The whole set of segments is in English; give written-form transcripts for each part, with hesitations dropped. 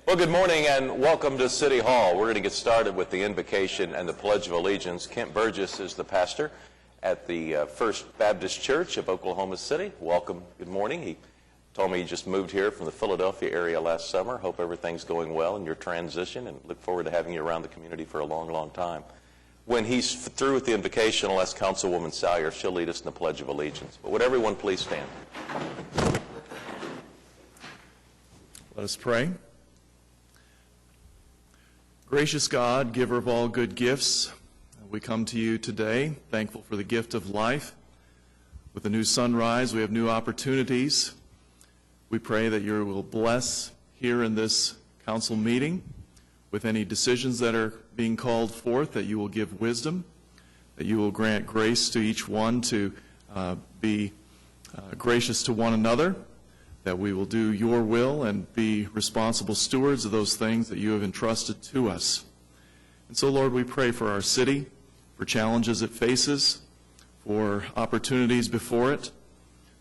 Well, good morning and welcome to City Hall. We're going to get started with the invocation and the Pledge of Allegiance. Kent Burgess is the pastor at the First Baptist Church of Oklahoma City. Welcome. Good morning. He told me he just moved here from the Philadelphia area last summer. Hope everything's going well in your transition and look forward to having you around the community for a long, long time. When he's through with the invocation, I'll ask Councilwoman Salyer. She'll lead us in the Pledge of Allegiance. But would everyone please stand? Let us pray. Gracious God, giver of all good gifts, we come to you today, thankful for the gift of life. With the new sunrise, we have new opportunities. We pray that you will bless here in this council meeting with any decisions that are being called forth, that you will give wisdom, that you will grant grace to each one to be gracious to one another, that we will do your will and be responsible stewards of those things that you have entrusted to us. And so, Lord, we pray for our city, for challenges it faces, for opportunities before it,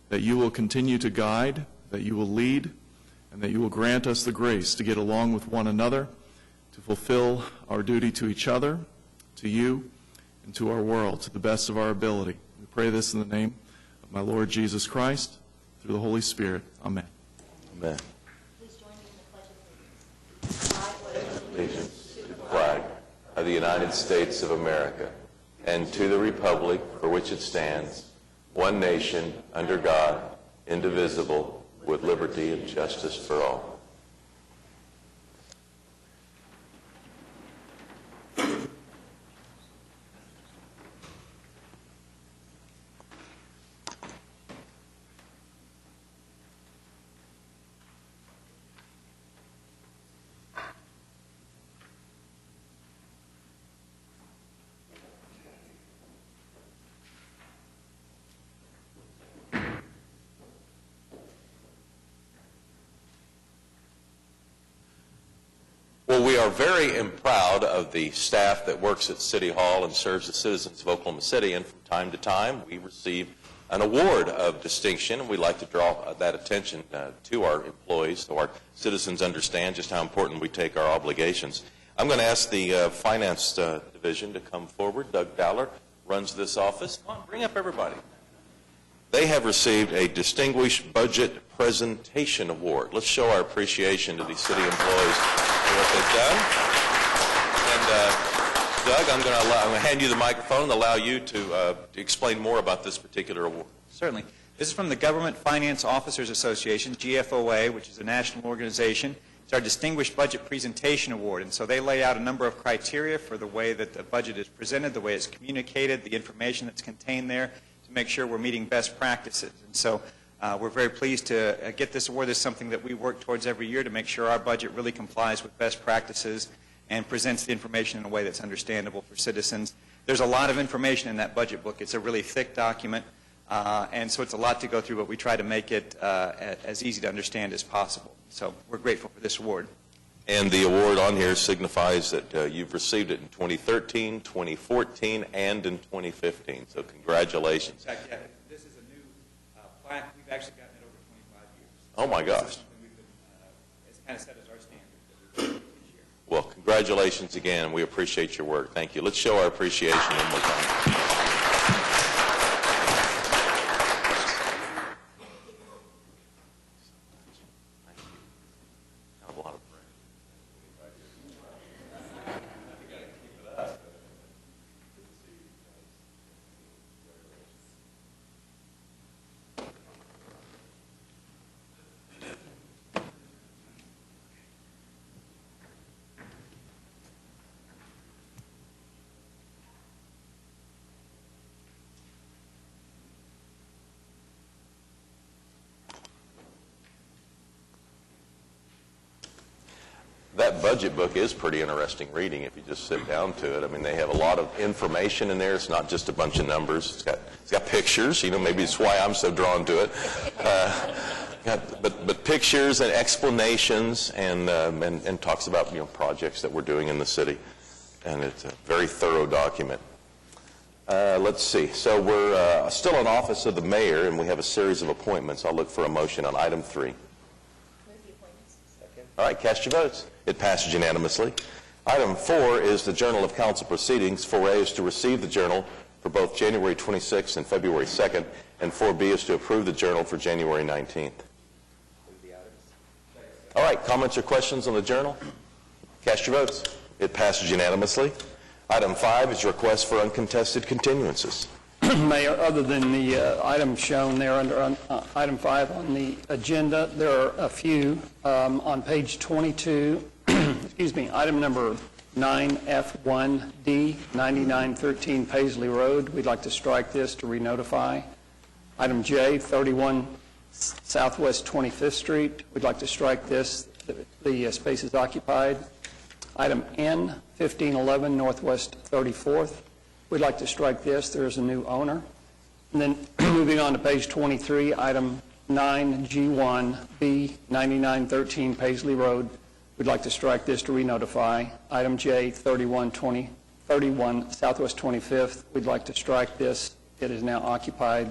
that you will continue to guide, that you will lead, and that you will grant us the grace to get along with one another, to fulfill our duty to each other, to you, and to our world, to the best of our ability. We pray this in the name of my Lord Jesus Christ, through the Holy Spirit. Amen. Amen. Please join me in the Pledge of Allegiance. Allegiance to the flag of the United States of America and to the republic for which it stands, one nation, under God, indivisible, with liberty and justice for all. Well, we are very proud of the staff that works at City Hall and serves the citizens of Oklahoma City, and from time to time we receive an award of distinction. We'd like to draw that attention to our employees so our citizens understand just how important we take our obligations. I'm going to ask the Finance Division to come forward. Doug Dowler runs this office. Come on, bring up everybody. They have received a Distinguished Budget Presentation Award. Let's show our appreciation to these city employees for what they've done. And Doug, I'm going to hand you the microphone and allow you to explain more about this particular award. Certainly. This is from the Government Finance Officers Association, GFOA, which is a national organization. It's our Distinguished Budget Presentation Award. And so they lay out a number of criteria for the way that the budget is presented, the way it's communicated, the information that's contained there, to make sure we're meeting best practices. And so we're very pleased to get this award. This is something that we work towards every year to make sure our budget really complies with best practices and presents the information in a way that's understandable for citizens. There's a lot of information in that budget book. It's a really thick document, and so it's a lot to go through, but we try to make it as easy to understand as possible. So we're grateful for this award. And the award on here signifies that you've received it in 2013, 2014, and in 2015. So congratulations. In fact, yeah, this is a new plaque. We've actually gotten it over 25 years. Oh, my gosh. This is something we've been, it's kind of set as our standard that we do each year. Well, congratulations again, and we appreciate your work. Thank you. Let's show our appreciation one more time. That budget book is pretty interesting reading if you just sit down to it. I mean, they have a lot of information in there. It's not just a bunch of numbers. It's got pictures. You know, maybe it's why I'm so drawn to it. But pictures and explanations and talks about, you know, projects that we're doing in the city. And it's a very thorough document. Let's see. So we're still in office of the mayor, and we have a series of appointments. I'll look for a motion on item 3. Move the appointments. Second. All right, cast your votes. It passes unanimously. Item 4 is the Journal of Council Proceedings. 4A is to receive the journal for both January 26th and February 2nd, and 4B is to approve the journal for January 19th. All right, comments or questions on the journal? Cast your votes. It passes unanimously. Item 5 is request for uncontested continuances. Mayor, other than the item shown there under item 5 on the agenda, there are a few. On page 22, excuse me, item number 9F1D, 9913 Paisley Road. We'd like to strike this to re-notify. Item J, 31 Southwest 25th Street. We'd like to strike this. The space is occupied. Item N, 1511 Northwest 34th. We'd like to strike this. There is a new owner. And then moving on to page 23, item 9G1B, 9913 Paisley Road. We'd like to strike this to re-notify. Item J, 31 Southwest 25th. We'd like to strike this. It is now occupied.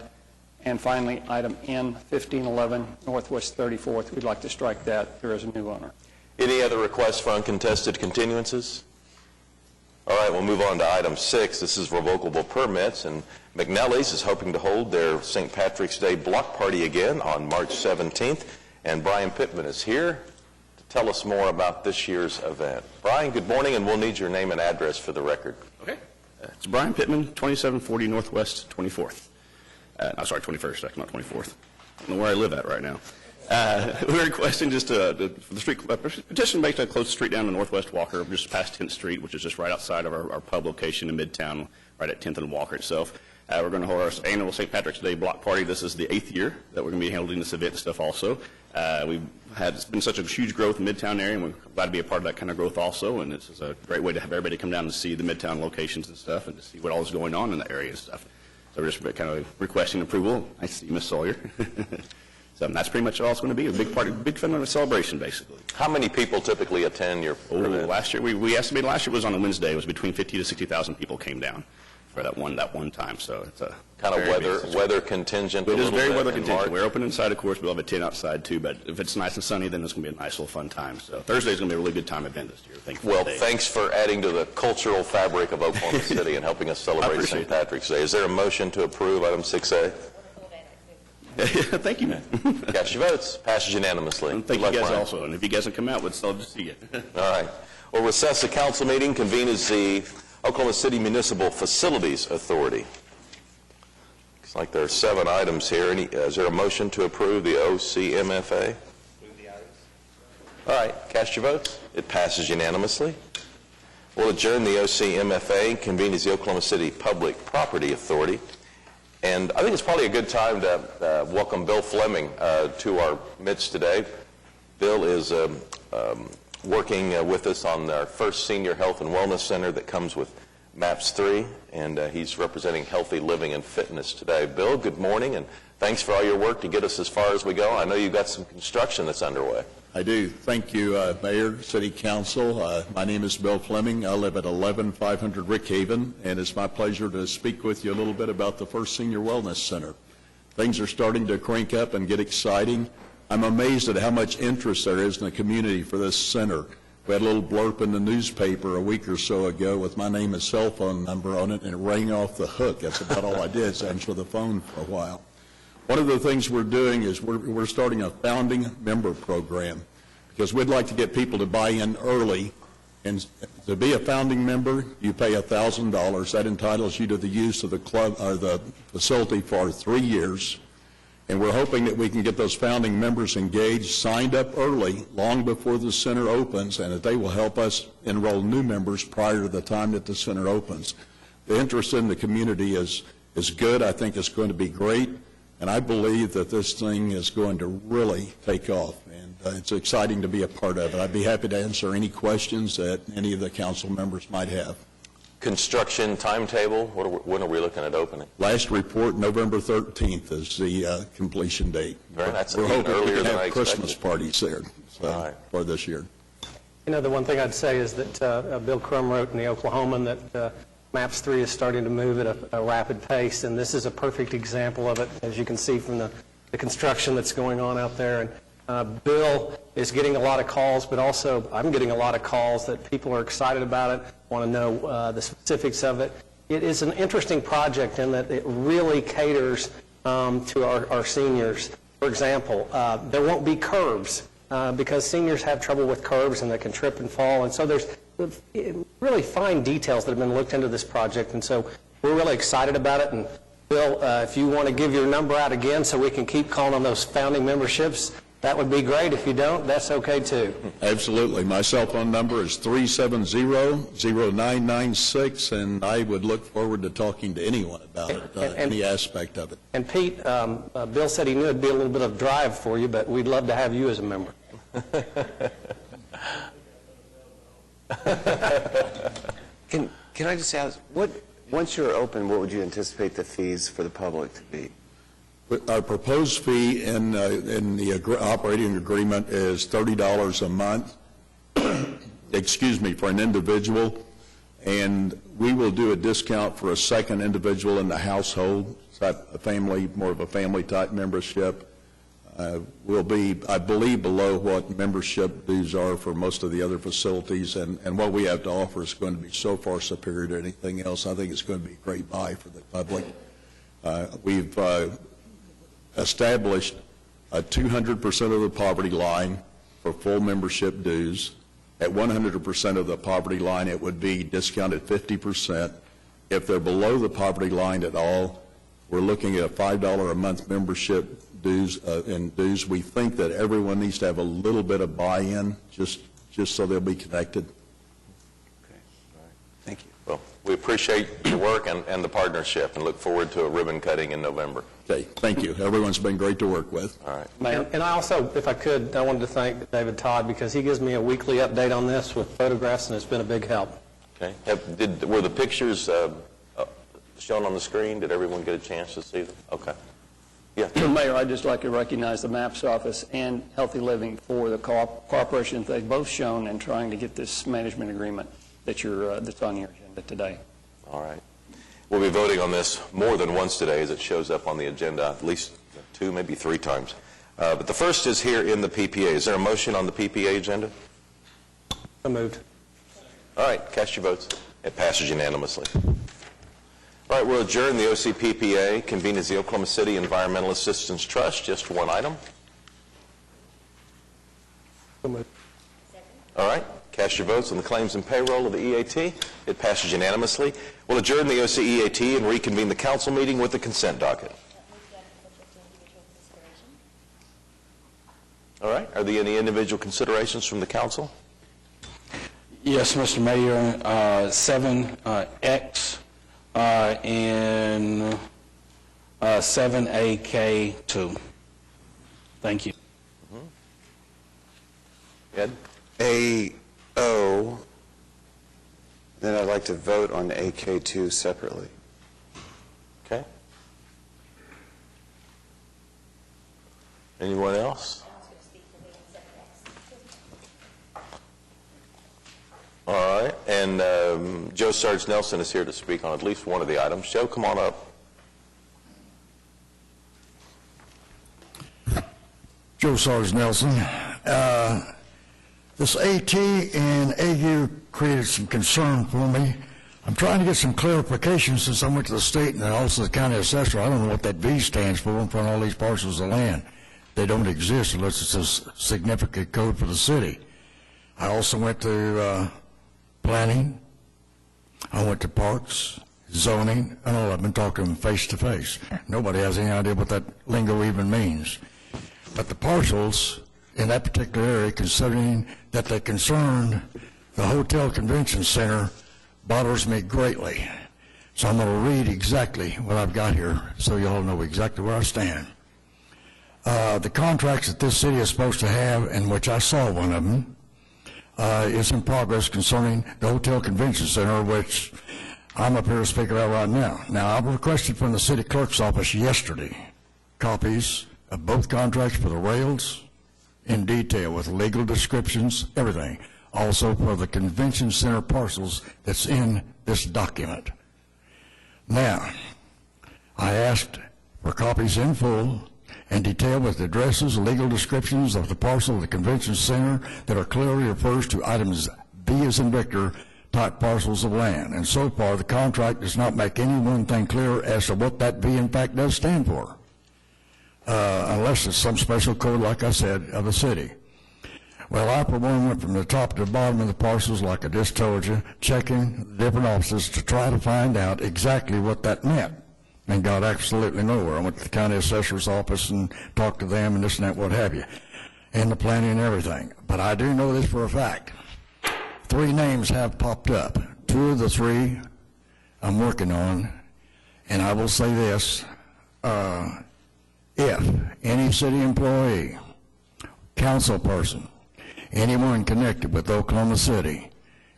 And finally, item N, 1511 Northwest 34th. We'd like to strike that. There is a new owner. Any other requests for uncontested continuances? All right, we'll move on to item 6. This is revocable permits, and McNally's is hoping to hold their St. Patrick's Day block party again on March 17th, and Brian Pittman is here to tell us more about this year's event. Brian, good morning, and we'll need your name and address for the record. Okay. It's Brian Pittman, 2740 Northwest 24th. No, sorry, 21st, not 24th. I don't know where I live at right now. We're requesting just for the street petition based on close the street down to Northwest Walker, just past 10th Street, which is just right outside of our pub location in Midtown, right at 10th and Walker itself. We're going to hold our annual St. Patrick's Day block party. This is the 8th year that we're going to be holding this event and stuff also. It's been such a huge growth in the Midtown area, and we're glad to be a part of that kind of growth also, and this is a great way to have everybody come down and see the Midtown locations and stuff and to see what all is going on in the area and stuff. So we're just kind of requesting approval. I see Ms. Sawyer. So that's pretty much all it's going to be, a big party, big fun of a celebration, basically. How many people typically attend your event? Last year, we estimated last year was on a Wednesday. It was between 50 to 60,000 people came down for that one time. So it's a kind of weather contingent. It is very weather contingent. We're open inside, of course. We'll have a tent outside too. But if it's nice and sunny, then it's going to be a nice little fun time. So Thursday is going to be a really good time event this year. Well, thanks for adding to the cultural fabric of Oklahoma City and helping us celebrate St. Patrick's Day. Is there a motion to approve item 6A? Thank you, man. Cast your votes. Passes unanimously. And thank you guys also. And if you guys can come out, we'd love to see you. All right. We'll recess the council meeting, convene as the Oklahoma City Municipal Facilities Authority. Looks like there are 7 items here. Is there a motion to approve the OCMFA? All right. Cast your votes. It passes unanimously. We'll adjourn the OCMFA, convene as the Oklahoma City Public Property Authority. And I think it's probably a good time to welcome Bill Fleming to our midst today. Bill is working with us on our first senior health and wellness center that comes with MAPS 3, and he's representing healthy living and fitness today. Bill, good morning, and thanks for all your work to get us as far as we go. I know you've got some construction that's underway. I do. Thank you, Mayor, City Council. My name is Bill Fleming. I live at 11500 Rickhaven, and it's my pleasure to speak with you a little bit about the First Senior Wellness Center. Things are starting to crank up and get exciting. I'm amazed at how much interest there is in the community for this center. We had a little blurb in the newspaper a week or so ago with my name and cell phone number on it, and it rang off the hook. That's about all I did, is answer the phone for a while. One of the things we're doing is we're starting a founding member program because we'd like to get people to buy in early. And to be a founding member, you pay $1,000. That entitles you to the use of the club or the facility for 3 years. And we're hoping that we can get those founding members engaged, signed up early, long before the center opens, and that they will help us enroll new members prior to the time that the center opens. The interest in the community is good. I think it's going to be great. And I believe that this thing is going to really take off, and it's exciting to be a part of it. I'd be happy to answer any questions that any of the council members might have. Construction timetable, when are we looking at opening? Last report, November 13th is the completion date. That's We're hoping earlier we can than I have expected. Christmas parties there for this year. You know, the one thing I'd say is that Bill Crum wrote in the Oklahoman that MAPS 3 is starting to move at a rapid pace, and this is a perfect example of it, as you can see from the construction that's going on out there. And Bill is getting a lot of calls, but also I'm getting a lot of calls that people are excited about it, want to know the specifics of it. It is an interesting project in that it really caters to our seniors. For example, there won't be curbs because seniors have trouble with curbs and they can trip and fall. And so there's really fine details that have been looked into this project. And so we're really excited about it. And Bill, if you want to give your number out again so we can keep calling on those founding memberships, that would be great. If you don't, that's okay too. Absolutely. My cell phone number is 370-0996, and I would look forward to talking to anyone about it, any aspect of it. And Pete, Bill said he knew it'd be a little bit of drive for you, but we'd love to have you as a member. Can I just ask, once you're open, what would you anticipate the fees for the public to be? Our proposed fee in the operating agreement is $30 a month, excuse me, for an individual, and we will do a discount for a second individual in the household. It's a family, more of a family-type membership. Will be, I believe, below what membership dues are for most of the other facilities, and what we have to offer is going to be so far superior to anything else. I think it's going to be a great buy for the public. We've established a 200% of the poverty line for full membership dues. At 100% of the poverty line, it would be discounted 50%. If they're below the poverty line at all, we're looking at a $5 a month membership dues. We think that everyone needs to have a little bit of buy-in, just so they'll be connected. Okay, all right. Thank you. Well, we appreciate your work and the partnership and look forward to a ribbon cutting in November. Okay, thank you. Everyone's been great to work with. All right. And I also, if I could, I wanted to thank David Todd because he gives me a weekly update on this with photographs, and it's been a big help. Okay. Were the pictures shown on the screen? Did everyone get a chance to see them? Okay. Yeah. Mayor, I'd just like to recognize the MAPS office and Healthy Living for the cooperation they've both shown in trying to get this management agreement that's on your agenda today. All right. We'll be voting on this more than once today as it shows up on the agenda, at least 2, maybe 3 times. But the first is here in the PPA. Is there a motion on the PPA agenda? So moved. All right, cast your votes. It passes unanimously. All right, we'll adjourn the OCPPA, convene as the Oklahoma City Environmental Assistance Trust. Just one item. So moved. All right, cast your votes on the claims and payroll of the EAT. It passes unanimously. We'll adjourn the OCEAT and reconvene the council meeting with the consent docket. All right, are there any individual considerations from the council? Yes, Mr. Mayor, 7X and 7AK2. Thank you. Ed? AO, then I'd like to vote on AK2 separately. Okay. Anyone else? All right, and Joe Sarge Nelson is here to speak on at least one of the items. Joe, come on up. Joe Sarge Nelson. This AT and AU created some concern for me. I'm trying to get some clarification since I went to the state and also the county assessor. I don't know what that V stands for in front of all these parcels of land. They don't exist unless it's a significant code for the city. I also went to planning. I went to parks, zoning, and all. I've been talking to them face to face. Nobody has any idea what that lingo even means. But the parcels in that particular area, considering that they concern the Hotel Convention Center, bothers me greatly. So I'm going to read exactly what I've got here so you all know exactly where I stand. The contracts that this city is supposed to have, and which I saw one of them, is in progress concerning the Hotel Convention Center, which I'm up here to speak about right now. Now, I requested from the city clerk's office yesterday copies of both contracts for the rails in detail with legal descriptions, everything. Also for the convention center parcels that's in this document. Now, I asked for copies in full and detailed with addresses, legal descriptions of the parcel of the convention center that are clearly refers to items B as in Victor type parcels of land. And so far, the contract does not make any one thing clear as to what that B in fact does stand for, unless it's some special code, like I said, of the city. Well, I, for one, went from the top to the bottom of the parcels, like I just told you, checking the different offices to try to find out exactly what that meant, and got absolutely nowhere. I went to the county assessor's office and talked to them and this and that, what have you, and the planning and everything. But I do know this for a fact. 3 names have popped up. 2 of the 3 I'm working on, and I will say this, if any city employee, council person, anyone connected with Oklahoma City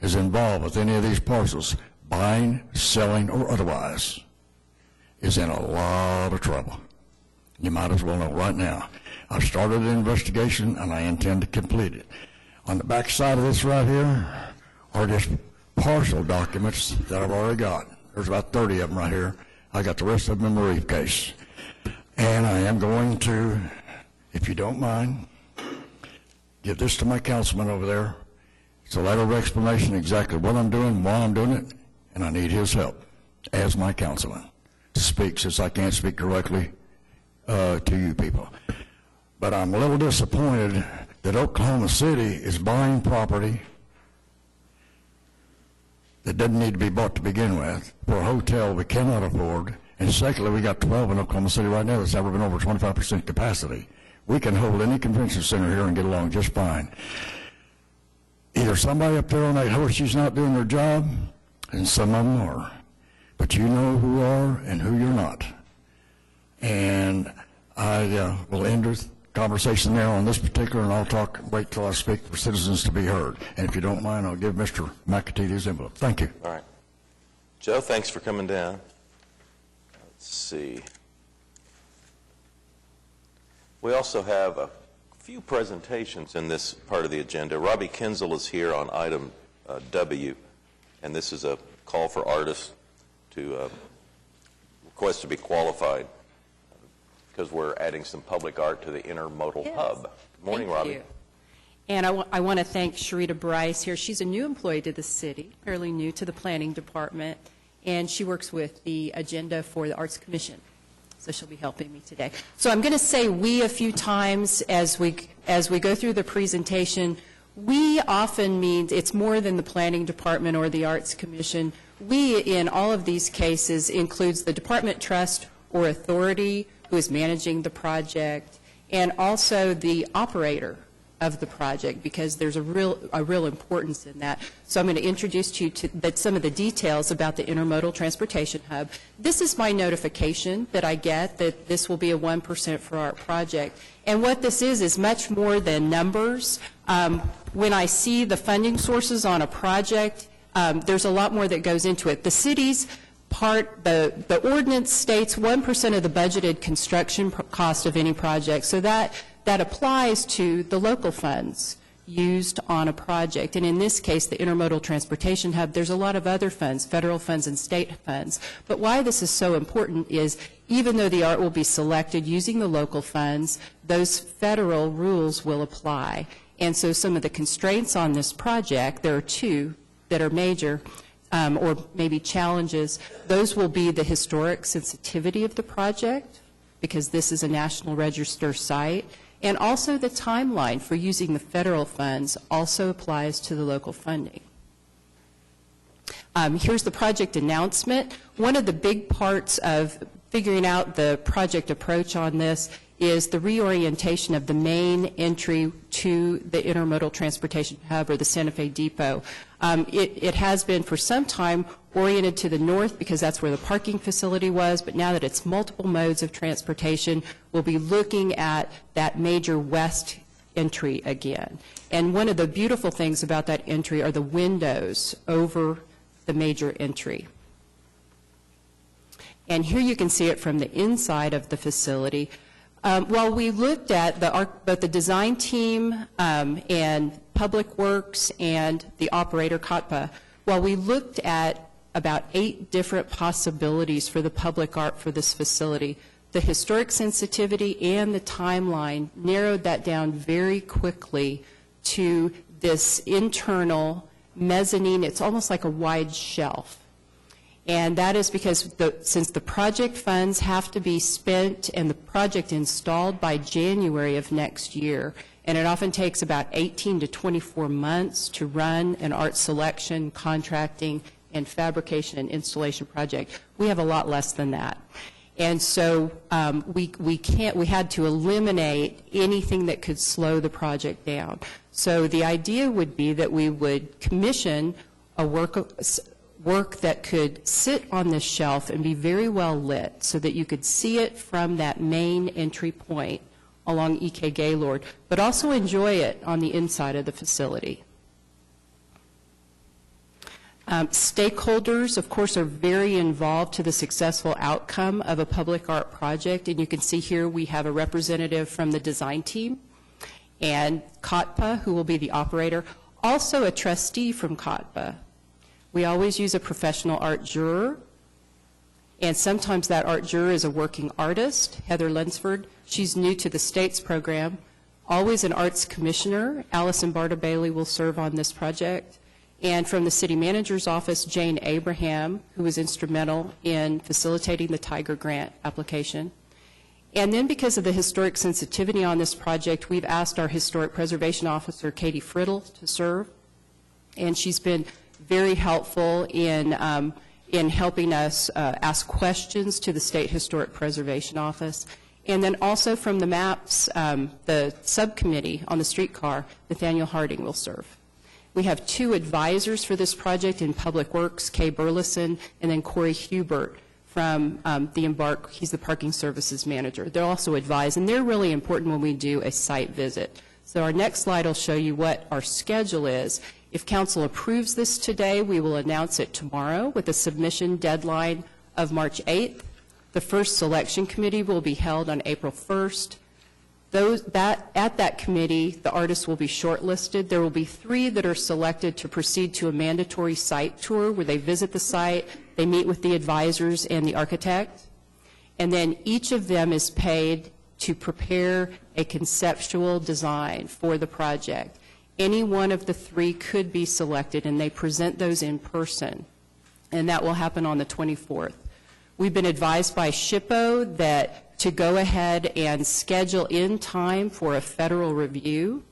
is involved with any of these parcels, buying, selling, or otherwise, is in a lot of trouble. You might as well know right now. I've started an investigation, and I intend to complete it. On the back side of this right here are just partial documents that I've already got. There's about 30 of them right here. I got the rest of them in my briefcase. And I am going to, if you don't mind, give this to my councilman over there. It's a letter of explanation exactly what I'm doing, why I'm doing it, and I need his help as my councilman to speak, since I can't speak directly to you people. But I'm a little disappointed that Oklahoma City is buying property that doesn't need to be bought to begin with for a hotel we cannot afford. And secondly, we got 12 in Oklahoma City right now that's never been over 25% capacity. We can hold any convention center here and get along just fine. Either somebody up there on that horseshoe's not doing their job, and some of them are. But you know who are and who you're not. And I will end the conversation there on this particular, and I'll wait till I speak for citizens to be heard. And if you don't mind, I'll give Mr. McAtee his envelope. Thank you. All right. Joe, thanks for coming down. Let's see. We also have a few presentations in this part of the agenda. Robbie Kinzel is here on item W, and this is a call for artists to request to be qualified because we're adding some public art to the Intermodal Hub. Good morning, Robbie. Thank you. And I want to thank Sharita Bryce here. She's a new employee to the city, fairly new to the planning department, and she works with the agenda for the Arts Commission. So she'll be helping me today. So I'm going to say we a few times as we go through the presentation. We often means it's more than the planning department or the Arts Commission. We, in all of these cases, includes the department trust or authority who is managing the project, and also the operator of the project, because there's a real importance in that. So I'm going to introduce you to some of the details about the Intermodal Transportation Hub. This is my notification that I get that this will be a 1% for our project. And what this is much more than numbers. When I see the funding sources on a project, there's a lot more that goes into it. The city's part, the ordinance states 1% of the budgeted construction cost of any project. So that applies to the local funds used on a project. And in this case, the Intermodal Transportation Hub, there's a lot of other funds, federal funds and state funds. But why this is so important is even though the art will be selected using the local funds, those federal rules will apply. And so some of the constraints on this project, there are 2 that are major, or maybe challenges. Those will be the historic sensitivity of the project, because this is a National Register site, and also the timeline for using the federal funds also applies to the local funding. Here's the project announcement. One of the big parts of figuring out the project approach on this is the reorientation of the main entry to the Intermodal Transportation Hub, or the Santa Fe Depot. It has been for some time oriented to the north because that's where the parking facility was, but now that it's multiple modes of transportation, we'll be looking at that major west entry again. And one of the beautiful things about that entry are the windows over the major entry. And here you can see it from the inside of the facility. While we looked at both the design team and Public Works and the operator, COTPA, while we looked at about 8 different possibilities for the public art for this facility, the historic sensitivity and the timeline narrowed that down very quickly to this internal mezzanine. It's almost like a wide shelf. And that is because since the project funds have to be spent and the project installed by January of next year, and it often takes about 18 to 24 months to run an art selection, contracting, and fabrication and installation project, we have a lot less than that. And so we had to eliminate anything that could slow the project down. So the idea would be that we would commission a work that could sit on this shelf and be very well lit so that you could see it from that main entry point along E.K. Gaylord, but also enjoy it on the inside of the facility. Stakeholders, of course, are very involved to the successful outcome of a public art project, and you can see here we have a representative from the design team and COTPA, who will be the operator, also a trustee from COTPA. We always use a professional art juror, and sometimes that art juror is a working artist, Heather Lunsford. She's new to the States program. Always an arts commissioner, Allison Barta Bailey, will serve on this project. And from the city manager's office, Jane Abraham, who was instrumental in facilitating the Tiger Grant application. And then because of the historic sensitivity on this project, we've asked our historic preservation officer, Katie Friddle, to serve. And she's been very helpful in helping us ask questions to the State Historic Preservation Office. And then also from the MAPS, the subcommittee on the streetcar, Nathaniel Harding will serve. We have 2 advisors for this project in Public Works, Kay Burleson, and then Corey Hubert from the Embark. He's the parking services manager. They'll also advise, and they're really important when we do a site visit. So our next slide will show you what our schedule is. If council approves this today, we will announce it tomorrow with a submission deadline of March 8th. The first selection committee will be held on April 1st. At that committee, the artists will be shortlisted. There will be 3 that are selected to proceed to a mandatory site tour where they visit the site, they meet with the advisors and the architect, and then each of them is paid to prepare a conceptual design for the project. Any one of the 3 could be selected, and they present those in person, and that will happen on the 24th. We've been advised by SHPO that to go ahead and schedule in time for a federal review.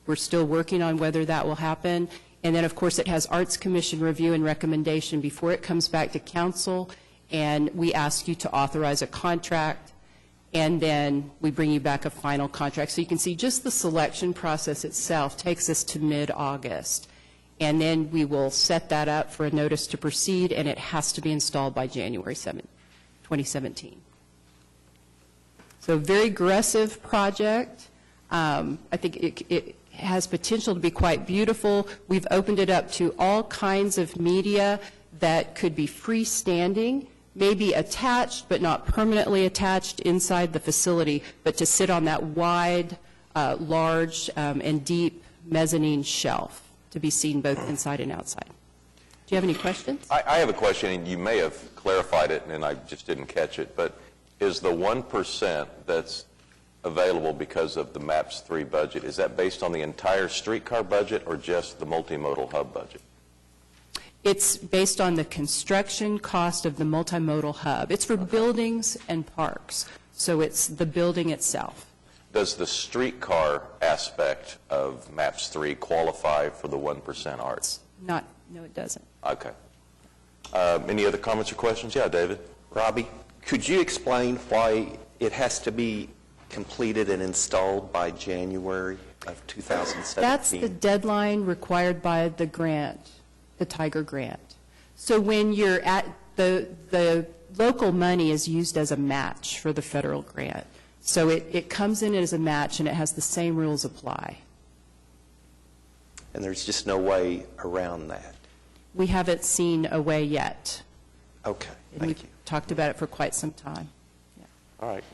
We're still working on whether that will happen. And then, of course, it has Arts Commission review and recommendation before it comes back to council, and we ask you to authorize a contract, and then we bring you back a final contract. So you can see just the selection process itself takes us to mid-August. And then we will set that up for a notice to proceed, and it has to be installed by January 7, 2017. So a very aggressive project. I think it has potential to be quite beautiful. We've opened it up to all kinds of media that could be freestanding, maybe attached but not permanently attached inside the facility, but to sit on that wide, large, and deep mezzanine shelf to be seen both inside and outside. Do you have any questions? I have a question, and you may have clarified it, and I just didn't catch it, but is the 1% that's available because of the MAPS 3 budget, is that based on the entire streetcar budget or just the multimodal hub budget? It's based on the construction cost of the multimodal hub. It's for buildings and parks, so it's the building itself. Does the streetcar aspect of MAPS 3 qualify for the 1% arts? No, it doesn't. Okay. Any other comments or questions? Yeah, David. Robbie, could you explain why it has to be completed and installed by January of 2017? That's the deadline required by the grant, the Tiger Grant. So when you're at the local money is used as a match for the federal grant. So it comes in as a match, and it has the same rules apply. And there's just no way around that? We haven't seen a way yet. Okay, and thank we've you. talked about it for quite some time. Yeah. All right.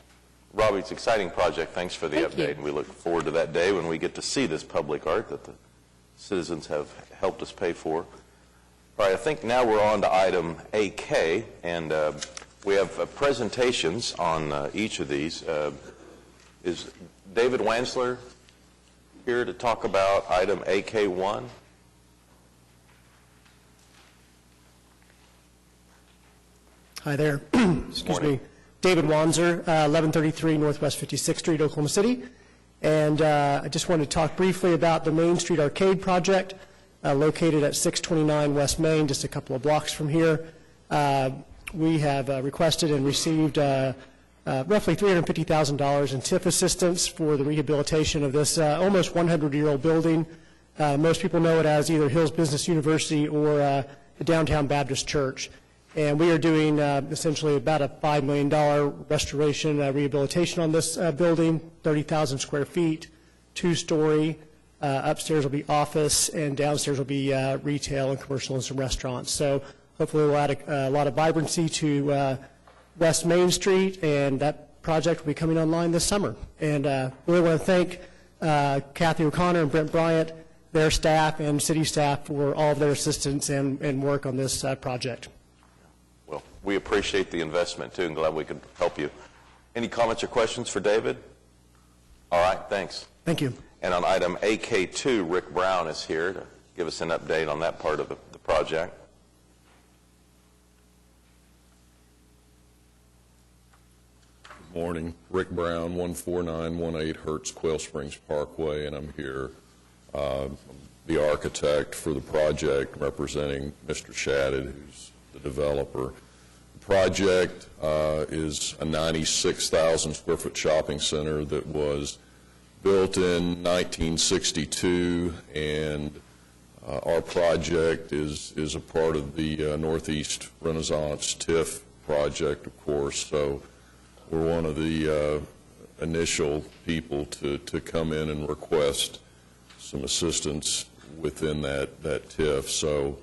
Robbie, it's an exciting project. Thanks for the Thank update. you. And we look forward to that day when we get to see this public art that the citizens have helped us pay for. All right, I think now we're on to item AK, and We have presentations on each of these. Is David Wansler here to talk about item AK1? Hi there. Excuse me. David Wanzer, 1133 Northwest 56th Street, Oklahoma City. And I just wanted to talk briefly about the Main Street Arcade project located at 629 West Main, just a couple of blocks from here. We have requested and received roughly $350,000 in TIF assistance for the rehabilitation of this almost 100-year-old building. Most people know it as either Hills Business University or the Downtown Baptist Church. And we are doing essentially about a $5 million restoration rehabilitation on this building, 30,000 square feet, 2-story. Upstairs will be office, and downstairs will be retail and commercial and some restaurants. So hopefully we'll add a lot of vibrancy to West Main Street, and that project will be coming online this summer. And really want to thank Kathy O'Connor and Brent Bryant, their staff and city staff for all of their assistance and work on this project. Well, we appreciate the investment, too, and glad we could help you. Any comments or questions for David? All right, thanks. Thank you. And on item AK2, Rick Brown is here to give us an update on that part of the project. Good morning. Rick Brown, 14918 Hertz Quail Springs Parkway, and I'm here, the architect for the project, representing Mr. Shadid, who's the developer. The project is a 96,000 square foot shopping center that was built in 1962, and our project is a part of the Northeast Renaissance TIF project, of course. So we're one of the initial people to come in and request some assistance within that TIF. So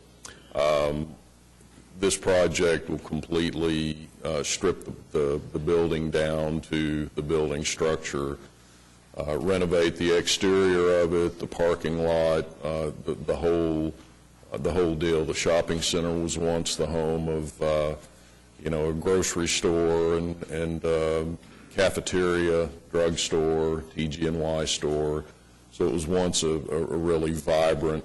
this project will completely strip the building down to the building structure, renovate the exterior of it, the parking lot, the whole deal. The shopping center was once the home of a grocery store and cafeteria, drugstore, TG&Y store. So it was once a really vibrant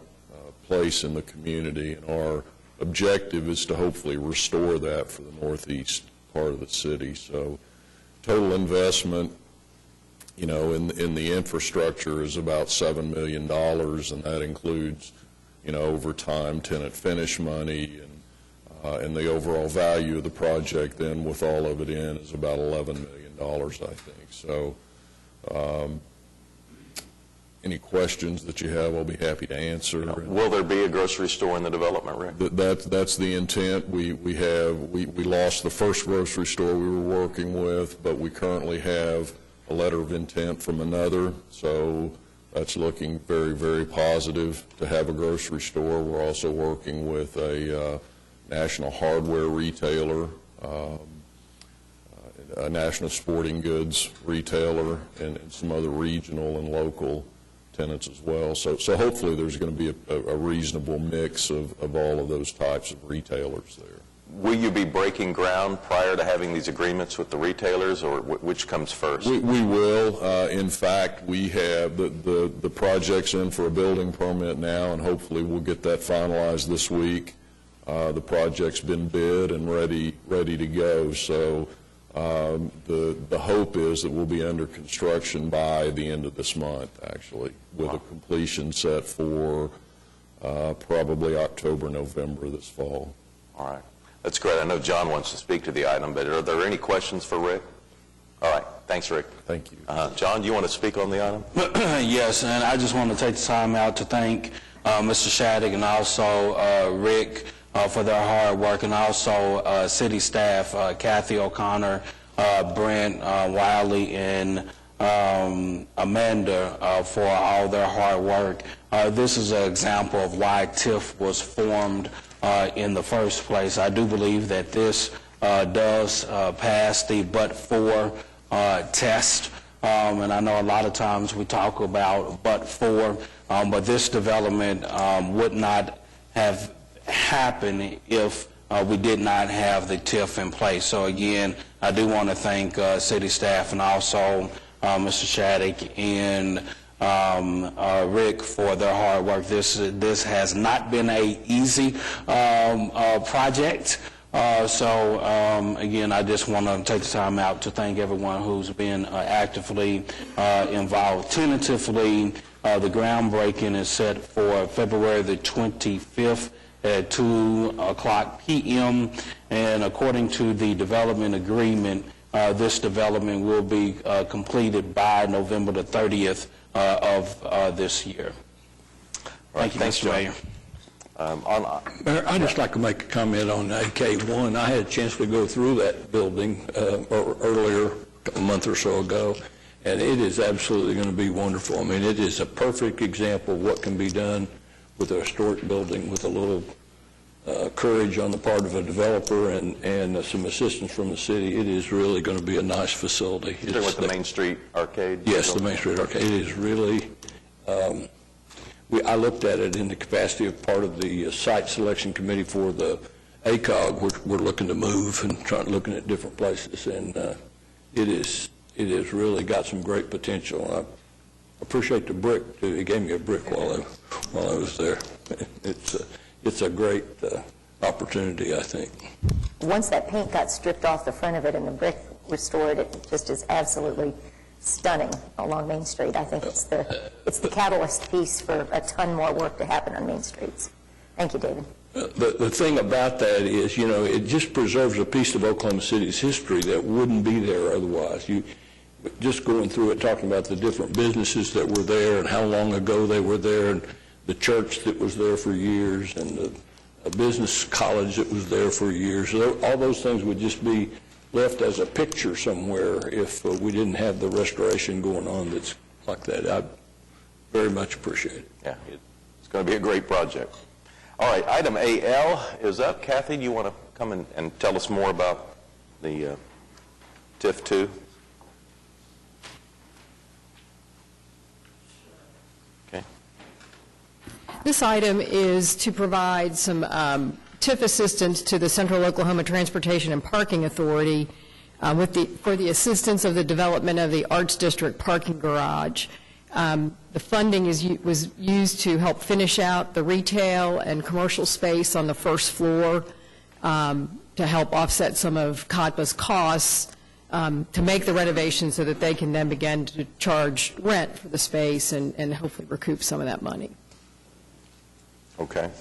place in the community, and our objective is to hopefully restore that for the northeast part of the city. So total investment, in the infrastructure is about $7 million, and that includes, over time, tenant finish money, and the overall value of the project then with all of it in is about $11 million, I think. So any questions that you have, I'll be happy to answer. Will there be a grocery store in the development, Rick? That's the intent. We lost the first grocery store we were working with, but we currently have a letter of intent from another, so that's looking very, very positive to have a grocery store. We're also working with a national hardware retailer, a national sporting goods retailer, and some other regional and local tenants as well. So hopefully there's going to be a reasonable mix of all of those types of retailers there. Will you be breaking ground prior to having these agreements with the retailers, or which comes first? We will. In fact, we have the project's in for a building permit now, and hopefully we'll get that finalized this week. The project's been bid and ready to go. So the hope is that we'll be under construction by the end of this month, actually, with a completion set for probably October, November this fall. All right. That's great. I know John wants to speak to the item, but are there any questions for Rick? All right. Thanks, Rick. Thank you. John, do you want to speak on the item? Yes, and I just want to take the time out to thank Mr. Shadid and also Rick for their hard work, and also city staff, Kathy O'Connor, Brent Wiley, and Amanda for all their hard work. This is an example of why TIF was formed in the first place. I do believe that this does pass the but-for test, and I know a lot of times we talk about but-for, but this development would not have happened if we did not have the TIF in place. So again, I do want to thank city staff and also Mr. Shattuck and Rick for their hard work. This has not been an easy project. Again, I just want to take the time out to thank everyone who's been actively involved. Tentatively, the groundbreaking is set for February the 25th at 2:00 p.m. And according to the development agreement, this development will be completed by November the 30th of this year. Thank you, Mr. Mayor. Mayor, I'd just like to make a comment on AK1. I had a chance to go through that building earlier, a month or so ago, and it is absolutely going to be wonderful. I mean, it is a perfect example of what can be done with a historic building with a little courage on the part of a developer and some assistance from the city. It is really going to be a nice facility. You're with the Main Street Arcade? Yes, the Main Street Arcade. It is really... I looked at it in the capacity of part of the site selection committee for the ACOG. We're looking to move and looking at different places, and it has really got some great potential. I appreciate the brick too. He gave me a brick while I was there. It's a great opportunity, I think. Once that paint got stripped off the front of it and the brick restored, it just is absolutely stunning along Main Street. I think it's the catalyst piece for a ton more work to happen on Main Streets. Thank you, David. The thing about that is, you know, it just preserves a piece of Oklahoma City's history that wouldn't be there otherwise. You just going through it, talking about the different businesses that were there and how long ago they were there, and the church that was there for years, and the business college that was there for years. All those things would just be left as a picture somewhere if we didn't have the restoration going on that's like that. I very much appreciate it. Yeah, it's going to be a great project. All right, item AL is up. Kathy, do you want to come and tell us more about the TIF 2? Okay. This item is to provide some TIF assistance to the Central Oklahoma Transportation and Parking Authority for the assistance of the development of the Arts District parking garage. The funding was used to help finish out the retail and commercial space on the first floor to help offset some of COTPA's costs to make the renovation so that they can then begin to charge rent for the space and hopefully recoup some of that money. Okay.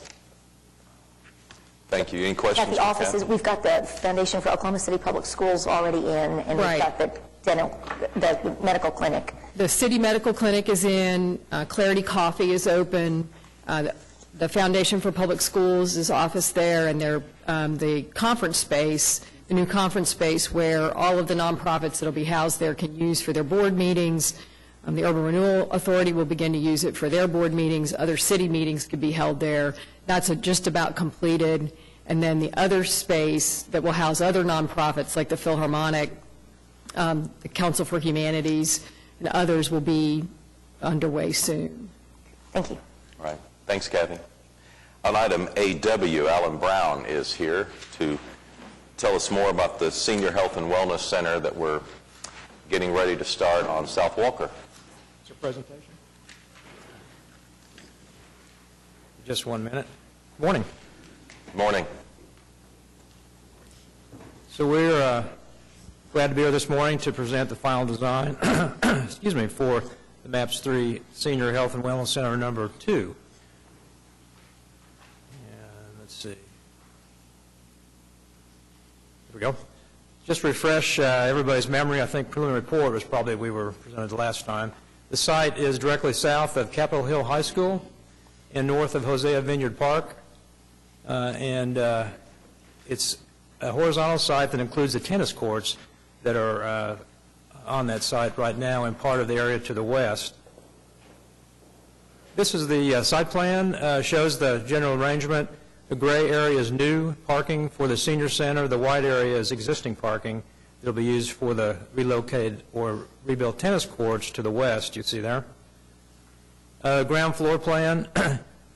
Thank you. Any questions? At the offices, we've got the Foundation for Oklahoma City Public Schools already in, and we've got the medical clinic. The city medical clinic is in, Clarity Coffee is open, the Foundation for Public Schools is office there, and the conference space, the new conference space where all of the nonprofits that will be housed there can use for their board meetings. The Urban Renewal Authority will begin to use it for their board meetings. Other city meetings could be held there. That's just about completed. And then the other space that will house other nonprofits like the Philharmonic, the Council for Humanities, and others will be underway soon. Thank you. All right. Thanks, Kathy. On item AW, Alan Brown is here to tell us more about the Senior Health and Wellness Center that we're getting ready to start on South Walker. It's your presentation. Just 1 minute. Morning. Morning. So we're glad to be here this morning to present the final design excuse me, for the MAPS 3 Senior Health and Wellness Center number 2. And let's see. Here we go. Just to refresh everybody's memory, I think preliminary report was probably we were presented the last time. The site is directly south of Capitol Hill High School and north of Hosea Vineyard Park. It's a horizontal site that includes the tennis courts that are on that site right now and part of the area to the west. This is the site plan, shows the general arrangement. The gray area is new parking for the senior center. The white area is existing parking that will be used for the relocated or rebuilt tennis courts to the west, you see there. Ground floor plan.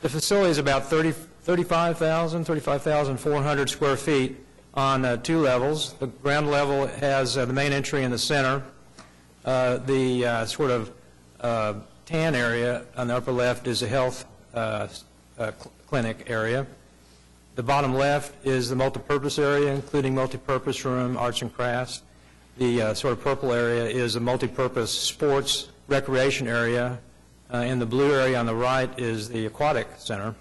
The facility is about 30 35,400 square feet on 2 levels. The ground level has the main entry in the center. The sort of tan area on the upper left is a health clinic area. The bottom left is the multipurpose area, including multipurpose room, arts and crafts. The sort of purple area is a multipurpose sports recreation area. And the blue area on the right is the aquatic center.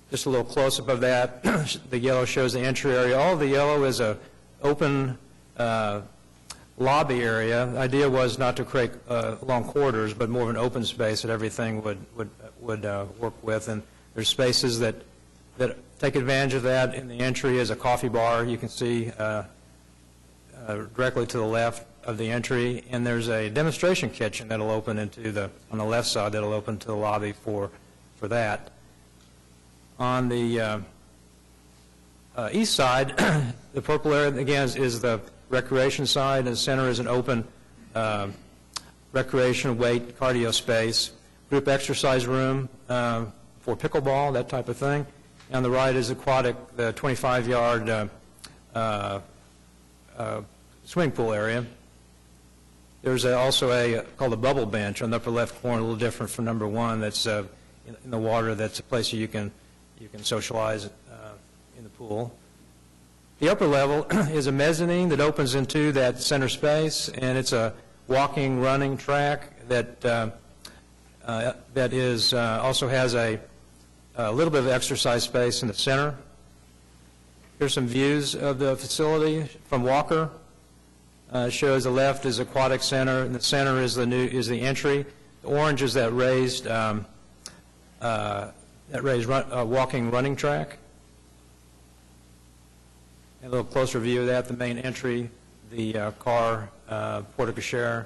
Just a little close-up of that. The yellow shows the entry area. All of the yellow is a open lobby area. The idea was not to create long corridors, but more of an open space that everything would work with. And there's spaces that take advantage of that. In the entry is a coffee bar. You can see directly to the left of the entry, and there's a demonstration kitchen that'll open into on the left side that'll open to the lobby for that. On the east side, the purple area, again, is the recreation side, and the center is an open recreation, weight, cardio space, group exercise room for pickleball, that type of thing. On the right is aquatic, the 25-yard swimming pool area. There's also called a bubble bench on the upper left corner, a little different from number 1. That's in the water. That's a place where you can socialize in the pool. The upper level is a mezzanine that opens into that center space, and it's a walking, running track that is also has a little bit of exercise space in the center. Here's some views of the facility from Walker. Shows the left is aquatic center, and the center is the entry. The orange is that raised walking running track. A little closer view of that, the main entry, the car porte cochere.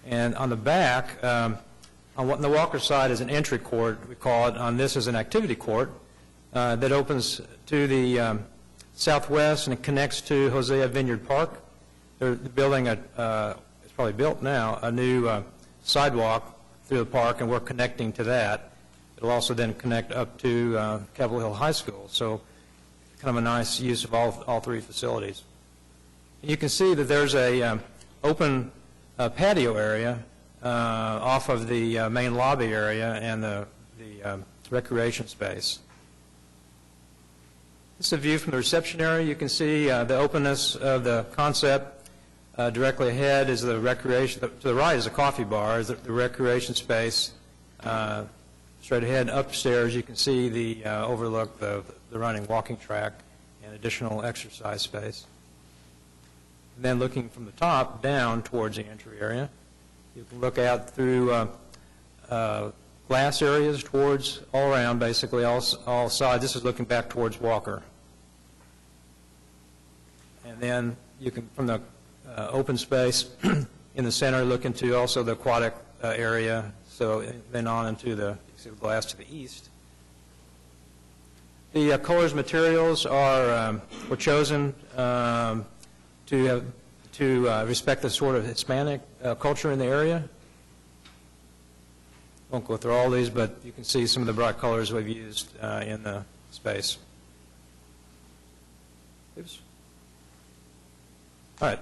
And on the back, on the Walker side is an entry court, we call it. On this is an activity court that opens to the southwest, and it connects to Hosea Vineyard Park. They're building it's probably built now, a new sidewalk through the park, and we're connecting to that. It'll also then connect up to Capitol Hill High School, so kind of a nice use of all 3 facilities. And you can see that there's a open patio area off of the main lobby area and the recreation space. This is a view from the reception area. You can see the openness of the concept. Directly ahead is the recreation. To the right is a coffee bar, is the recreation space. Straight ahead, upstairs, you can see the overlook the running walking track and additional exercise space. And then looking from the top down towards the entry area, you can look out through glass areas towards all around, basically all sides. This is looking back towards Walker. And then you can, from the open space in the center, look into also the aquatic area. So then on into the glass to the east. The colors materials were chosen to respect the sort of Hispanic culture in the area. Won't go through all these, but you can see some of the bright colors we've used in the space. Oops. All right.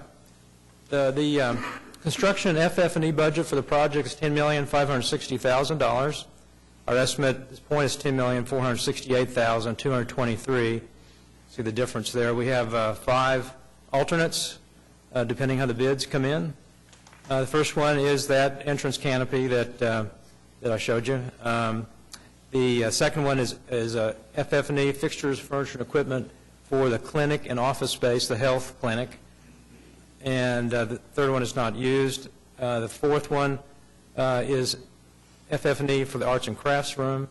The construction FF&E budget for the project is $10,560,000. Our estimate at this point is $10,468,223. See the difference there. We have 5 alternates, depending how the bids come in. The first one is that entrance canopy that I showed you. The second one is FF&E, fixtures, furniture, and equipment for the clinic and office space, the health clinic. And the third one is not used. The fourth one is FF&E for the arts and crafts room.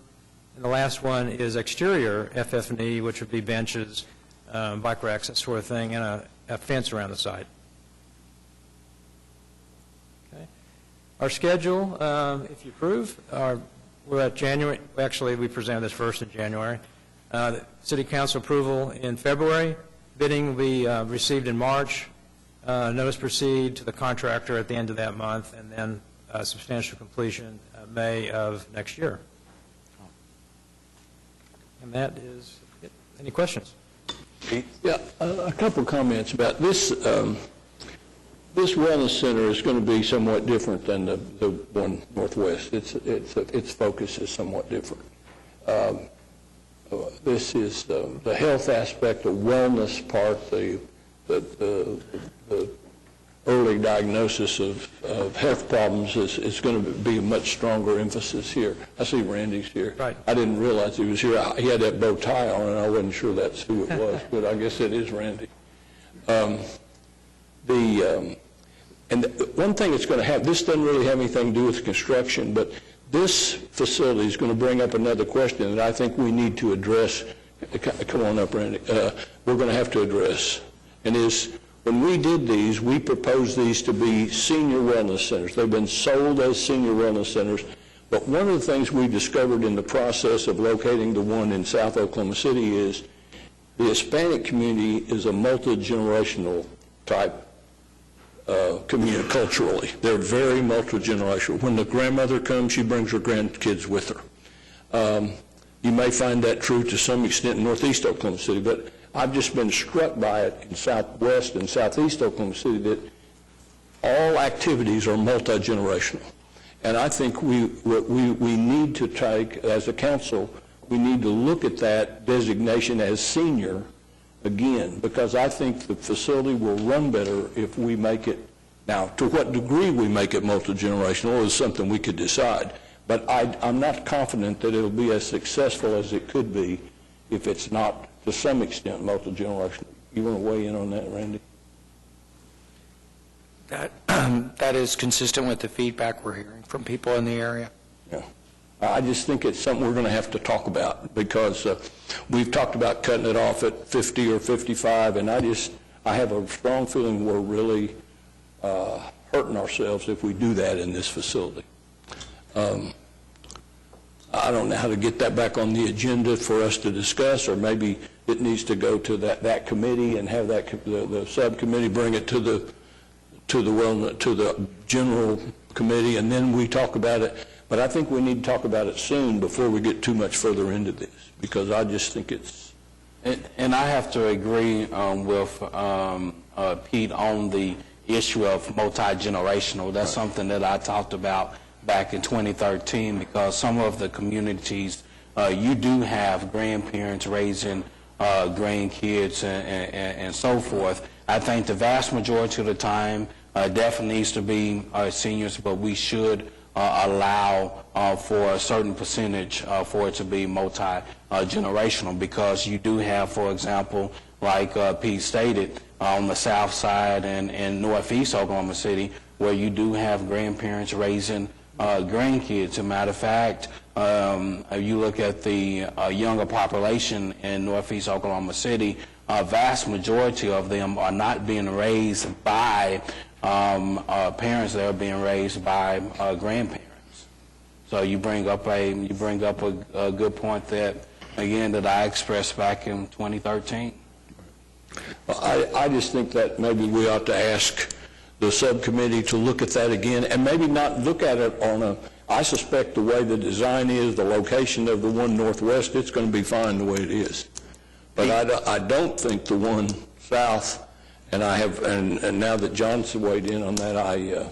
And the last one is exterior FF&E, which would be benches, bike racks, that sort of thing, and a fence around the site. Okay. Our schedule, if you approve, we're at January. Actually, we presented this first in January. City Council approval in February. Bidding will be received in March. Notice proceed to the contractor at the end of that month, and then substantial completion May of next year. And that is it. Any questions? Yeah, a couple of comments about this. This wellness center is going to be somewhat different than the one Northwest. Its focus is somewhat different. This is the health aspect, the wellness part, the early diagnosis of health problems is going to be a much stronger emphasis here. I see Randy's here. Right. I didn't realize he was here. He had that bow tie on, and I wasn't sure that's who it was, but I guess it is Randy. And one thing it's going to have, this doesn't really have anything to do with construction, but this facility is going to bring up another question that I think we need to address. Come on up, Randy. We're going to have to address, and is when we did these, we proposed these to be senior wellness centers. They've been sold as senior wellness centers, but one of the things we discovered in the process of locating the one in South Oklahoma City is the Hispanic community is a multi-generational type community culturally. They're very multi-generational. When the grandmother comes, she brings her grandkids with her. You may find that true to some extent in Northeast Oklahoma City, but I've just been struck by it in Southwest and Southeast Oklahoma City that all activities are multi-generational. And I think we need to take, as a council, we need to look at that designation as senior again, because I think the facility will run better if we make it, now to what degree we make it multi-generational is something we could decide, but I'm not confident that it'll be as successful as it could be if it's not to some extent multi-generational. You want to weigh in on that, Randy? That is consistent with the feedback we're hearing from people in the area. Yeah. I just think it's something we're going to have to talk about because we've talked about cutting it off at 50 or 55, and I have a strong feeling we're really hurting ourselves if we do that in this facility. I don't know how to get that back on the agenda for us to discuss, or maybe it needs to go to that committee and have the subcommittee bring it to the general committee, and then we talk about it. But I think we need to talk about it soon before we get too much further into this, because I just think it's... And I have to agree with Pete on the issue of multi-generational. That's something that I talked about back in 2013, because some of the communities, you do have grandparents raising grandkids and so forth. I think the vast majority of the time definitely needs to be seniors, but we should allow for a certain percentage for it to be multi-generational, because you do have, for example, like Pete stated, on the south side and northeast Oklahoma City, where you do have grandparents raising grandkids. As a matter of fact, you look at the younger population in northeast Oklahoma City, a vast majority of them are not being raised by parents, that are being raised by grandparents. So you bring up a good point that, again, that I expressed back in 2013. Well, I just think that maybe we ought to ask the subcommittee to look at that again, and maybe not look at it on I suspect the way the design is, the location of the one Northwest, it's going to be fine the way it is. But I don't think the one south, and now that John's weighed in on that, I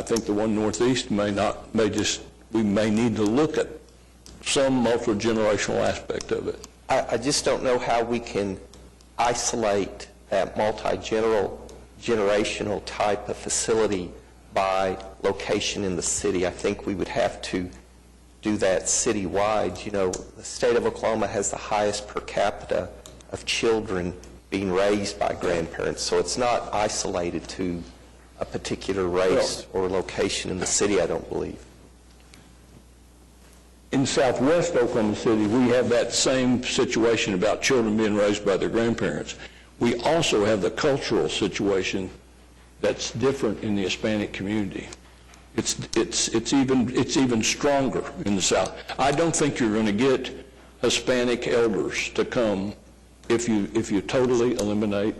think the one Northeast we may need to look at some multi-generational aspect of it. I just don't know how we can isolate that multi-generational type of facility by location in the city. I think we would have to do that citywide. You know, the state of Oklahoma has the highest per capita of children being raised by grandparents, so it's not isolated to a particular race or location in the city, I don't believe. In southwest Oklahoma City, we have that same situation about children being raised by their grandparents. We also have the cultural situation that's different in the Hispanic community. It's even stronger in the South. I don't think you're going to get Hispanic elders to come if you totally eliminate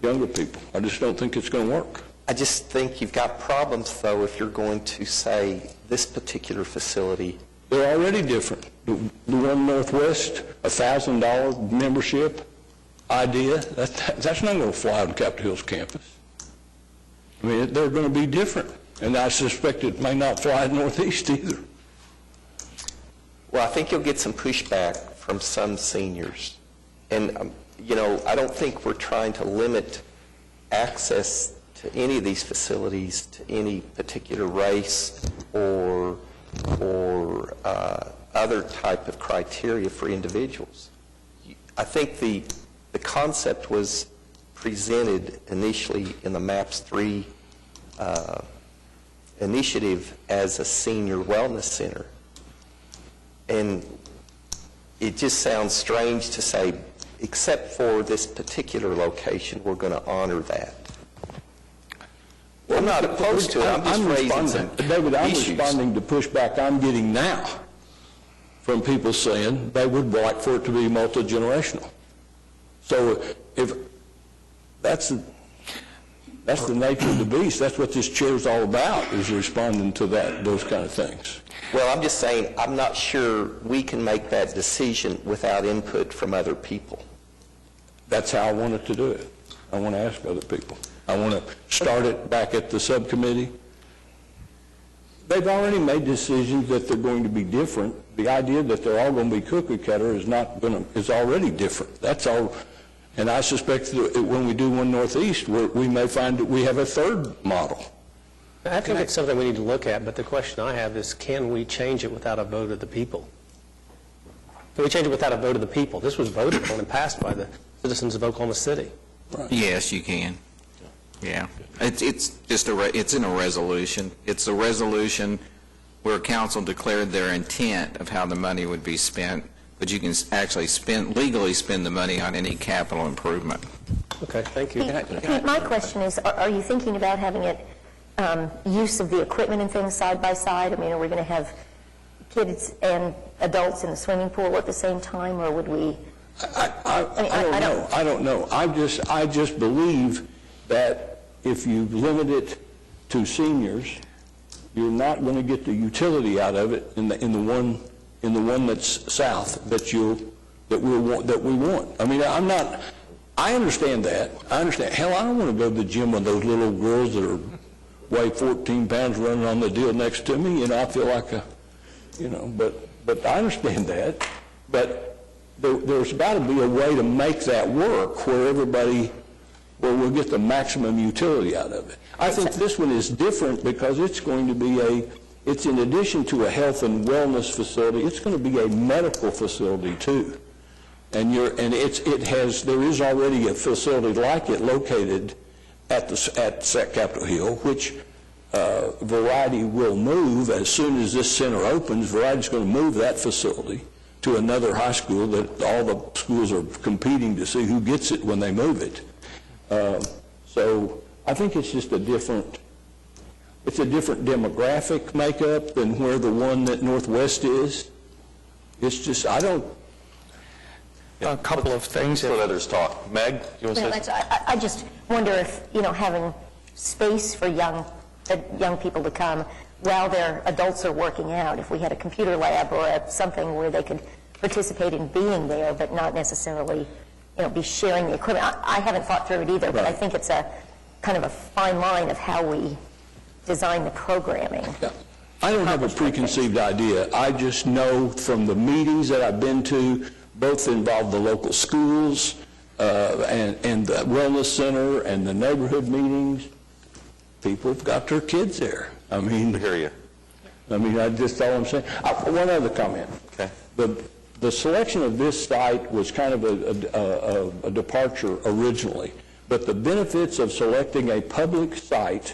younger people. I just don't think it's going to work. I just think you've got problems, though, if you're going to say this particular facility. They're already different. The one Northwest, $1,000 membership idea, that's not going to fly on Capitol Hill's campus. I mean, they're going to be different, and I suspect it may not fly in Northeast either. Well, I think you'll get some pushback from some seniors. And, I don't think we're trying to limit access to any of these facilities to any particular race or other type of criteria for individuals. I think the concept was presented initially in the MAPS 3 initiative as a senior wellness center. And it just sounds strange to say, except for this particular location, we're going to honor that. Well, I'm not opposed to it. I'm just raising some David, I'm issues. responding to pushback I'm getting now from people saying they would like for it to be multi-generational. So if that's the nature of the beast, that's what this chair's all about, is responding to those kind of things. Well, I'm just saying, I'm not sure we can make that decision without input from other people. That's how I wanted to do it. I want to ask other people. I want to start it back at the subcommittee. They've already made decisions that they're going to be different. The idea that they're all going to be cookie cutter is already different. That's all. And I suspect that when we do one Northeast, we may find that we have a third model. I think it's something we need to look at, but the question I have is, can we change it without a vote of the people? Can we change it without a vote of the people? This was voted on and passed by the citizens of Oklahoma City. Right. Yes, you can. Yeah. It's just it's in a resolution. It's a resolution where council declared their intent of how the money would be spent, but you can actually legally spend the money on any capital improvement. Okay, thank you. Pete, my question is, are you thinking about having it use of the equipment and things side by side? I mean, are we going to have kids and adults in the swimming pool at the same time, or would we? I don't know. I just believe that if you limit it to seniors, you're not going to get the utility out of it in the one that's south that we want. I mean, I understand that. I understand. Hell, I don't want to go to the gym with those little girls that weigh 14 pounds running on the deal next to me. I feel like but I understand that. But there's got to be a way to make that work where we'll get the maximum utility out of it. I think this one is different because it's going to be it's in addition to a health and wellness facility, it's going to be a medical facility too. And there is already a facility like it located at Capitol Hill, which Variety will move as soon as this center opens. Variety's going to move that facility to another high school that all the schools are competing to see who gets it when they move it. So I think it's just a different demographic makeup than where the one that Northwest is. It's just, A couple of things. Let others talk. Meg, you want to say? I just wonder if, having space for young people to come while their adults are working out, if we had a computer lab or something where they could participate in being there, but not necessarily, be sharing the equipment. I haven't thought through it either, but I think it's a kind of a fine line of how we design the programming. Yeah. I don't have a preconceived idea. I just know from the meetings that I've been to, both involve the local schools and the wellness center and the neighborhood meetings, people have got their kids there. I mean, I hear you. That's all I'm saying. One other comment. Okay. The selection of this site was kind of a departure originally, but the benefits of selecting a public site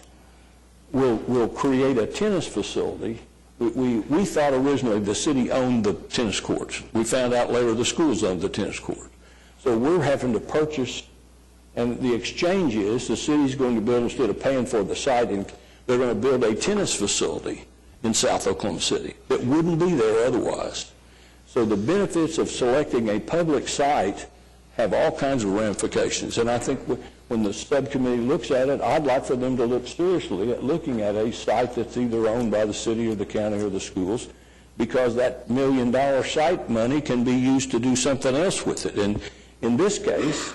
will create a tennis facility. We thought originally the city owned the tennis courts. We found out later the schools owned the tennis court. So we're having to purchase, and the exchange is the city's going to build, instead of paying for the site, and they're going to build a tennis facility in South Oklahoma City that wouldn't be there otherwise. So the benefits of selecting a public site have all kinds of ramifications, and I think when the subcommittee looks at it, I'd like for them to look seriously at looking at a site that's either owned by the city or the county or the schools, because that $1 million site money can be used to do something else with it. And in this case,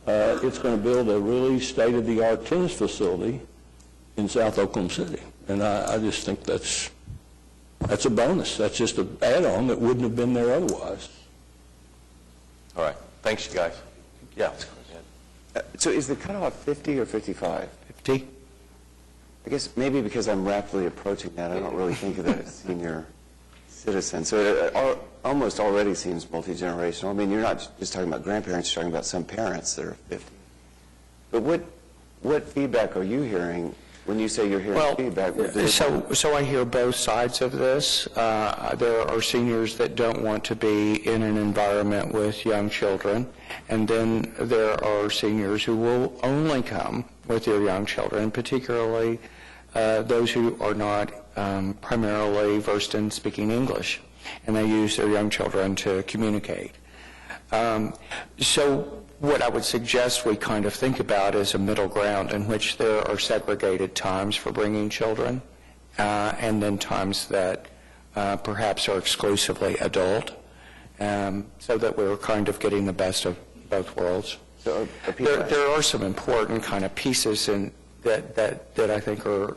it's going to build a really state-of-the-art tennis facility in South Oklahoma City. And I just think that's a bonus. That's just an add-on that wouldn't have been there otherwise. All right. Thanks, you guys. Yeah. So is the cutoff 50 or 55? 50. I guess maybe because I'm rapidly approaching that, I don't really think of that as senior citizen. So it almost already seems multi-generational. I mean, you're not just talking about grandparents, you're talking about some parents that are 50. But what feedback are you hearing when you say you're hearing feedback? So I hear both sides of this. There are seniors that don't want to be in an environment with young children, and then there are seniors who will only come with their young children, particularly those who are not primarily versed in speaking English, and they use their young children to communicate. So what I would suggest we kind of think about is a middle ground in which there are segregated times for bringing children, and then times that perhaps are exclusively adult, so that we're kind of getting the best of both worlds. So there are some important kind of pieces that I think are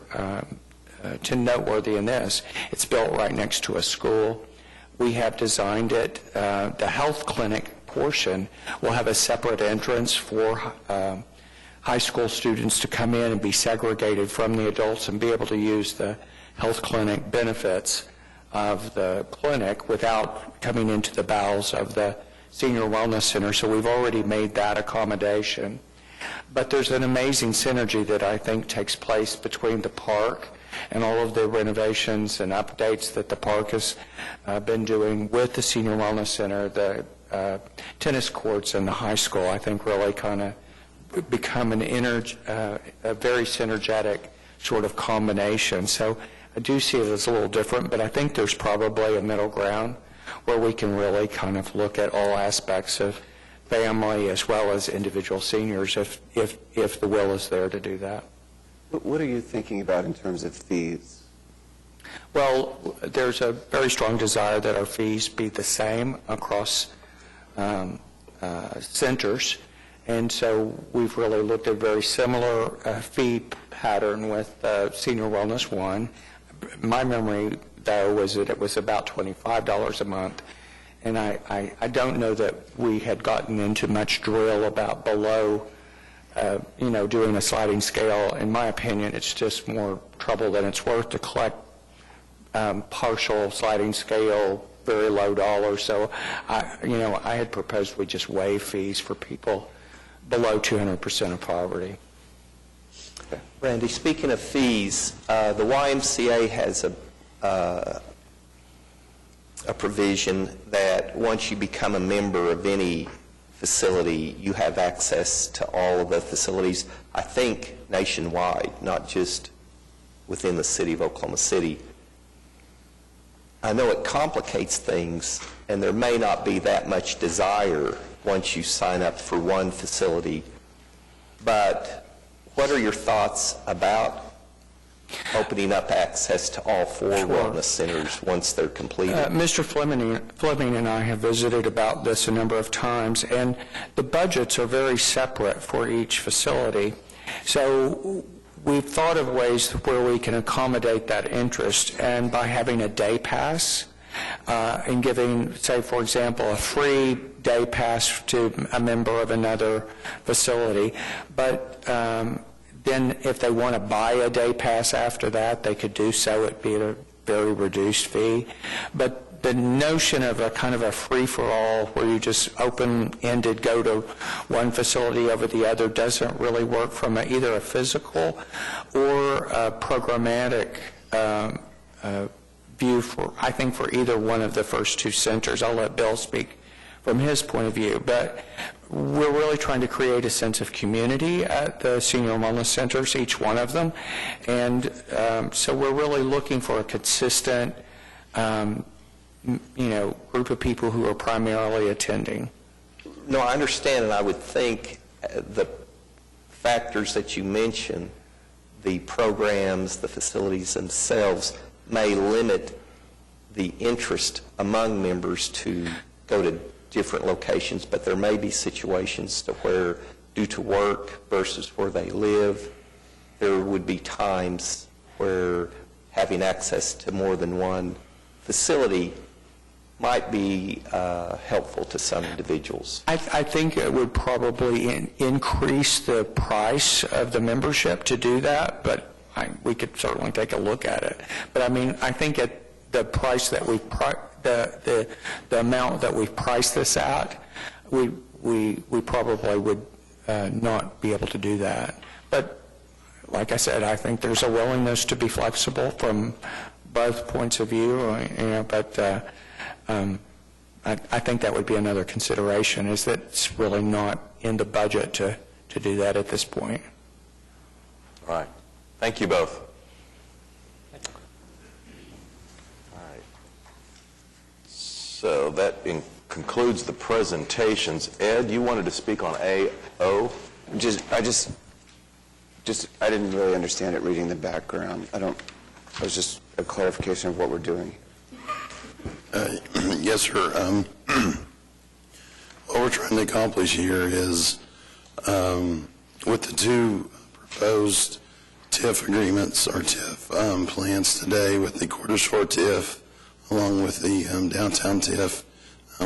noteworthy in this. It's built right next to a school. We have designed it. The health clinic portion will have a separate entrance for high school students to come in and be segregated from the adults and be able to use the health clinic benefits of the clinic without coming into the bowels of the Senior Wellness Center. So we've already made that accommodation. But there's an amazing synergy that I think takes place between the park and all of the renovations and updates that the park has been doing with the Senior Wellness Center, the tennis courts, and the high school. I think really kind of become a very synergetic sort of combination. So I do see it as a little different, but I think there's probably a middle ground where we can really kind of look at all aspects of family as well as individual seniors if the will is there to do that. What are you thinking about in terms of fees? Well, there's a very strong desire that our fees be the same across centers, and so we've really looked at a very similar fee pattern with Senior Wellness One. My memory, though, was that it was about $25 a month, and I don't know that we had gotten into much drill about below doing a sliding scale. In my opinion, it's just more trouble than it's worth to collect partial sliding scale, very low dollars. So, I had proposed we just waive fees for people below 200% of poverty. Randy, speaking of fees, the YMCA has a provision that once you become a member of any facility, you have access to all of the facilities, I think nationwide, not just within the city of Oklahoma City. I know it complicates things, and there may not be that much desire once you sign up for one facility, but what are your thoughts about opening up access to all four wellness centers once they're completed? Mr. Fleming and I have visited about this a number of times, and the budgets are very separate for each facility. So we've thought of ways where we can accommodate that interest, and by having a day pass and giving, say, for example, a free day pass to a member of another facility, but then if they want to buy a day pass after that, they could do so. It'd be at a very reduced fee. But the notion of a kind of a free-for-all where you just open-ended go to one facility over the other doesn't really work from either a physical or a programmatic view I think for either one of the first two centers. I'll let Bill speak from his point of view. But we're really trying to create a sense of community at the Senior Wellness Centers, each one of them. And so we're really looking for a consistent, group of people who are primarily attending. No, I understand, and I would think the factors that you mentioned, the programs, the facilities themselves, may limit the interest among members to go to different locations, but there may be situations to where, due to work versus where they live, there would be times where having access to more than one facility might be helpful to some individuals. I think it would probably increase the price of the membership to do that, but we could certainly take a look at it. But I mean, I think at the price that we've the amount that we've priced this at, we probably would not be able to do that. But like I said, I think there's a willingness to be flexible from both points of view. But I think that would be another consideration. Is that it's really not in the budget to do that at this point. All right. Thank you both. So that concludes the presentations. Ed, you wanted to speak on AO? I didn't really understand it reading the background. It was just a clarification of what we're doing. Yes, sir. What we're trying to accomplish here is, with the two proposed TIF agreements or TIF plans today, with the Quarter Shore TIF along with the downtown TIF,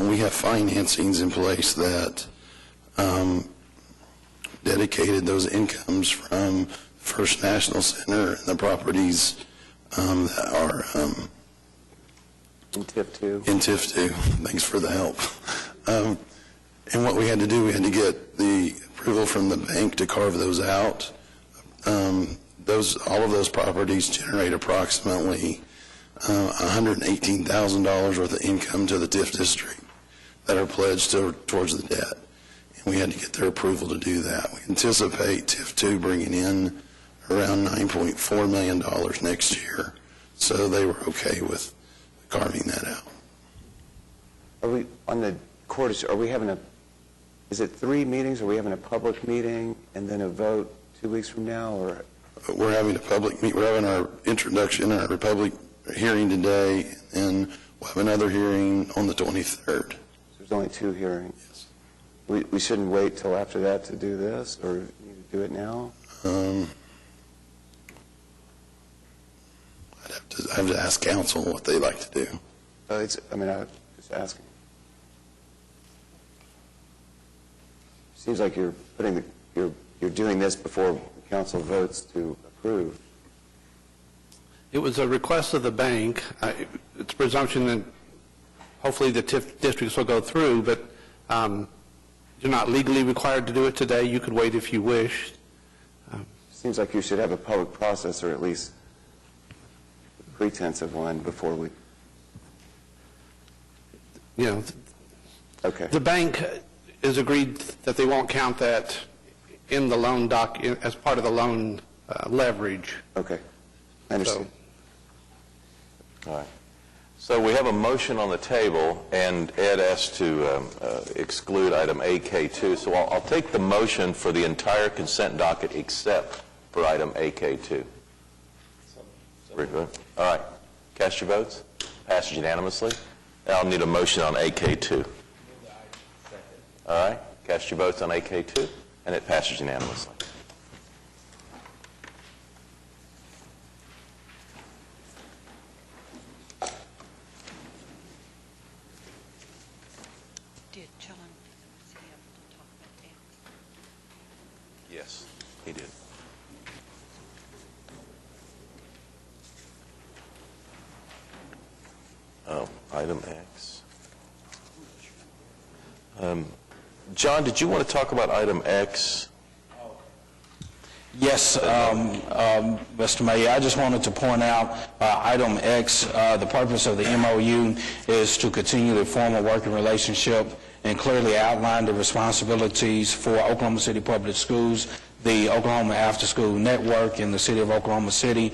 we have financings in place that dedicated those incomes from First National Center and the properties that are in TIF 2. In TIF 2. Thanks for the help. And what we had to do, we had to get the approval from the bank to carve those out. All of those properties generate approximately $118,000 worth of income to the TIF district that are pledged towards the debt. And we had to get their approval to do that. We anticipate TIF 2 bringing in around $9.4 million next year. So they were okay with carving that out. Are we on the Quarter? Are we having is it 3 meetings? Are we having a public meeting and then a vote 2 weeks from now? Or we're having a public meeting. We're having our introduction, our public hearing today, and we'll have another hearing on the 23rd. So there's only 2 hearings. Yes. We shouldn't wait till after that to do this, or need to do it now? I have to ask council what they like to do. I was just asking. Seems like you're doing this before council votes to approve. It was a request of the bank. It's a presumption that hopefully the TIF districts will go through, but you're not legally required to do it today. You could wait if you wished. Seems like you should have a public process, or at least pretense of one, before we... Okay. The bank has agreed that they won't count that in the loan as part of the loan leverage. Okay. I understand. All right. So we have a motion on the table, and Ed asked to exclude item AK2. So I'll take the motion for the entire consent docket except for item AK2. All right. Cast your votes. Passes unanimously. I'll need a motion on AK2. All right. Cast your votes on AK2, and it passes unanimously. Yes, he did. Oh, item X. John, did you want to talk about item X? Yes, Mr. Mayor, I just wanted to point out item X, the purpose of the MOU is to continue to form a working relationship and clearly outline the responsibilities for Oklahoma City Public Schools the Oklahoma After School Network in the city of Oklahoma City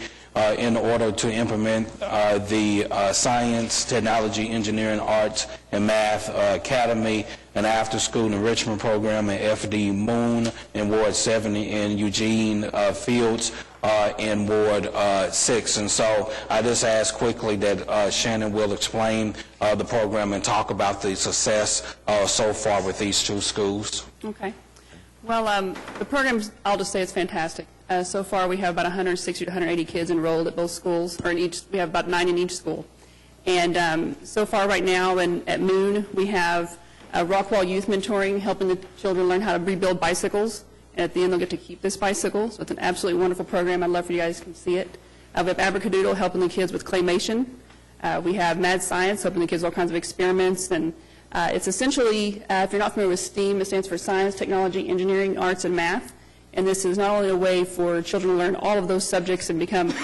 in order to implement the Science, Technology, Engineering, Arts, and Math Academy, an after-school enrichment program at FD Moon in Ward 70 in Eugene Fields in Ward 6. And so I just ask quickly that Shannon will explain the program and talk about the success so far with these two schools. Okay. Well, the program, I'll just say it's fantastic. So far, we have about 160 to 180 kids enrolled at both schools, or in each. We have about 9 in each school. And so far, right now, at Moon, we have Rockwall Youth Mentoring, helping the children learn how to rebuild bicycles. And at the end, they'll get to keep this bicycle. So it's an absolutely wonderful program. I'd love for you guys to come see it. We have Abracadoodle helping the kids with claymation. We have Mad Science helping the kids with all kinds of experiments. And it's essentially, if you're not familiar with STEAM, it stands for Science, Technology, Engineering, Arts, and Math. And this is not only a way for children to learn all of those subjects and become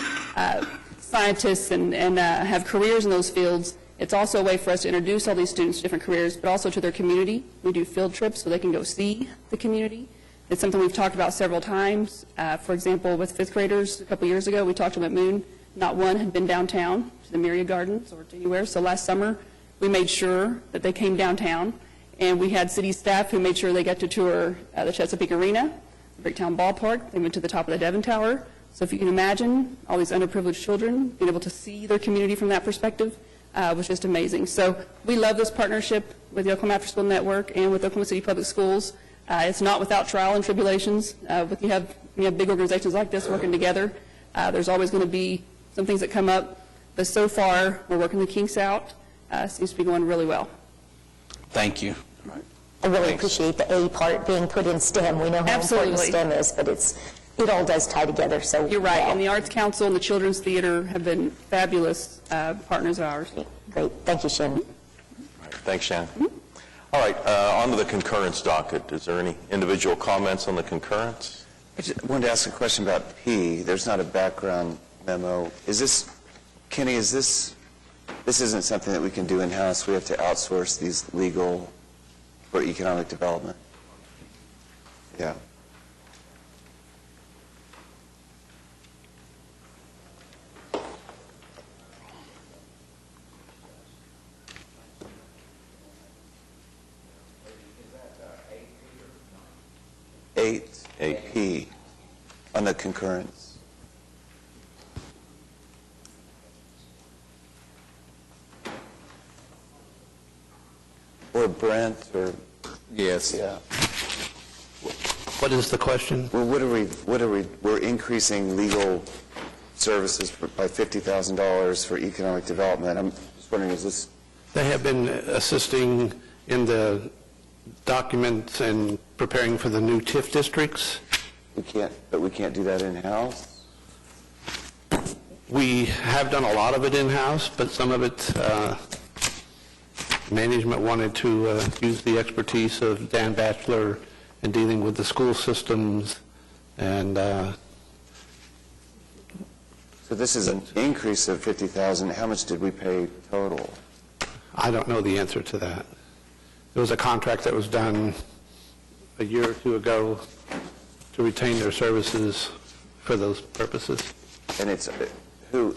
scientists and have careers in those fields, it's also a way for us to introduce all these students to different careers, but also to their community. We do field trips so they can go see the community. It's something we've talked about several times. For example, with 5th graders a couple years ago, we talked to them at Moon. Not one had been downtown to the Myriad Gardens or to anywhere. So last summer, we made sure that they came downtown, and we had city staff who made sure they got to tour the Chesapeake Arena, the Bricktown Ballpark. They went to the top of the Devon Tower. So if you can imagine all these underprivileged children being able to see their community from that perspective was just amazing. So we love this partnership with the Oklahoma After School Network and with Oklahoma City Public Schools. It's not without trial and tribulations. When you have big organizations like this working together, there's always going to be some things that come up. But so far, we're working the kinks out. Seems to be going really well. Thank you. I really appreciate the A part being put in STEM. We know how important STEM is, but it all does tie together. So you're right. And the Arts Council and the Children's Theater have been fabulous partners of ours. Great. Thank you, Shannon. All right. Thanks, Shannon. All right. On to the concurrence docket. Is there any individual comments on the concurrence? I just wanted to ask a question about P. There's not a background memo. Is this, Kenny, this isn't something that we can do in-house? We have to outsource these legal for economic development? Yeah. Eight P on the concurrence. Or Brent, or yes. Yeah. What is the question? Well, we're increasing legal services by $50,000 for economic development. I'm just wondering, is this? They have been assisting in the documents and preparing for the new TIF districts. But we can't do that in-house? We have done a lot of it in-house, but some of it, management wanted to use the expertise of Dan Batchelor in dealing with the school systems, and so this is an increase of $50,000. How much did we pay total? I don't know the answer to that. There was a contract that was done a year or two ago to retain their services for those purposes. And it's who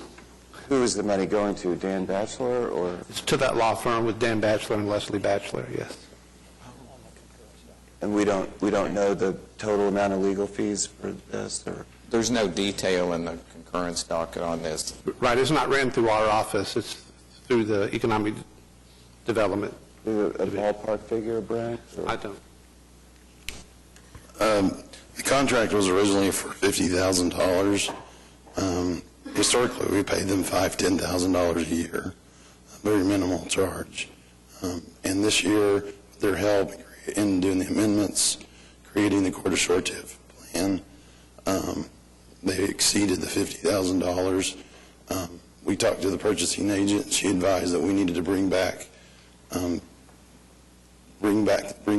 is the money going to? Dan Batchelor, or? It's to that law firm with Dan Batchelor and Leslie Batchelor, yes. And we don't know the total amount of legal fees for this, or? There's no detail in the concurrence docket on this. Right, it's not ran through our office, it's through the economic development. A ballpark figure, Brent? I don't. The contract was originally for $50,000. Historically, we paid them $5,000, $10,000 a year, a very minimal charge. And this year, with their help in doing the amendments, creating the Quarter Shore TIF plan, they exceeded the $50,000. We talked to the purchasing agent. She advised that we needed to bring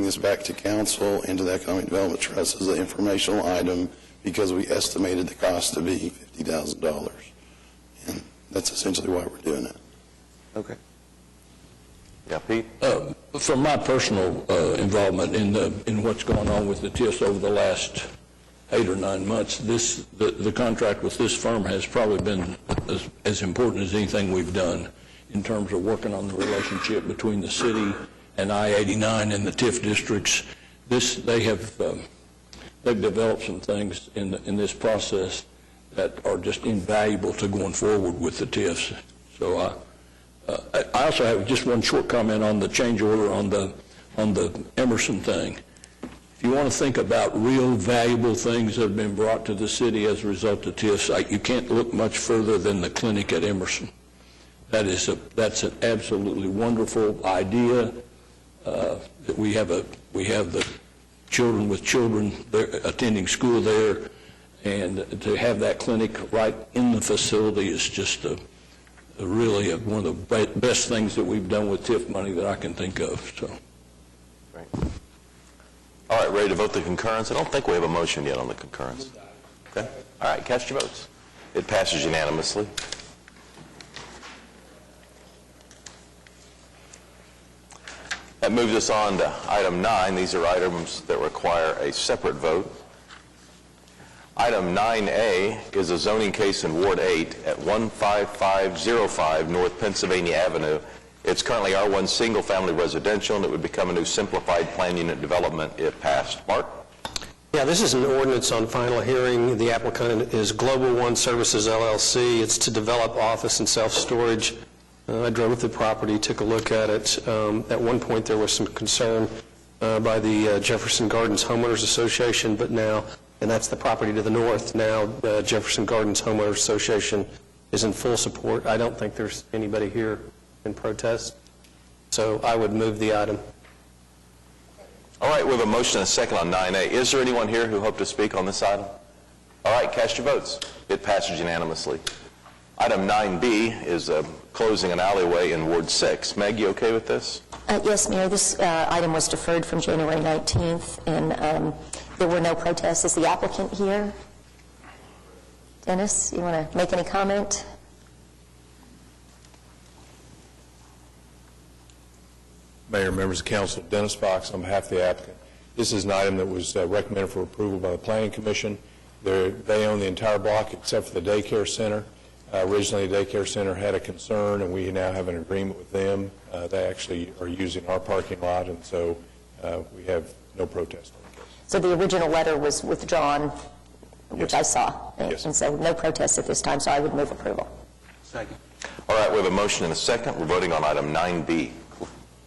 this back to council and to the Economic Development Trust as an informational item, because we estimated the cost to be $50,000. And that's essentially why we're doing it. Okay. Yeah, Pete? From my personal involvement in what's going on with the TIFs over the last 8 or 9 months. The contract with this firm has probably been as important as anything we've done in terms of working on the relationship between the city and I-89 and the TIF districts. They've developed some things in this process that are just invaluable to going forward with the TIFs. So I also have just one short comment on the change order on the Emerson thing. If you want to think about real valuable things that have been brought to the city as a result of TIFs, you can't look much further than the clinic at Emerson. That's an absolutely wonderful idea. That we have the children with children attending school there, and to have that clinic right in the facility is just really one of the best things that we've done with TIF money that I can think of. So. Great. All right, ready to vote the concurrence? I don't think we have a motion yet on the concurrence. Okay. All right, cast your votes. It passes unanimously. That moves us on to item 9. These are items that require a separate vote. Item 9A is a zoning case in Ward 8 at 15505 North Pennsylvania Avenue. It's currently R1 single-family residential, and it would become a new simplified plan unit development if passed. Mark? Yeah, this is an ordinance on final hearing. The applicant is Global One Services, LLC. It's to develop office and self-storage. I drove with the property, took a look at it. At one point, there was some concern by the Jefferson Gardens Homeowners Association, but now, and that's the property to the north, now Jefferson Gardens Homeowners Association is in full support. I don't think there's anybody here in protest, so I would move the item. All right, we have a motion and a second on 9A. Is there anyone here who hoped to speak on this item? All right, cast your votes. It passes unanimously. Item 9B is closing an alleyway in Ward 6. Meg, you okay with this? Yes, Mayor. This item was deferred from January 19th, and there were no protests. Is the applicant here? Dennis, you want to make any comment? Mayor, members of council, Dennis Fox on behalf of the applicant. This is an item that was recommended for approval by the Planning Commission. They own the entire block except for the daycare center. Originally, the daycare center had a concern, and we now have an agreement with them. They actually are using our parking lot, and so we have no protest on the case. So the original letter was withdrawn, which I saw, Yes. and so no protest at this time, so I would move approval. Second. All right, we have a motion and a second. We're voting on item 9B.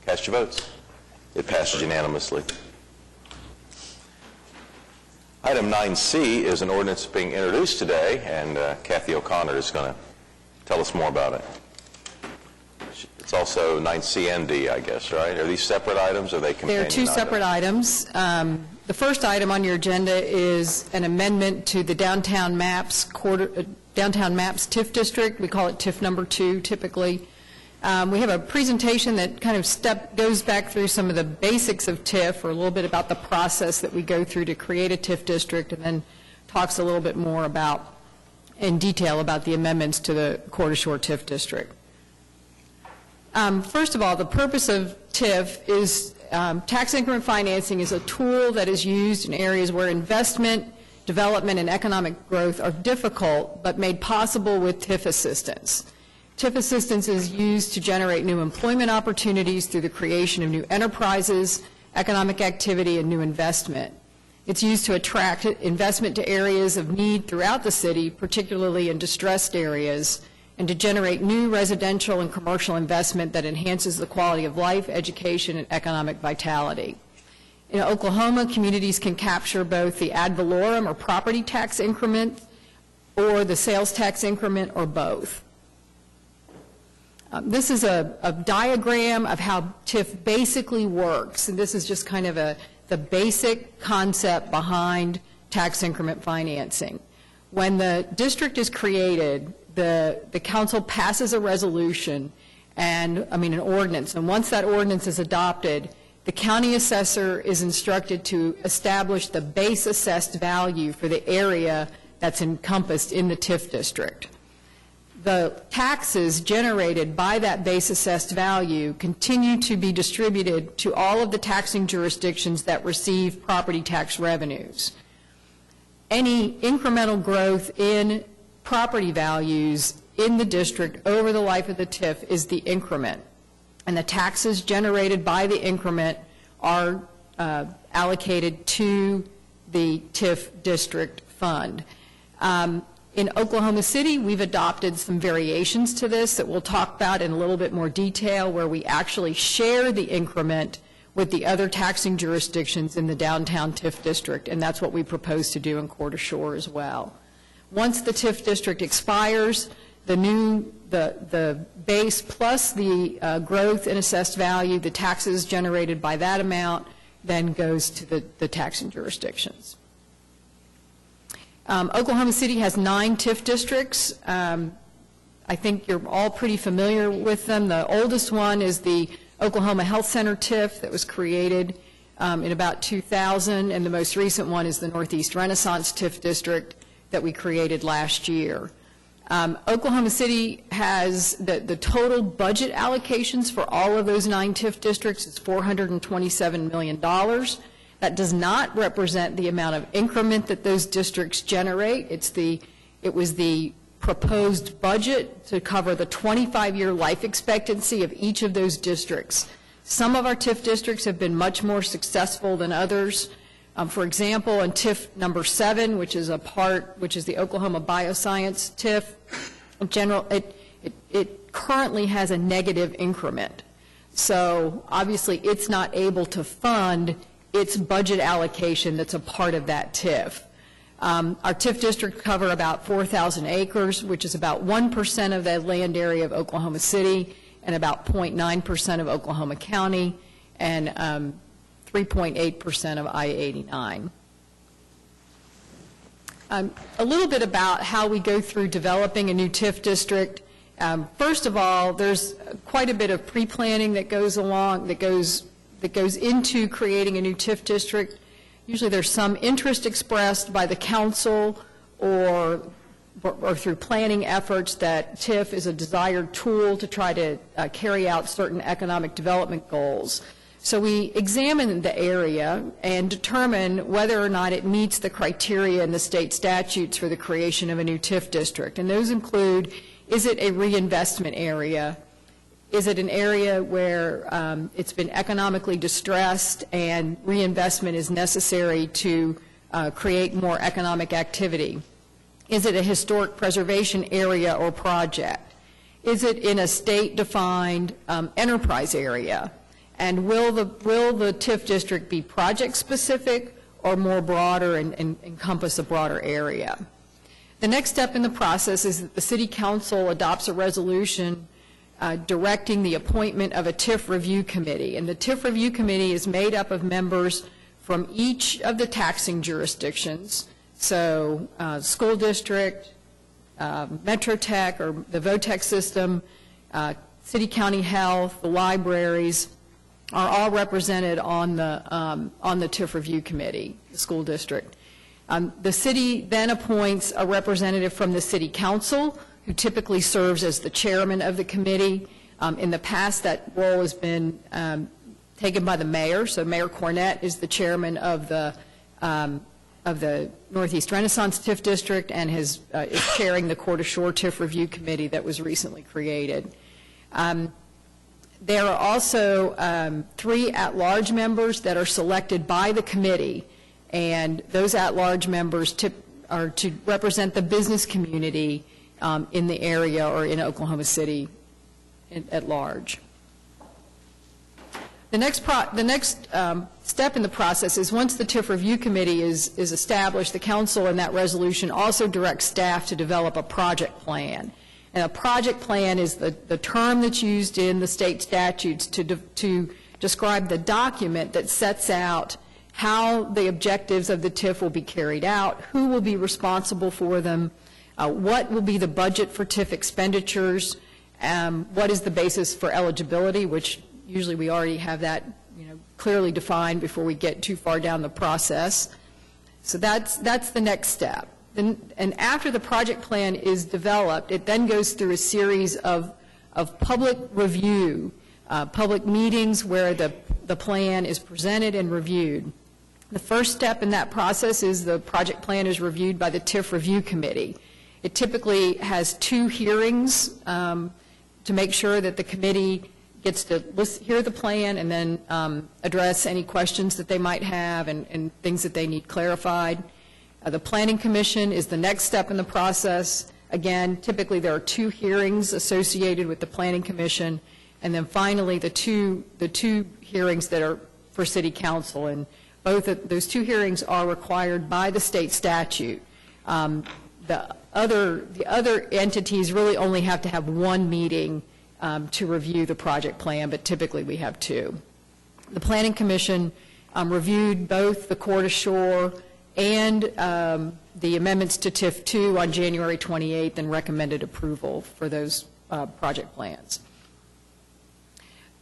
Cast your votes. It passes unanimously. Item 9C is an ordinance being introduced today, and Kathy O'Connor is going to tell us more about it. It's also 9C and D, I guess, right? Are these separate items, or are they companion There are two separate items. The first item on your agenda is an amendment to the Downtown Maps TIF district. We call it TIF number 2 typically. We have a presentation that kind of goes back through some of the basics of TIF, or a little bit about the process that we go through to create a TIF district, and then talks a little bit more about, in detail, about the amendments to the Quarter Shore TIF district. First of all, the purpose of TIF is tax increment financing is a tool that is used in areas where investment, development, and economic growth are difficult, but made possible with TIF assistance. TIF assistance is used to generate new employment opportunities through the creation of new enterprises, economic activity, and new investment. It's used to attract investment to areas of need throughout the city, particularly in distressed areas, and to generate new residential and commercial investment that enhances the quality of life, education, and economic vitality. In Oklahoma, communities can capture both the ad valorem, or property tax increment, or the sales tax increment, or both. This is a diagram of how TIF basically works, and this is just kind of the basic concept behind tax increment financing. When the district is created, the council passes a resolution, and an ordinance, and once that ordinance is adopted, the county assessor is instructed to establish the base assessed value for the area that's encompassed in the TIF district. The taxes generated by that base assessed value continue to be distributed to all of the taxing jurisdictions that receive property tax revenues. any incremental growth in property values in the district over the life of the TIF is the increment. And the taxes generated by the increment are allocated to the TIF district fund. In Oklahoma City, we've adopted some variations to this that we'll talk about in a little bit more detail, where we actually share the increment with the other taxing jurisdictions in the downtown TIF district, and that's what we propose to do in Coeur d'Alene as well. Once the TIF district expires, the base plus the growth in assessed value, the taxes generated by that amount, then goes to the taxing jurisdictions. Oklahoma City has 9 TIF districts. I think you're all pretty familiar with them. The oldest one is the Oklahoma Health Center TIF that was created in about 2000, and the most recent one is the Northeast Renaissance TIF district that we created last year. Oklahoma City has the total budget allocations for all of those 9 TIF districts is $427 million. That does not represent the amount of increment that those districts generate. It was the proposed budget to cover the 25-year life expectancy of each of those districts. Some of our TIF districts have been much more successful than others. For example, in TIF number 7, which is the Oklahoma Bioscience TIF, in general, it currently has a negative increment. So obviously it's not able to fund its budget allocation that's a part of that TIF. Our TIF districts cover about 4,000 acres, which is about 1% of the land area of Oklahoma City and about 0.9% of Oklahoma County, and 3.8% of I-89. A little bit about how we go through developing a new TIF district. First of all, there's quite a bit of pre-planning that goes into creating a new TIF district. Usually there's some interest expressed by the council or through planning efforts that TIF is a desired tool to try to carry out certain economic development goals. So we examine the area and determine whether or not it meets the criteria in the state statutes for the creation of a new TIF district. And those include, is it a reinvestment area? Is it an area where it's been economically distressed and reinvestment is necessary to create more economic activity? Is it a historic preservation area or project? Is it in a state-defined enterprise area? And will the TIF district be project-specific or more broader and encompass a broader area? The next step in the process is that the City Council adopts a resolution directing the appointment of a TIF review committee. And the TIF review committee is made up of members from each of the taxing jurisdictions, so school district, Metrotech or the VOTEC system, city county health, the libraries are all represented on the TIF review committee, the school district. The city then appoints a representative from the city council, who typically serves as the chairman of the committee. In the past, that role has been taken by the mayor, so Mayor Cornett is the chairman of the Northeast Renaissance TIF District and is chairing the Coeur d'Alene TIF Review Committee that was recently created. There are also 3 at-large members that are selected by the committee, and those at-large members are to represent the business community in the area or in Oklahoma City at large. The next step in the process is once the TIF review committee is established, the council in that resolution also directs staff to develop a project plan. And a project plan is the term that's used in the state statutes to describe the document that sets out how the objectives of the TIF will be carried out, who will be responsible for them, what will be the budget for TIF expenditures, what is the basis for eligibility, which usually we already have that clearly defined before we get too far down the process. So that's the next step. And after the project plan is developed, it then goes through a series of public review, public meetings where the plan is presented and reviewed. The first step in that process is the project plan is reviewed by the TIF Review Committee. It typically has 2 hearings to make sure that the committee gets to hear the plan and then address any questions that they might have and things that they need clarified. The Planning Commission is the next step in the process. Again, typically there are 2 hearings associated with the Planning Commission, and then finally the two hearings that are for City Council. And both of those 2 hearings are required by the state statute. The other entities really only have to have 1 meeting to review the project plan, but typically we have 2. The Planning Commission reviewed both the Court Shore and the amendments to TIF 2 on January 28th and recommended approval for those project plans.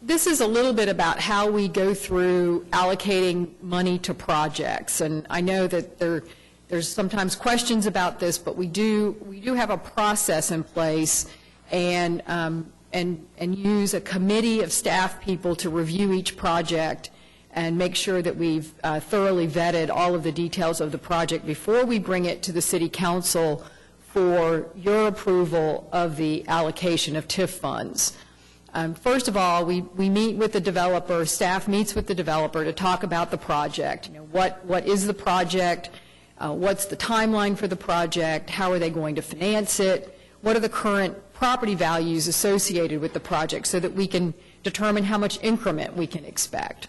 This is a little bit about how we go through allocating money to projects, and I know that there's sometimes questions about this, but we do have a process in place and use a committee of staff people to review each project and make sure that we've thoroughly vetted all of the details of the project before we bring it to the City Council for your approval of the allocation of TIF funds. First of all, we meet with the developer, staff meets with the developer to talk about the project. You know, what is the project? What's the timeline for the project? How are they going to finance it? What are the current property values associated with the project so that we can determine how much increment we can expect?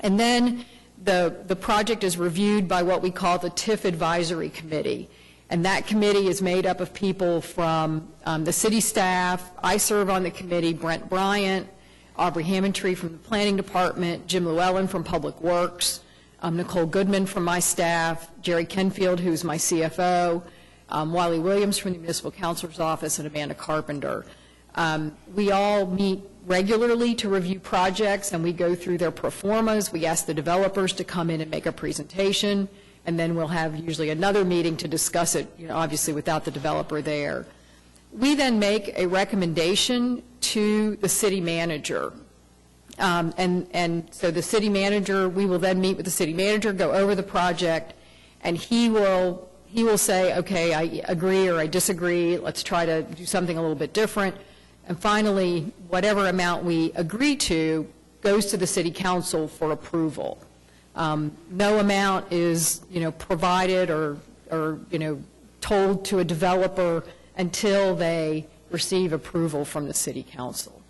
And then the project is reviewed by what we call the TIF Advisory Committee. And that committee is made up of people from the city staff. I serve on the committee, Brent Bryant, Aubrey Hammondtree from the Planning Department, Jim Llewellyn from Public Works, Nicole Goodman from my staff, Jerry Kenfield, who's my CFO, Wiley Williams from the Municipal Counselor's Office, and Amanda Carpenter. We all meet regularly to review projects, and we go through their pro formas. We ask the developers to come in and make a presentation, and then we'll have usually another meeting to discuss it, you know, obviously without the developer there. We then make a recommendation to the city manager. And so the city manager, we will then meet with the city manager, go over the project, and he will say, okay, I agree or I disagree, let's try to do something a little bit different. And finally, whatever amount we agree to goes to the city council for approval. No amount is, you know, provided or you know, told to a developer until they receive approval from the city council.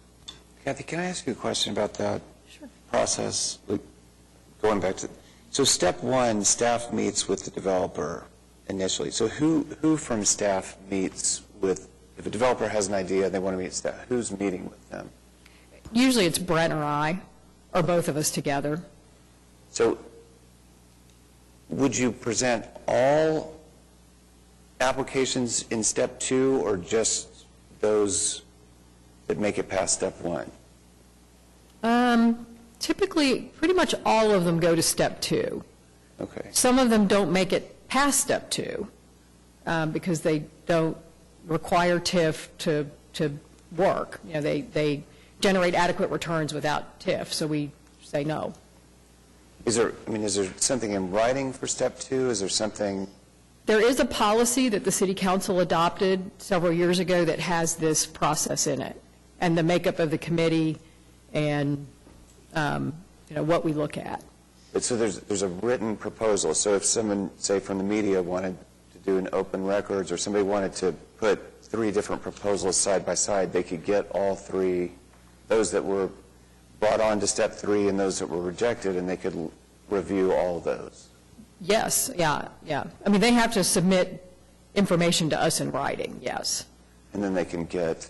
Kathy, can I ask you a question about that process? Going back to, so step 1, staff meets with the developer initially. So who from staff meets with, if a developer has an idea, they want to meet with staff, who's meeting with them? Usually it's Brent or I, or both of us together. So would you present all applications in step 2 or just those that make it past step 1? Typically, pretty much all of them go to step 2. Okay. Some of them don't make it past step 2 because they don't require TIF to work. You know, they generate adequate returns without TIF, so we say no. Is there something in writing for step 2? Is there something? There is a policy that the City Council adopted several years ago that has this process in it, and the makeup of the committee and you know, what we look at. But so there's a written proposal. So if someone, say from the media, wanted to do an open records, or somebody wanted to put 3 different proposals side by side, they could get all 3, those that were brought on to step 3 and those that were rejected, and they could review all of those. Yes, yeah. I mean, they have to submit information to us in writing, yes. And then they can get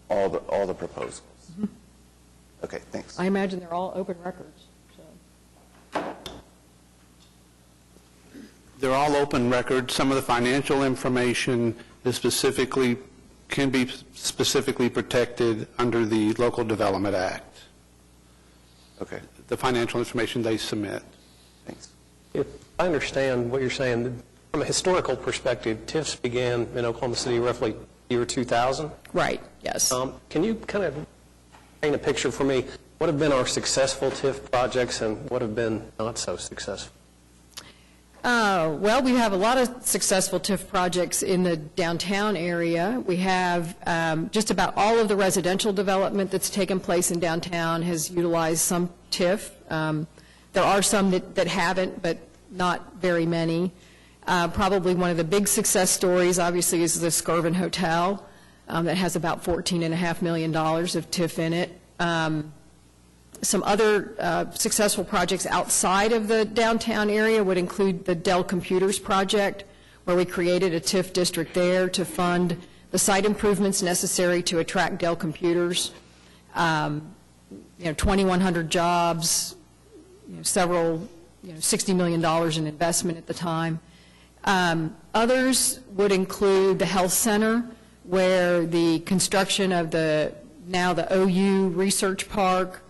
all the proposals. Mm-hmm. Okay, thanks. I imagine they're all open records. They're all open records. Some of the financial information is can be specifically protected under the Local Development Act. Okay. The financial information they submit. Thanks. If I understand what you're saying, from a historical perspective, TIFs began in Oklahoma City roughly year 2000? Right, yes. Can you kind of paint a picture for me? What have been our successful TIF projects and what have been not so successful? Well, we have a lot of successful TIF projects in the downtown area. We have just about all of the residential development that's taken place in downtown has utilized some TIF. There are some that haven't, but not very many. Probably one of the big success stories, obviously, is the Skirvin Hotel that has about $14.5 million of TIF in it. Some other successful projects outside of the downtown area would include the Dell Computers project, where we created a TIF district there to fund the site improvements necessary to attract Dell Computers. 2,100 jobs, several, $60 million in investment at the time. Others would include the health center, where the construction of the OU Research Park,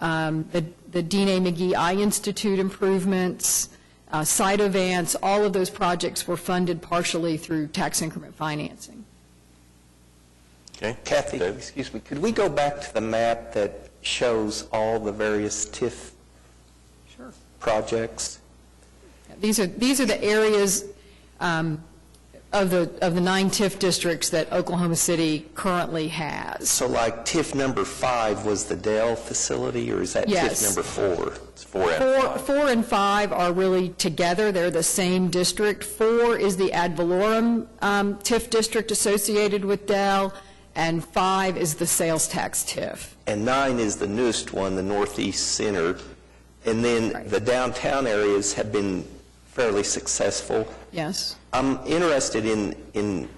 the Dean A. McGee Eye Institute improvements, Cytovance, all of those projects were funded partially through tax increment financing. Okay. Kathy, excuse me, could we go back to the map that shows all the various TIF projects? These are the areas of the 9 TIF districts that Oklahoma City currently has. So like TIF number 5 was the Dell facility, or is that Yes. TIF number 4? It's 4 and 5. 4 and 5 are really together. They're the same district. 4 is the Ad Valorem TIF district associated with Dell, and 5 is the sales tax TIF. And 9 is the newest one, the Northeast Center. And then the downtown areas have been fairly successful. Yes. I'm interested in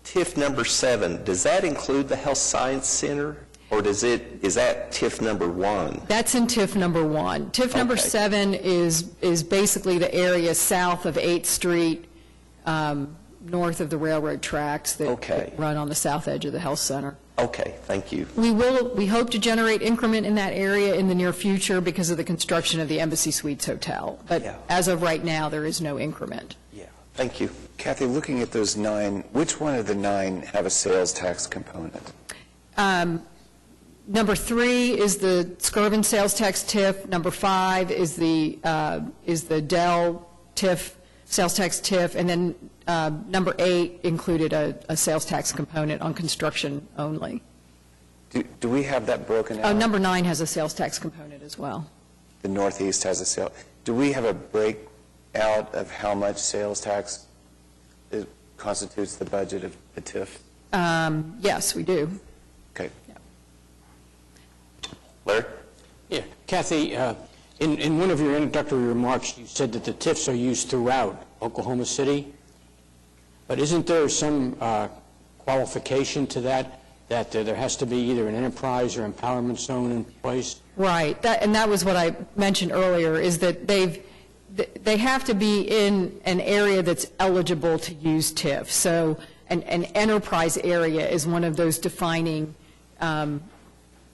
TIF number 7. Does that include the Health Science Center, or is that TIF number 1? That's in TIF number 1. TIF number 7 is basically the area south of 8th Street, north of the railroad tracks that run on the south edge of the health center. Okay, thank you. We hope to generate increment in that area in the near future because of the construction of the Embassy Suites Hotel. But as of right now, there is no increment. Yeah, thank you. Kathy, looking at those 9, which one of the 9 have a sales tax component? Number 3 is the Skirvin sales tax TIF. Number 5 is the Dell TIF, sales tax TIF, and then number 8 included a sales tax component on construction only. Do we have that broken out? Number 9 has a sales tax component as well. The Northeast has a sale. Do we have a breakout of how much sales tax constitutes the budget of the TIF? Yes, we do. Okay. Larry? Yeah, Kathy, in one of your introductory remarks, you said that the TIFs are used throughout Oklahoma City, but isn't there some qualification to that there has to be either an enterprise or empowerment zone in place? Right, and that was what I mentioned earlier, is that they have to be in an area that's eligible to use TIF. So an enterprise area is one of those defining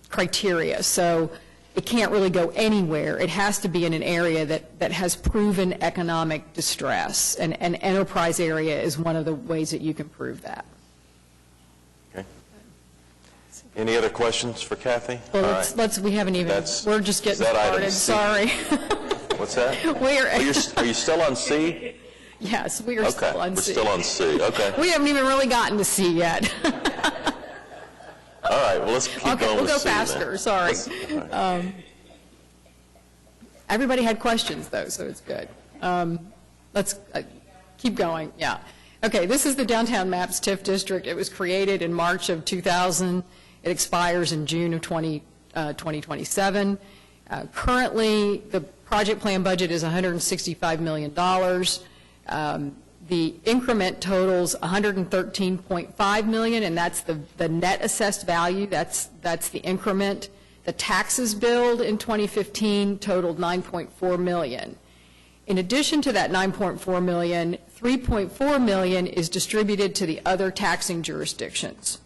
criteria. So it can't really go anywhere. It has to be in an area that has proven economic distress. And an enterprise area is one of the ways that you can prove that. Okay. Any other questions for Kathy? Well, All right. we haven't even, we're just getting started, sorry. What's that? Are you still on C? Yes, we are still on C. We're still on C, okay. We haven't even really gotten to C yet. All right, well, let's keep going with C. We'll go faster, sorry. Everybody had questions, though, so it's good. Let's keep going, yeah. Okay, this is the Downtown Maps TIF District. It was created in March of 2000. It expires in June of 2027. Currently, the project plan budget is $165 million. The increment totals $113.5 million, and that's the net assessed value. That's the increment. The taxes billed in 2015 totaled $9.4 million. In addition to that $9.4 million, $3.4 million is distributed to the other taxing jurisdictions.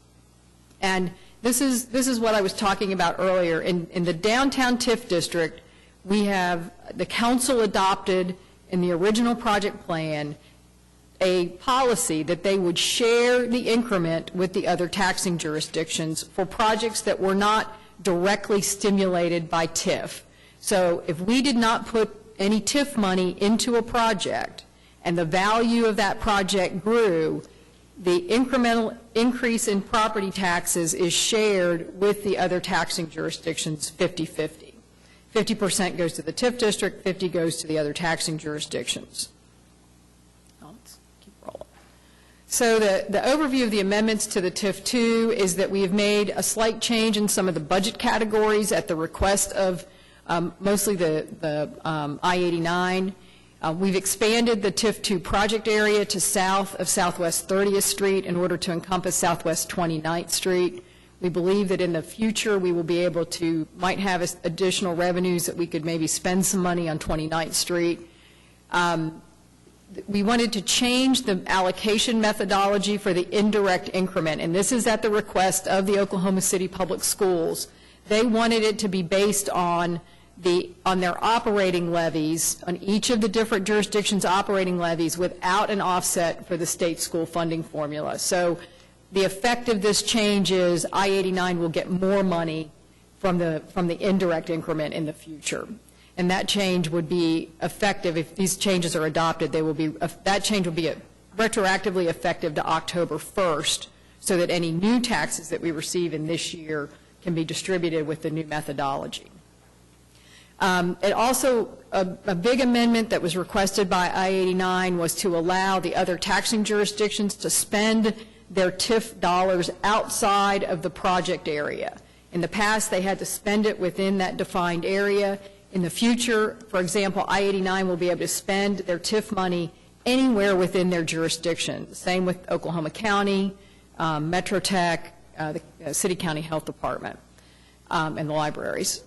And this is what I was talking about earlier. In the downtown TIF district, we have the council adopted in the original project plan a policy that they would share the increment with the other taxing jurisdictions for projects that were not directly stimulated by TIF. So if we did not put any TIF money into a project, and the value of that project grew, the incremental increase in property taxes is shared with the other taxing jurisdictions 50-50. 50% goes to the TIF district, 50 goes to the other taxing jurisdictions. Let's keep rolling. So the overview of the amendments to the TIF 2 is that we have made a slight change in some of the budget categories at the request of mostly the I-89. We've expanded the TIF 2 project area to south of Southwest 30th Street in order to encompass Southwest 29th Street. We believe that in the future we will be able to, might have additional revenues that we could maybe spend some money on 29th Street. We wanted to change the allocation methodology for the indirect increment, and this is at the request of the Oklahoma City Public Schools. They wanted it to be based on their operating levies, on each of the different jurisdictions' operating levies, without an offset for the state school funding formula. So the effect of this change is I-89 will get more money from the indirect increment in the future. And that change would be effective if these changes are adopted. That change will be retroactively effective to October 1st, so that any new taxes that we receive in this year can be distributed with the new methodology. It also, a big amendment that was requested by I-89 was to allow the other taxing jurisdictions to spend their TIF dollars outside of the project area. In the past, they had to spend it within that defined area. In the future, for example, I-89 will be able to spend their TIF money anywhere within their jurisdiction. Same with Oklahoma County, Metro Tech, the City County Health Department, and the libraries.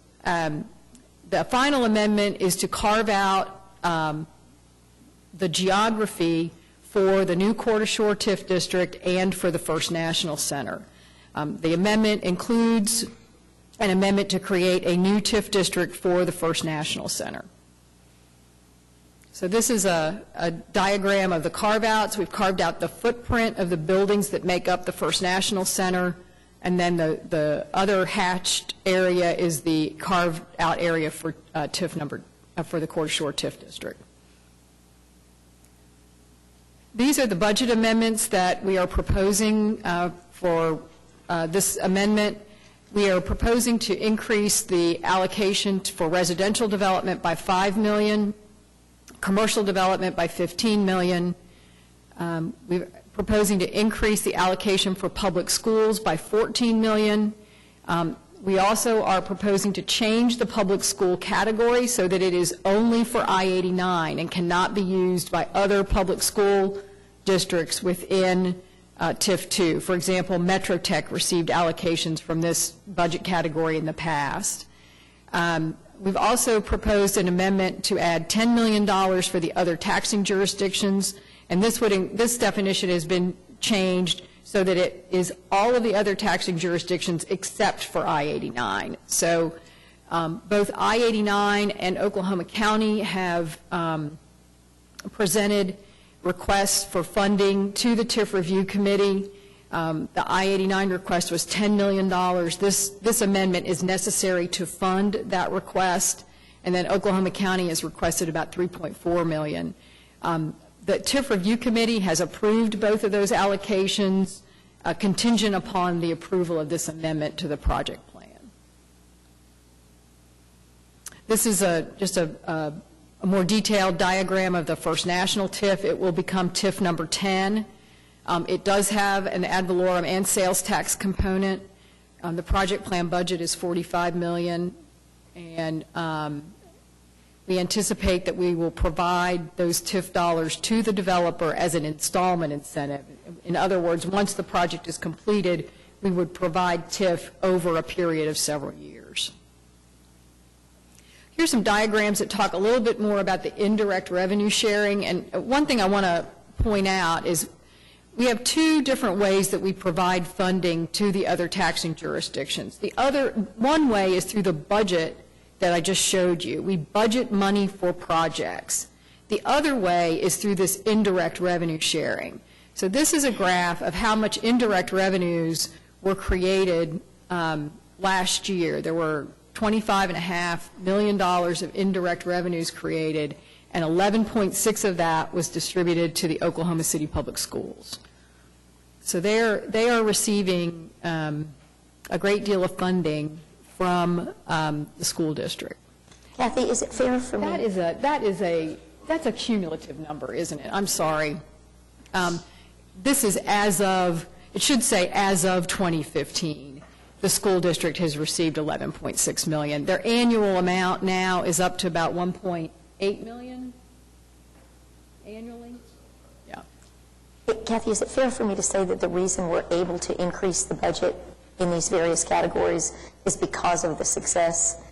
The final amendment is to carve out the geography for the new Court Shore TIF district and for the First National Center. The amendment includes an amendment to create a new TIF district for the First National Center. So this is a diagram of the carve-outs. We've carved out the footprint of the buildings that make up the First National Center, and then the other hatched area is the carved-out area for for the Court Shore TIF district. These are the budget amendments that we are proposing for this amendment. We are proposing to increase the allocation for residential development by $5 million, commercial development by $15 million. We're proposing to increase the allocation for public schools by $14 million. We also are proposing to change the public school category so that it is only for I-89 and cannot be used by other public school districts within TIF 2. For example, Metro Tech received allocations from this budget category in the past. We've also proposed an amendment to add $10 million for the other taxing jurisdictions, and this definition has been changed so that it is all of the other taxing jurisdictions except for I-89. So both I-89 and Oklahoma County have presented requests for funding to the TIF Review Committee. The I-89 request was $10 million. This amendment is necessary to fund that request, and then Oklahoma County has requested about $3.4 million. The TIF Review Committee has approved both of those allocations contingent upon the approval of this amendment to the project plan. This is just a more detailed diagram of the First National TIF. It will become TIF number 10. It does have an ad valorem and sales tax component. The project plan budget is $45 million, and we anticipate that we will provide those TIF dollars to the developer as an installment incentive. In other words, once the project is completed, we would provide TIF over a period of several years. Here's some diagrams that talk a little bit more about the indirect revenue sharing. And one thing I want to point out is we have two different ways that we provide funding to the other taxing jurisdictions. One way is through the budget that I just showed you. We budget money for projects. The other way is through this indirect revenue sharing. So this is a graph of how much indirect revenues were created last year. There were $25.5 million of indirect revenues created, and 11.6 of that was distributed to the Oklahoma City Public Schools. So they are receiving a great deal of funding from the school district. Kathy, is it fair for me? That's a cumulative number, isn't it? I'm sorry. This is as of, it should say as of 2015. The school district has received $11.6 million. Their annual amount now is up to about $1.8 million annually. Yeah. Kathy, is it fair for me to say that the reason we're able to increase the budget in these various categories is because of the success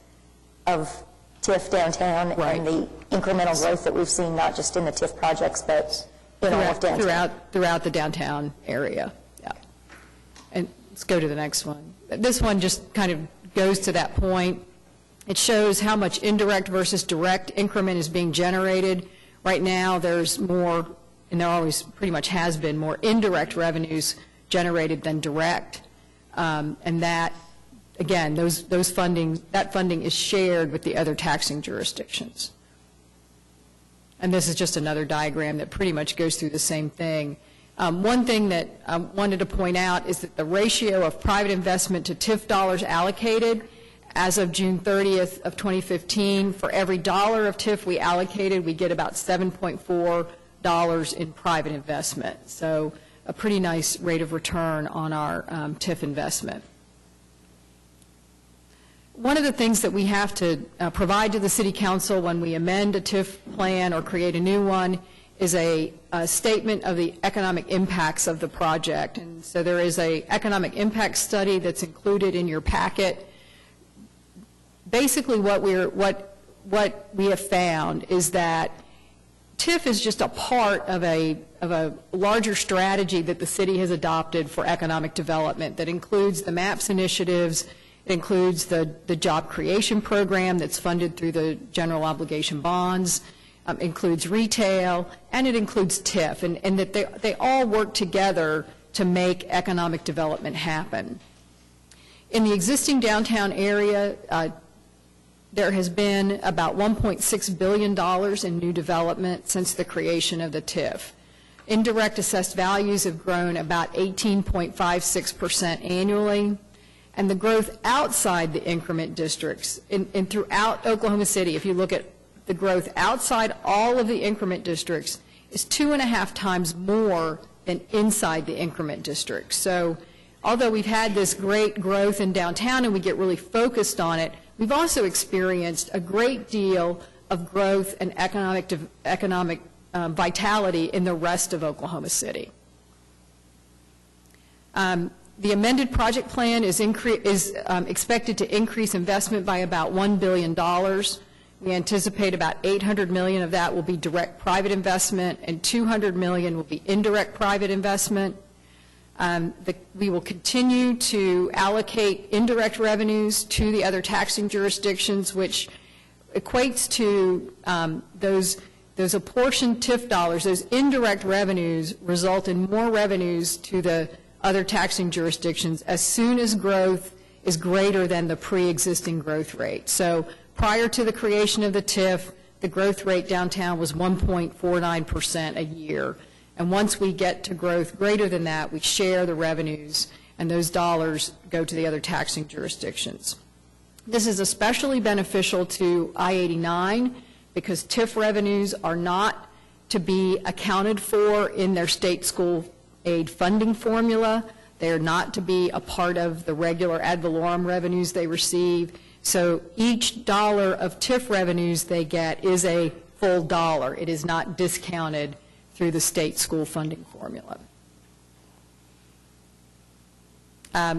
of TIF downtown and the incremental growth that we've seen, not just in the TIF projects, but in all of downtown? Throughout the downtown area, yeah. And let's go to the next one. This one just kind of goes to that point. It shows how much indirect versus direct increment is being generated. Right now, there's more, and there always pretty much has been, more indirect revenues generated than direct. And that, again, that funding is shared with the other taxing jurisdictions. And this is just another diagram that pretty much goes through the same thing. One thing that I wanted to point out is that the ratio of private investment to TIF dollars allocated as of June 30th of 2015, for every dollar of TIF we allocated, we get about $7.4 in private investment. So a pretty nice rate of return on our TIF investment. One of the things that we have to provide to the City Council when we amend a TIF plan or create a new one is a statement of the economic impacts of the project. And so there is an economic impact study that's included in your packet. Basically what we have found is that TIF is just a part of a larger strategy that the city has adopted for economic development that includes the MAPS initiatives. It includes the job creation program that's funded through the general obligation bonds, includes retail, and it includes TIF, and that they all work together to make economic development happen. In the existing downtown area, there has been about $1.6 billion in new development since the creation of the TIF. Indirect assessed values have grown about 18.56% annually. And the growth outside the increment districts, and throughout Oklahoma City, if you look at the growth outside all of the increment districts, is 2.5 times more than inside the increment districts. So although we've had this great growth in downtown and we get really focused on it, we've also experienced a great deal of growth and economic vitality in the rest of Oklahoma City. The amended project plan is expected to increase investment by about $1 billion. We anticipate about $800 million of that will be direct private investment and $200 million will be indirect private investment. We will continue to allocate indirect revenues to the other taxing jurisdictions, which equates to those apportioned TIF dollars. Those indirect revenues result in more revenues to the other taxing jurisdictions as soon as growth is greater than the pre-existing growth rate. So prior to the creation of the TIF, the growth rate downtown was 1.49% a year. And once we get to growth greater than that, we share the revenues, and those dollars go to the other taxing jurisdictions. This is especially beneficial to I-89 because TIF revenues are not to be accounted for in their state school aid funding formula. They are not to be a part of the regular ad valorem revenues they receive. So each dollar of TIF revenues they get is a full dollar. It is not discounted through the state school funding formula.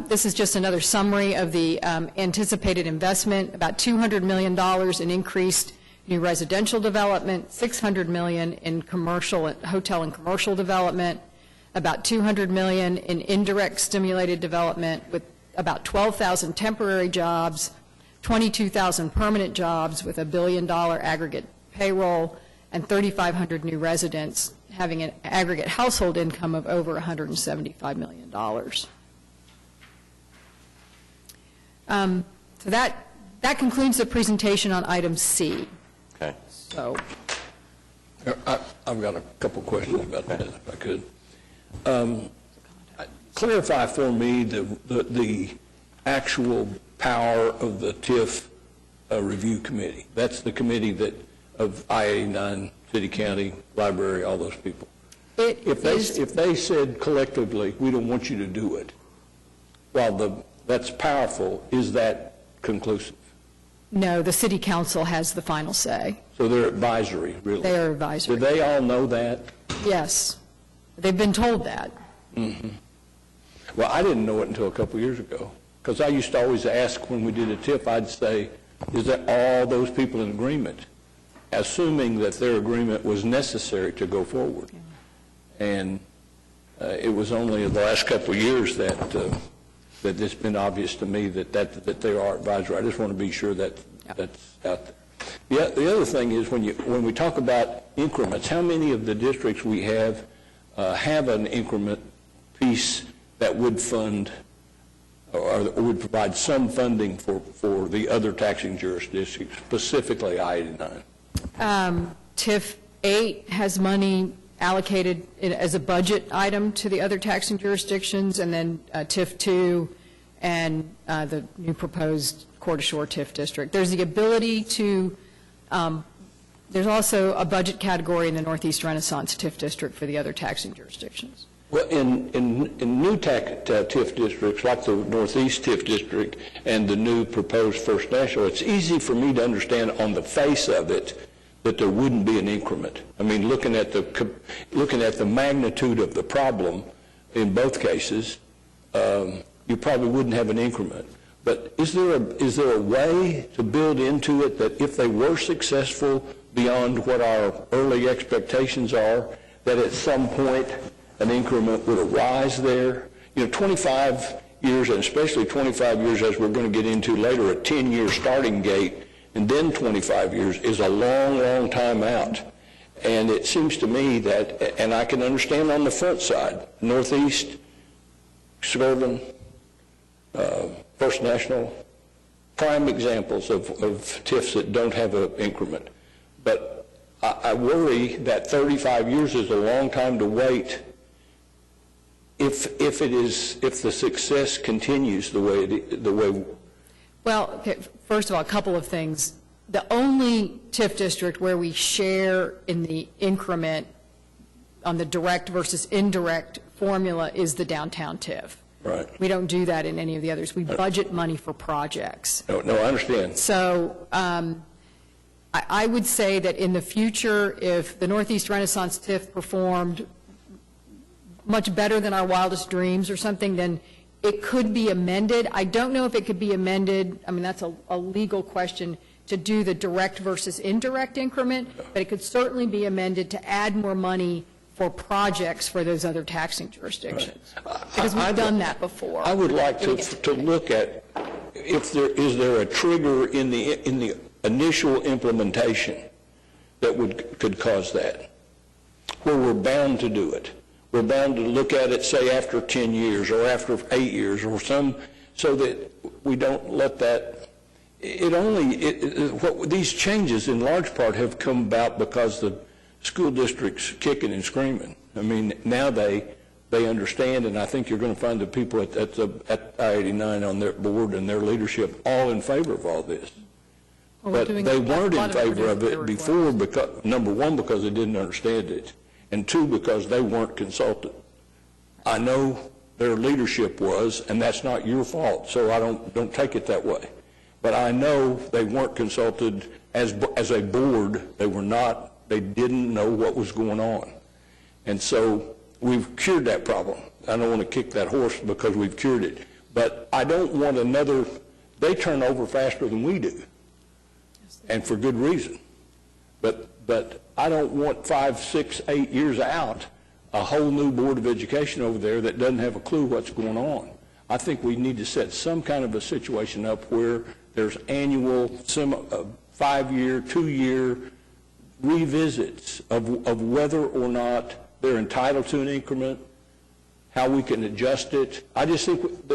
This is just another summary of the anticipated investment, about $200 million in increased new residential development, $600 million in commercial, hotel and commercial development, about $200 million in indirect stimulated development with about 12,000 temporary jobs, 22,000 permanent jobs with $1 billion aggregate payroll, and 3,500 new residents having an aggregate household income of over $175 million. So That concludes the presentation on item C. Okay. So, I've got a couple questions about that, if I could. Clarify for me the actual power of the TIF review committee. That's the committee that of I-89, city, county, library, all those people. If they said collectively, we don't want you to do it, while that's powerful, is that conclusive? no, the city council has the final say. So they're advisory, really? They are advisory. Do they all know that? Yes. They've been told that. Mm-hmm. Well, I didn't know it until a couple years ago, because I used to always ask when we did a TIF, I'd say, is that all those people in agreement, assuming that their agreement was necessary to go forward. And it was only in the last couple of years that it's been obvious to me that they are advisory. I just want to be sure that that's out there. The other thing is when we talk about increments, how many of the districts we have an increment piece that would fund or would provide some funding for the other taxing jurisdictions, specifically I-89? TIF 8 has money allocated as a budget item to the other taxing jurisdictions, and then TIF 2 and the new proposed Coeur d'Alene TIF district. There's the ability to, there's also a budget category in the Northeast Renaissance TIF district for the other taxing jurisdictions. Well, in new TIF districts, like the Northeast TIF district and the new proposed First National, it's easy for me to understand on the face of it that there wouldn't be an increment. I mean, looking at the magnitude of the problem in both cases, you probably wouldn't have an increment. But is there a way to build into it that if they were successful beyond what our early expectations are, that at some point an increment would arise there? 25 years, and especially 25 years as we're going to get into later, a 10-year starting gate, and then 25 years is a long, long time out. And it seems to me that, and I can understand on the front side, Northeast, Suburban, First National, prime examples of TIFs that don't have an increment. But I worry that 35 years is a long time to wait if the success continues the way. Well, okay, first of all, a couple of things. The only TIF district where we share in the increment on the direct versus indirect formula is the downtown TIF. Right. We don't do that in any of the others. We budget money for projects. No, I understand. So I would say that in the future, if the Northeast Renaissance TIF performed much better than our wildest dreams or something, then it could be amended. I don't know if it could be amended, I mean, that's a legal question, to do the direct versus indirect increment, but it could certainly be amended to add more money for projects for those other taxing jurisdictions. Because we've done that before. I would like to look at if is there a trigger in the initial implementation that could cause that, where we're bound to do it. We're bound to look at it, say, after 10 years or after 8 years or some, so that we don't let that. These changes in large part have come about because the school districts kicking and screaming. I mean, now they understand, and I think you're going to find the people at I-89 on their board and their leadership all in favor of all this. But they weren't in favor of it before, because, number one, because they didn't understand it, and two, because they weren't consulted. I know their leadership was, and that's not your fault, so I don't take it that way. But I know they weren't consulted as a board. They didn't know what was going on. And so we've cured that problem. I don't want to kick that horse because we've cured it. But I don't want they turn over faster than we do, and for good reason. But I don't want 5, 6, 8 years out a whole new Board of Education over there that doesn't have a clue what's going on. I think we need to set some kind of a situation up where there's annual 5-year, 2-year revisits of whether or not they're entitled to an increment, how we can adjust it. I just think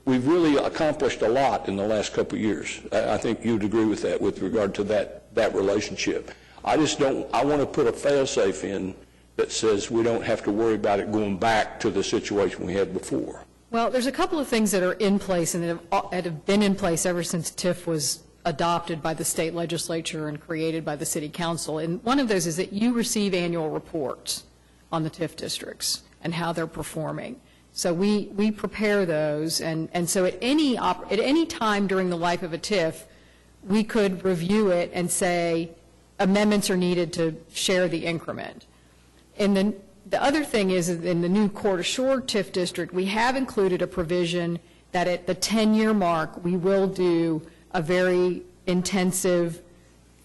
we've really accomplished a lot in the last couple of years. I think you'd agree with that with regard to that relationship. I just don't, I want to put a fail-safe in that says we don't have to worry about it going back to the situation we had before. Well, there's a couple of things that are in place and that have been in place ever since TIF was adopted by the state legislature and created by the city council. And one of those is that you receive annual reports on the TIF districts and how they're performing. So we prepare those, and so at any time during the life of a TIF, we could review it and say amendments are needed to share the increment. And then the other thing is, in the new Court Shore TIF district, we have included a provision that at the 10-year mark, we will do a very intensive,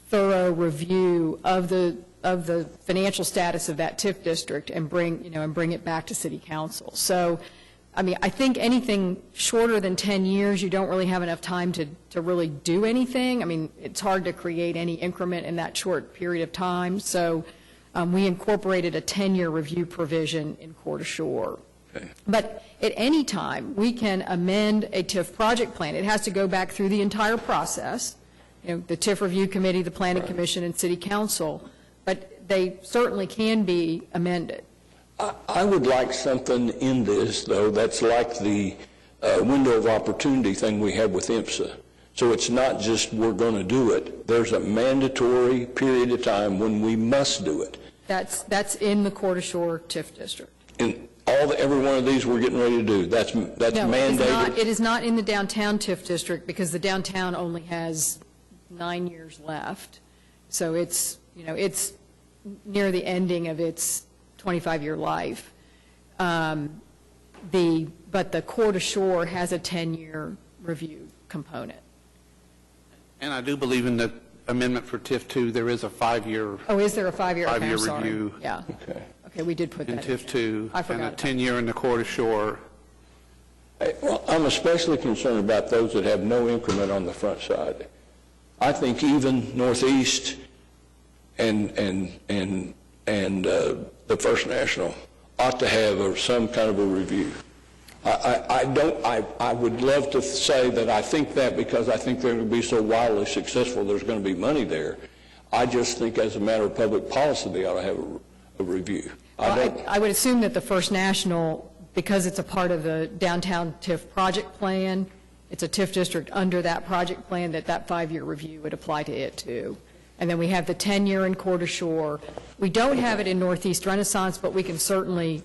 thorough review of the financial status of that TIF district and bring it back to City Council. So, I mean, I think anything shorter than 10 years, you don't really have enough time to really do anything. I mean, it's hard to create any increment in that short period of time. So we incorporated a 10-year review provision in Court Shore. Okay. But at any time, we can amend a TIF project plan. It has to go back through the entire process, the TIF Review Committee, the Planning Commission, and City Council, but they certainly can be amended. I would like something in this, though, that's like the window of opportunity thing we had with IMSA. So it's not just we're going to do it. There's a mandatory period of time when we must do it. That's in the Court Shore TIF district. In every one of these we're getting ready to do, that's No, mandated? it is not in the downtown TIF district because the downtown only has 9 years left. So it's near the ending of its 25-year life. But the Court Shore has a 10-year review component. And I do believe in the amendment for TIF 2, there is a 5-year. Oh, is there a 5-year? Okay, I'm sorry. Review. Yeah. Okay, we did put that in TIF 2, I forgot and a 10-year in the Court Shore. Well, I'm especially concerned about those that have no increment on the front side. I think even Northeast and the First National ought to have some kind of a review. I would love to say that I think that because I think they're going to be so wildly successful, there's going to be money there. I just think as a matter of public policy, they ought to have a review. I would assume that the First National, because it's a part of the downtown TIF project plan, it's a TIF district under that project plan, that 5-year review would apply to it too. And then we have the 10-year in Court Shore. We don't have it in Northeast Renaissance, but we can certainly,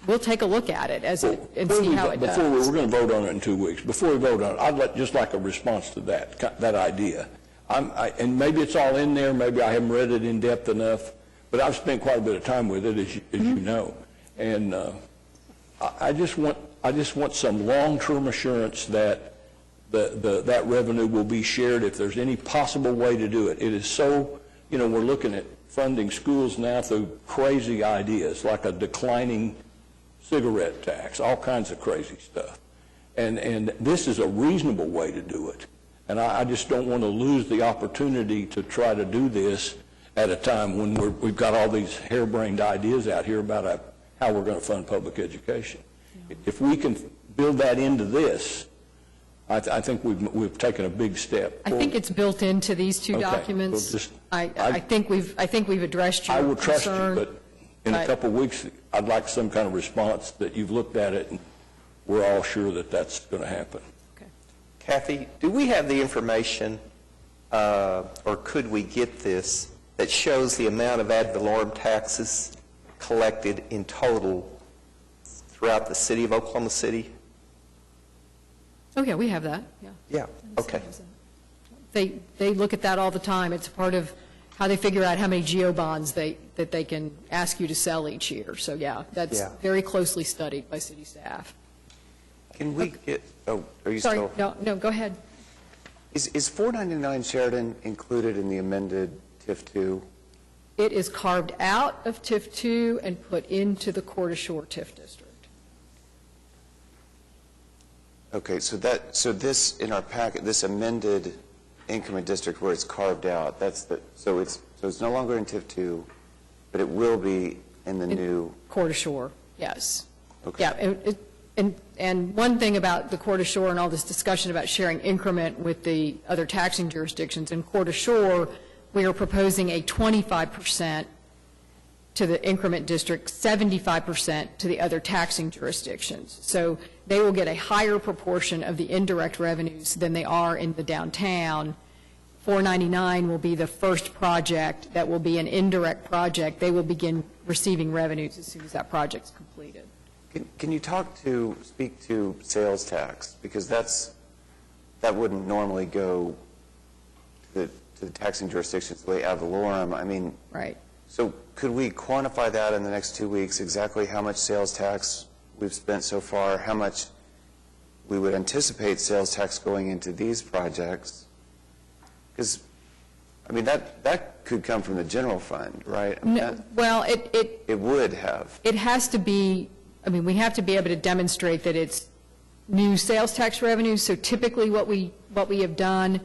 we'll take a look at it and see how it does. We're going to vote on it in 2 weeks. Before we vote on it, I'd just like a response to that idea. And maybe it's all in there, maybe I haven't read it in depth enough, but I've spent quite a bit of time with it, as you know. And I just want some long-term assurance that that revenue will be shared if there's any possible way to do it. It is so, we're looking at funding schools now through crazy ideas, like a declining cigarette tax, all kinds of crazy stuff. And this is a reasonable way to do it. And I just don't want to lose the opportunity to try to do this at a time when we've got all these harebrained ideas out here about how we're going to fund public education. Yeah. If we can build that into this, I think we've taken a big step forward. I think it's built into these two documents. Well, I think we've addressed your concern. I will trust you, but in a couple of weeks, I'd like some kind of response that you've looked at it and we're all sure that that's going to happen. Okay. Kathy, do we have the information, or could we get this, that shows the amount of ad valorem taxes collected in total throughout the city of Oklahoma City? Oh, yeah, we have that, yeah. Yeah, okay. They look at that all the time. It's part of how they figure out how many GO bonds that they can ask you to sell each year. So, yeah, that's very closely studied by city staff. Can we get, are you Sorry, still? no, go ahead. Is 499 Sheridan included in the amended TIF 2? It is carved out of TIF 2 and put into the Court Shore TIF district. Okay, so this in our packet, this amended increment district where it's carved out, so it's no longer in TIF 2, but it will be in the new Court Shore, yes. Okay. Yeah, And one thing about the Court Ashore and all this discussion about sharing increment with the other taxing jurisdictions, in Court Ashore, we are proposing a 25% to the increment district, 75% to the other taxing jurisdictions. So they will get a higher proportion of the indirect revenues than they are in the downtown. 499 will be the first project that will be an indirect project. They will begin receiving revenues as soon as that project's completed. Can you speak to sales tax? Because that wouldn't normally go to the taxing jurisdictions the way ad valorem. I mean, right. So could we quantify that in the next 2 weeks, exactly how much sales tax we've spent so far, how much we would anticipate sales tax going into these projects? Because, I mean, that could come from the general fund, right? No, well, it would have. It has to be, I mean, we have to be able to demonstrate that it's new sales tax revenues. So typically what we have done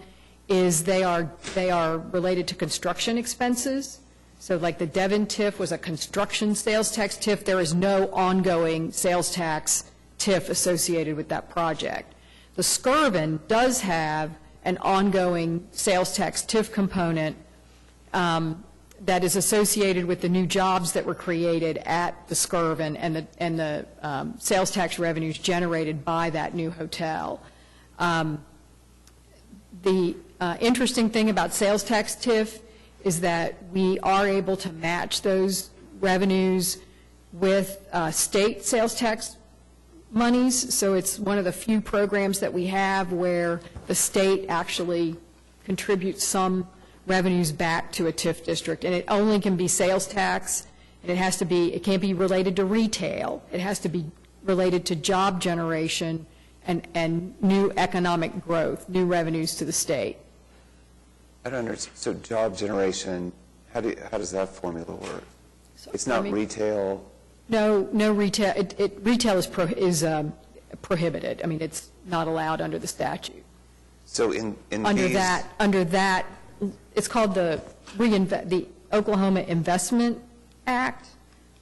is they are related to construction expenses. So like the Devon TIF was a construction sales tax TIF. There is no ongoing sales tax TIF associated with that project. The Skirvin does have an ongoing sales tax TIF component that is associated with the new jobs that were created at the Skirvin and the sales tax revenues generated by that new hotel. The interesting thing about sales tax TIF is that we are able to match those revenues with state sales tax monies. So it's one of the few programs that we have where the state actually contributes some revenues back to a TIF district. And it only can be sales tax, and it can't be related to retail. It has to be related to job generation and new economic growth, new revenues to the state. I don't understand. So job generation, how does that formula work? It's not retail? No retail. Retail is prohibited. I mean, it's not allowed under the statute. So under that, it's called the Oklahoma Investment Act,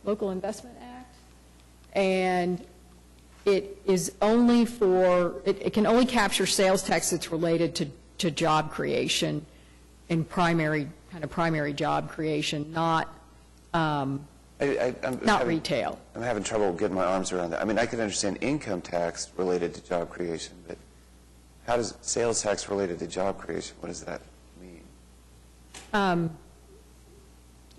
Local Investment Act, and it is only it can only capture sales tax that's related to job creation and primary job creation, not retail. I'm having trouble getting my arms around that. I mean, I can understand income tax related to job creation, but how does sales tax related to job creation, what does that mean?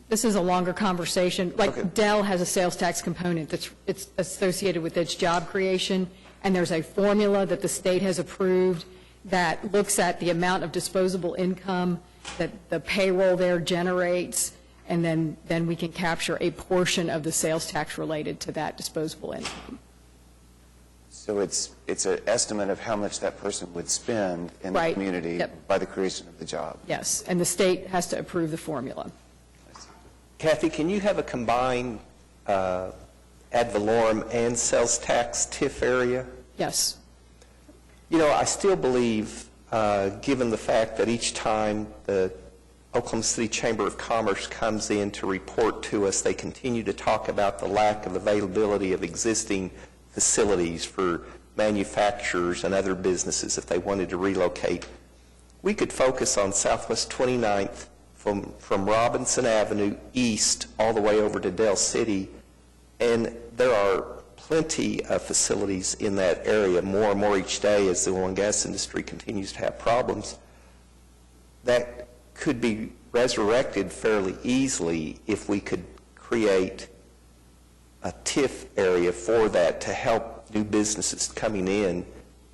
This is a longer conversation. Like Dell has a sales tax component it's associated with its job creation, and there's a formula that the state has approved that looks at the amount of disposable income that the payroll there generates, and then we can capture a portion of the sales tax related to that disposable income. So it's an estimate of how much that person would spend in the community by the creation of the job. Yes, and the state has to approve the formula. Kathy, can you have a combined ad valorem and sales tax TIF area? Yes. You know, I still believe, given the fact that each time the Oklahoma City Chamber of Commerce comes in to report to us, they continue to talk about the lack of availability of existing facilities for manufacturers and other businesses if they wanted to relocate. We could focus on Southwest 29th from Robinson Avenue east all the way over to Del City, and there are plenty of facilities in that area, more and more each day as the oil and gas industry continues to have problems, that could be resurrected fairly easily if we could create a TIF area for that to help new businesses coming in,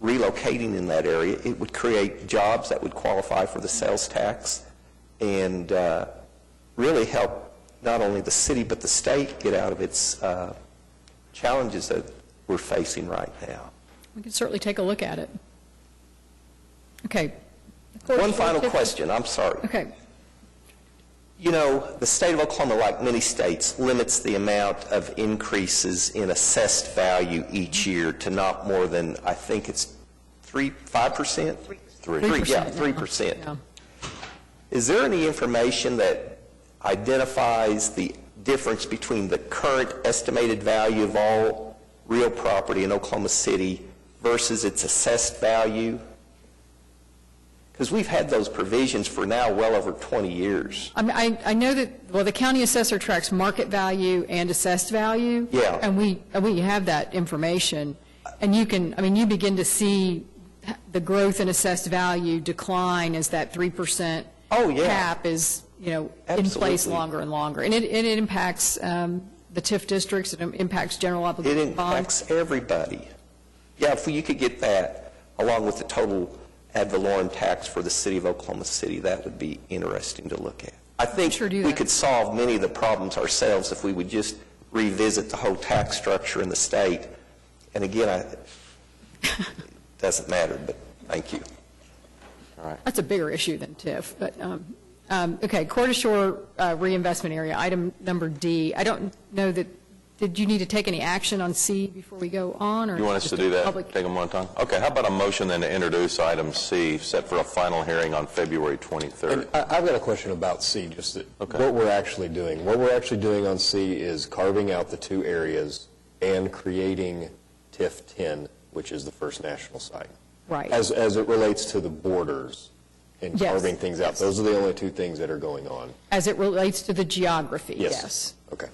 relocating in that area. It would create jobs that would qualify for the sales tax and really help not only the city but the state get out of its challenges that we're facing right now. We can certainly take a look at it. Okay. One final question. I'm sorry. Okay. You know, the state of Oklahoma, like many states, limits the amount of increases in assessed value each year to not more than, I think it's 5%? 3%. Yeah, 3%. Yeah. Is there any information that identifies the difference between the current estimated value of all real property in Oklahoma City versus its assessed value? Because we've had those provisions for now well over 20 years. I know that, well, the county assessor tracks market value and assessed value. Yeah. And we have that information. And you can, I mean, you begin to see the growth in assessed value decline as that 3% cap is, you know, in place longer and longer. And it impacts the TIF districts, it impacts general obligation bonds. It impacts everybody. Yeah, if you could get that along with the total ad valorem tax for the city of Oklahoma City, that would be interesting to look at. I think we could solve many of the problems ourselves if we would just revisit the whole tax structure in the state. And again, it doesn't matter, but thank you. All right. That's a bigger issue than TIF. But, okay, Court Shore reinvestment area, item number D. I don't know that, did you need to take any action on C before we go on? Or you want us to do that? Take them one time? Okay, how about a motion then to introduce item C, set for a final hearing on February 23rd? And I've got a question about C, just what we're actually doing. What we're actually doing on C is carving out the two areas and creating TIF 10, which is the First National Site. Right. As it relates to the borders and carving things out. Those are the only two things that are going on. As it relates to the geography, yes. Okay.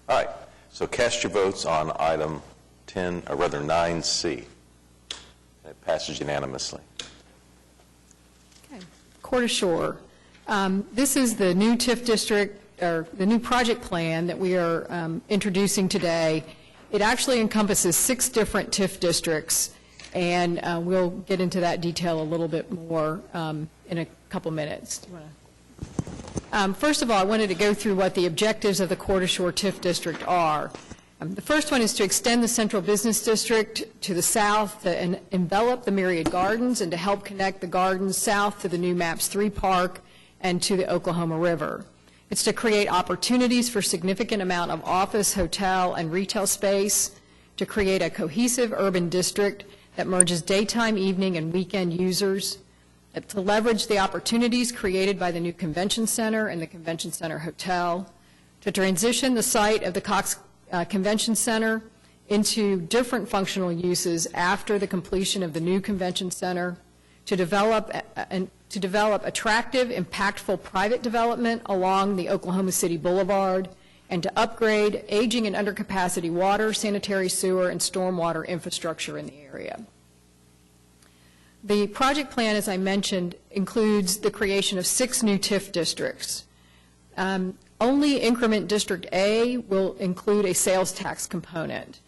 All right. So cast your votes on item 10, or rather 9C. It passes unanimously. Okay. Court Shore. This is the new TIF district, or the new project plan that we are introducing today. It actually encompasses 6 different TIF districts, and we'll get into that detail a little bit more in a couple minutes. Do you want to? First of all, I wanted to go through what the objectives of the Court Shore TIF district are. The first one is to extend the central business district to the south and envelop the Myriad Gardens and to help connect the gardens south to the new MAPS 3 park and to the Oklahoma River. It's to create opportunities for significant amount of office, hotel, and retail space, to create a cohesive urban district that merges daytime, evening, and weekend users, to leverage the opportunities created by the new convention center and the convention center hotel, to transition the site of the Cox Convention Center into different functional uses after the completion of the new convention center, to develop attractive, impactful private development along the Oklahoma City Boulevard, and to upgrade aging and undercapacity water, sanitary sewer, and stormwater infrastructure in the area. The project plan, as I mentioned, includes the creation of 6 new TIF districts. Only increment District A will include a sales tax component,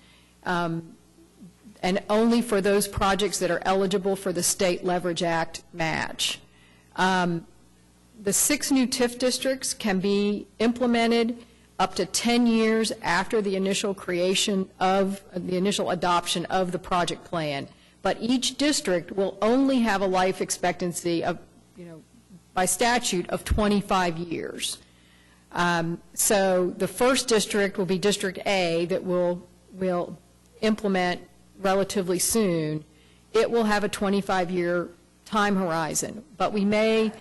and only for those projects that are eligible for the State Leverage Act match. The 6 new TIF districts can be implemented up to 10 years after the initial creation of, the initial adoption of the project plan. But each district will only have a life expectancy of, by statute, of 25 years. So the first district will be District A that will implement relatively soon. It will have a 25-year time horizon. But we may,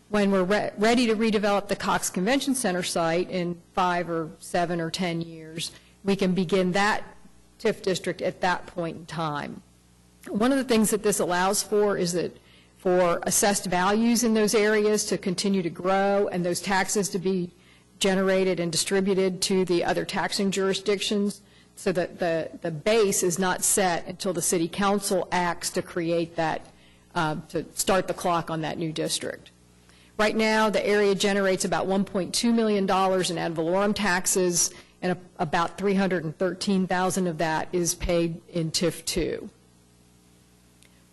when we're ready to redevelop the Cox Convention Center site in 5 or 7 or 10 years, we can begin that TIF district at that point in time. One of the things that this allows for is that for assessed values in those areas to continue to grow and those taxes to be generated and distributed to the other taxing jurisdictions, so that the base is not set until the city council acts to create that, to start the clock on that new district. Right now, the area generates about $1.2 million in ad valorem taxes, and about $313,000 of that is paid in TIF 2.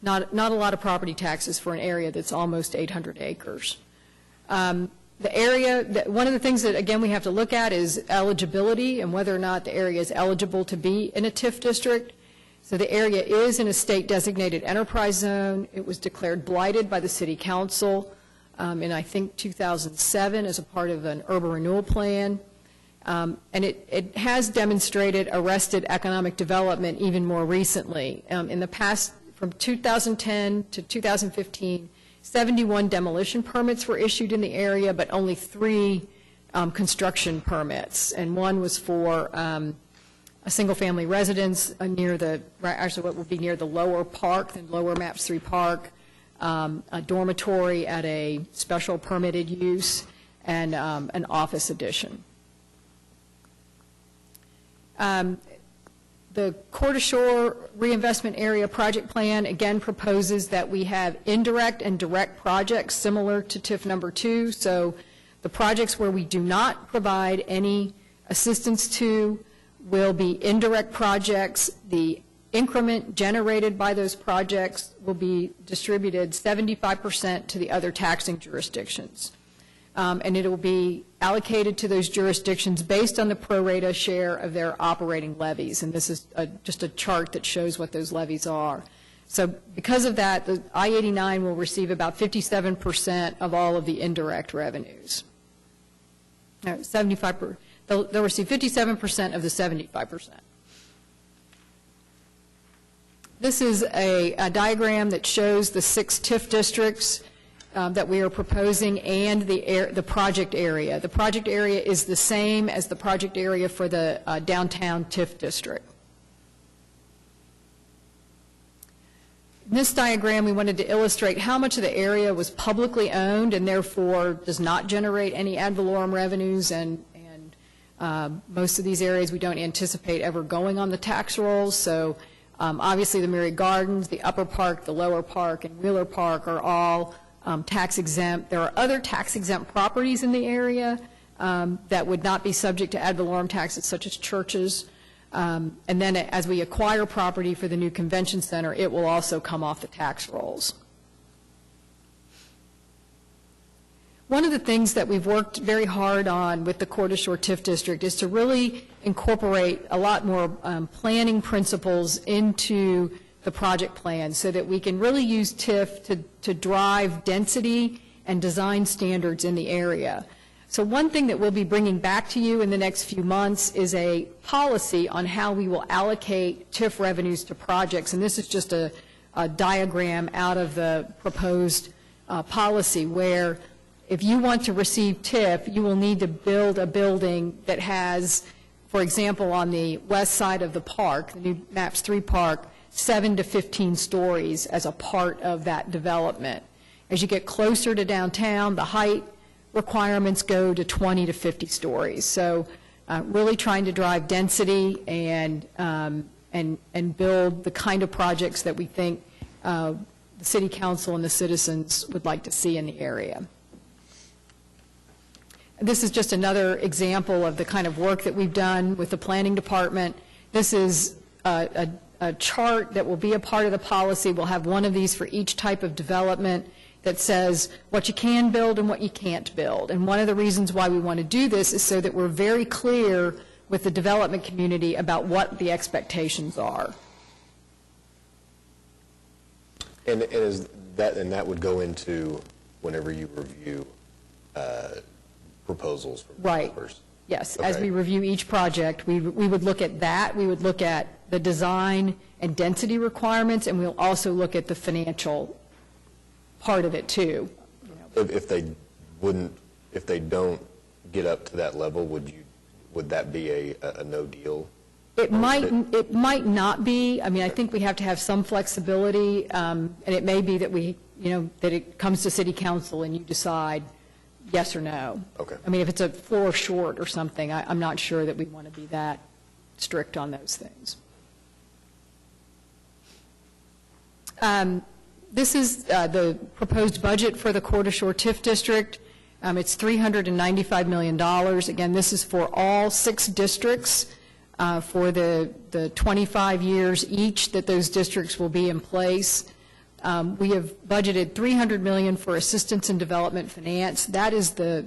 Not a lot of property taxes for an area that's almost 800 acres. The area, one of the things that, again, we have to look at is eligibility and whether or not the area is eligible to be in a TIF district. So the area is in a state-designated enterprise zone. It was declared blighted by the city council in, I think, 2007 as a part of an urban renewal plan. And it has demonstrated arrested economic development even more recently. In the past, from 2010 to 2015, 71 demolition permits were issued in the area, but only 3 construction permits, and one was for a single-family residence near actually what would be near the lower park, the lower MAPS 3 park, a dormitory at a special permitted use, and an office addition. The Coeur d'Alene Reinvestment Area Project Plan, again, proposes that we have indirect and direct projects similar to TIF number 2. So the projects where we do not provide any assistance to will be indirect projects. The increment generated by those projects will be distributed 75% to the other taxing jurisdictions. And it will be allocated to those jurisdictions based on the pro rata share of their operating levies. And this is just a chart that shows what those levies are. So because of that, the I-89 will receive about 57% of all of the indirect revenues. No, 75%. They'll receive 57% of the 75%. This is a diagram that shows the 6 TIF districts that we are proposing and the project area. The project area is the same as the project area for the downtown TIF district. In this diagram, we wanted to illustrate how much of the area was publicly owned and therefore does not generate any ad valorem revenues, and most of these areas we don't anticipate ever going on the tax rolls. So obviously the Myriad Gardens, the Upper Park, the Lower Park, and Wheeler Park are all tax exempt. There are other tax exempt properties in the area that would not be subject to ad valorem taxes, such as churches. And then as we acquire property for the new convention center, it will also come off the tax rolls. One of the things that we've worked very hard on with the Coeur d'Alene TIF district is to really incorporate a lot more planning principles into the project plan so that we can really use TIF to drive density and design standards in the area. So one thing that we'll be bringing back to you in the next few months is a policy on how we will allocate TIF revenues to projects, and this is just a diagram out of the proposed policy where if you want to receive TIF, you will need to build a building that has, for example, on the west side of the park, the new MAPS 3 park, 7 to 15 stories as a part of that development. As you get closer to downtown, the height requirements go to 20 to 50 stories. So really trying to drive density and build the kind of projects that we think the City Council and the citizens would like to see in the area. This is just another example of the kind of work that we've done with the planning department. This is a chart that will be a part of the policy. We'll have one of these for each type of development that says what you can build and what you can't build. And one of the reasons why we want to do this is so that we're very clear with the development community about what the expectations are. And that would go into whenever you review proposals for developers? Yes. Okay. As we review each project, we would look at that. We would look at the design and density requirements, and we'll also look at the financial part of it too. If they don't get up to that level, would that be a no deal? It might not be. I mean, I think we have to have some flexibility, and it may be that that it comes to City Council and you decide yes or no. Okay. I mean, if it's a floor short or something, I'm not sure that we want to be that strict on those things. This is the proposed budget for the Coeur d'Alene TIF district. It's $395 million. Again, this is for all 6 districts for the 25 years each that those districts will be in place. We have budgeted $300 million for assistance and development finance. That is the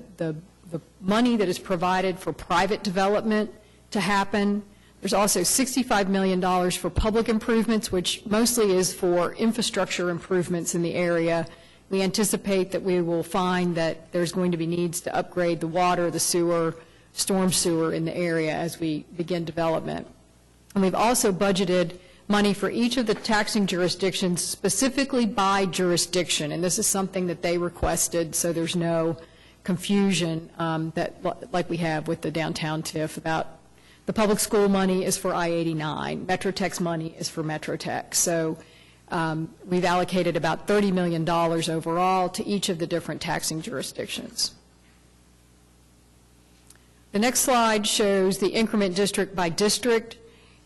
money that is provided for private development to happen. There's also $65 million for public improvements, which mostly is for infrastructure improvements in the area. We anticipate that we will find that there's going to be needs to upgrade the water, the sewer, storm sewer in the area as we begin development. And we've also budgeted money for each of the taxing jurisdictions specifically by jurisdiction, and this is something that they requested, so there's no confusion like we have with the downtown TIF about The public school money is for I-89. MetroTech's money is for MetroTech. So we've allocated about $30 million overall to each of the different taxing jurisdictions. The next slide shows the increment district by district,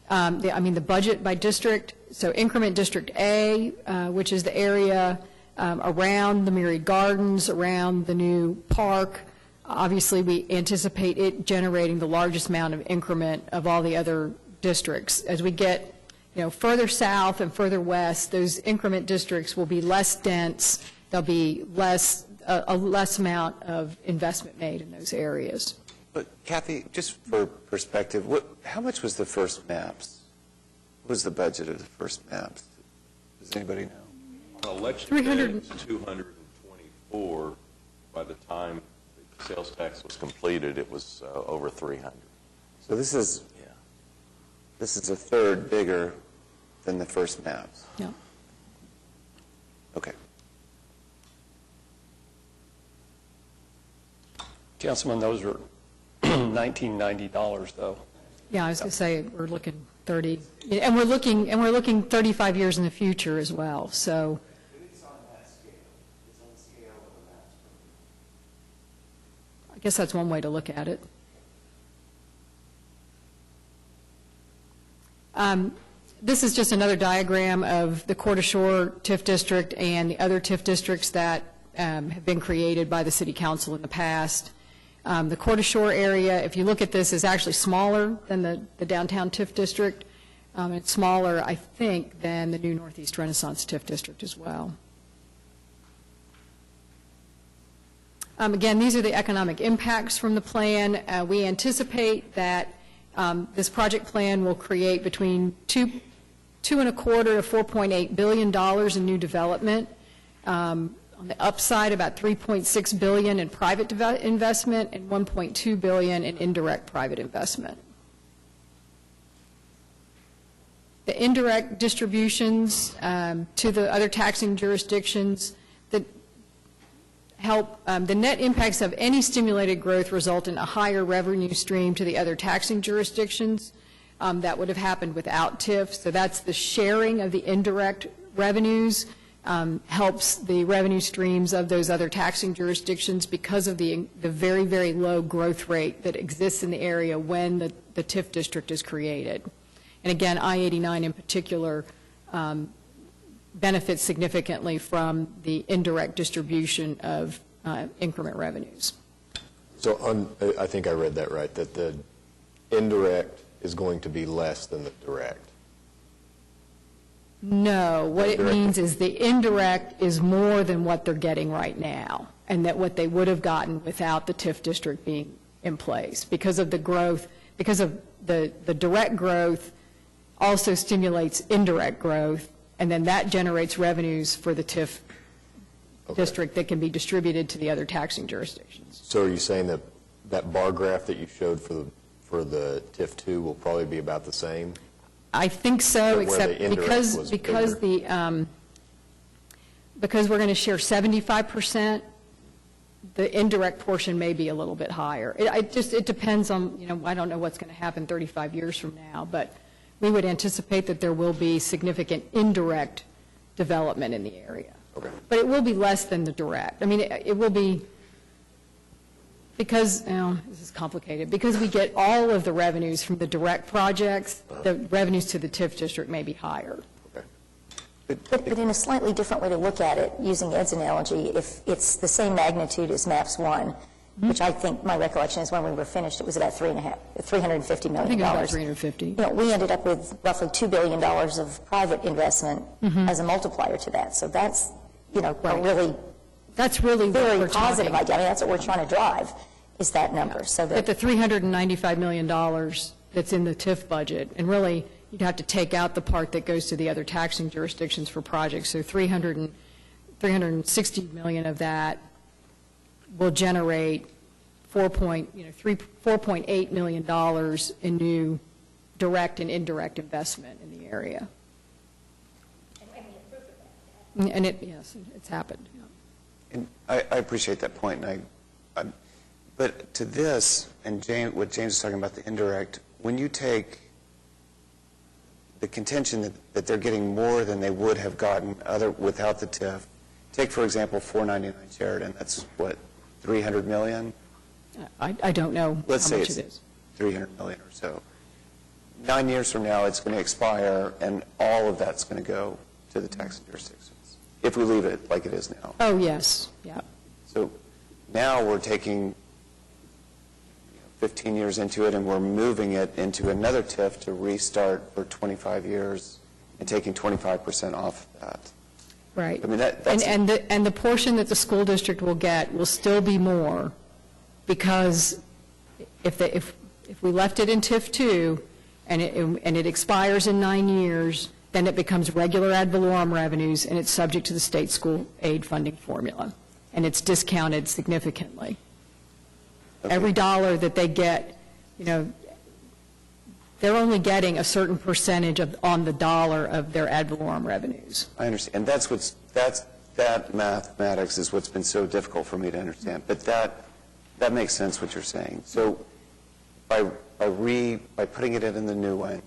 the budget by district. So increment district A, which is the area around the Myriad Gardens, around the new park. Obviously, we anticipate it generating the largest amount of increment of all the other districts. As we get further south and further west, those increment districts will be less dense. There'll be a less amount of investment made in those areas. But Kathy, just for perspective, how much was the first maps? What was the budget of the first maps? Does anybody know? On election day, it was 224. By the time the sales tax was completed, it was over 300. So this is a third bigger than the first maps. Yeah. Okay. Councilman, those are $1990 though. Yeah, I was going to say we're looking 30, and we're looking 35 years in the future as well. So. It's on that scale. It's on the scale of the maps. I guess that's one way to look at it. This is just another diagram of the Court Shore TIF district and the other TIF districts that have been created by the City Council in the past. The Court Shore area, if you look at this, is actually smaller than the downtown TIF district. It's smaller, I think, than the new Northeast Renaissance TIF district as well. Again, these are the economic impacts from the plan. We anticipate that this project plan will create between $2.25 to $4.8 billion in new development. On the upside, about $3.6 billion in private investment and $1.2 billion in indirect private investment. The indirect distributions to the other taxing jurisdictions that help, the net impacts of any stimulated growth result in a higher revenue stream to the other taxing jurisdictions. That would have happened without TIF. So that's the sharing of the indirect revenues. Helps the revenue streams of those other taxing jurisdictions because of the very, very low growth rate that exists in the area when the TIF district is created. And again, I-89 in particular benefits significantly from the indirect distribution of increment revenues. So I think I read that right, that the indirect is going to be less than the direct. No, what it means is the indirect is more than what they're getting right now, and that what they would have gotten without the TIF district being in place. Because of the growth, because of the direct growth also stimulates indirect growth, and then that generates revenues for the TIF district that can be distributed to the other taxing jurisdictions. So are you saying that that bar graph that you showed for the TIF2 will probably be about the same? I think so, except because we're going to share 75%, the indirect portion may be a little bit higher. It depends on, I don't know what's going to happen 35 years from now, but we would anticipate that there will be significant indirect development in the area. Okay. But it will be less than the direct. I mean, it will be, because, this is complicated, because we get all of the revenues from the direct projects, the revenues to the TIF district may be higher. But in a slightly different way to look at it, using Ed's analogy, if it's the same magnitude as MAPS 1, which I think my recollection is when we were finished, it was about $350 million. I think it was about 350. We ended up with roughly $2 billion of private investment as a multiplier to that. So that's, that's really very positive idea. I mean, that's what we're trying to drive, is that number. So that the $395 million that's in the TIF budget, and really you'd have to take out the part that goes to the other taxing jurisdictions for projects. So $360 million of that will generate $4.8 million in new direct and indirect investment in the area. And yes, it's happened. Yeah. And I appreciate that point. But to this, and what James is talking about, the indirect, when you take the contention that they're getting more than they would have gotten without the TIF, take, for example, 499 Sheridan, that's what, 300 million? I don't know Let's how say much it's it is. 300 million or so. 9 years from now, it's going to expire, and all of that's going to go to the taxing jurisdictions, if we leave it like it is now. Oh, yes, yeah. So now we're taking 15 years into it, and we're moving it into another TIF to restart for 25 years and taking 25% off of that. Right. I mean, that's... And the portion that the school district will get will still be more, because if we left it in TIF 2 and it expires in 9 years, then it becomes regular ad valorem revenues, and it's subject to the state school aid funding formula, and it's discounted significantly. Okay. Every dollar that they get, they're only getting a certain percentage on the dollar of their ad valorem revenues. I understand. And that mathematics is what's been so difficult for me to understand. But that makes sense what you're saying. So by putting it in the new one,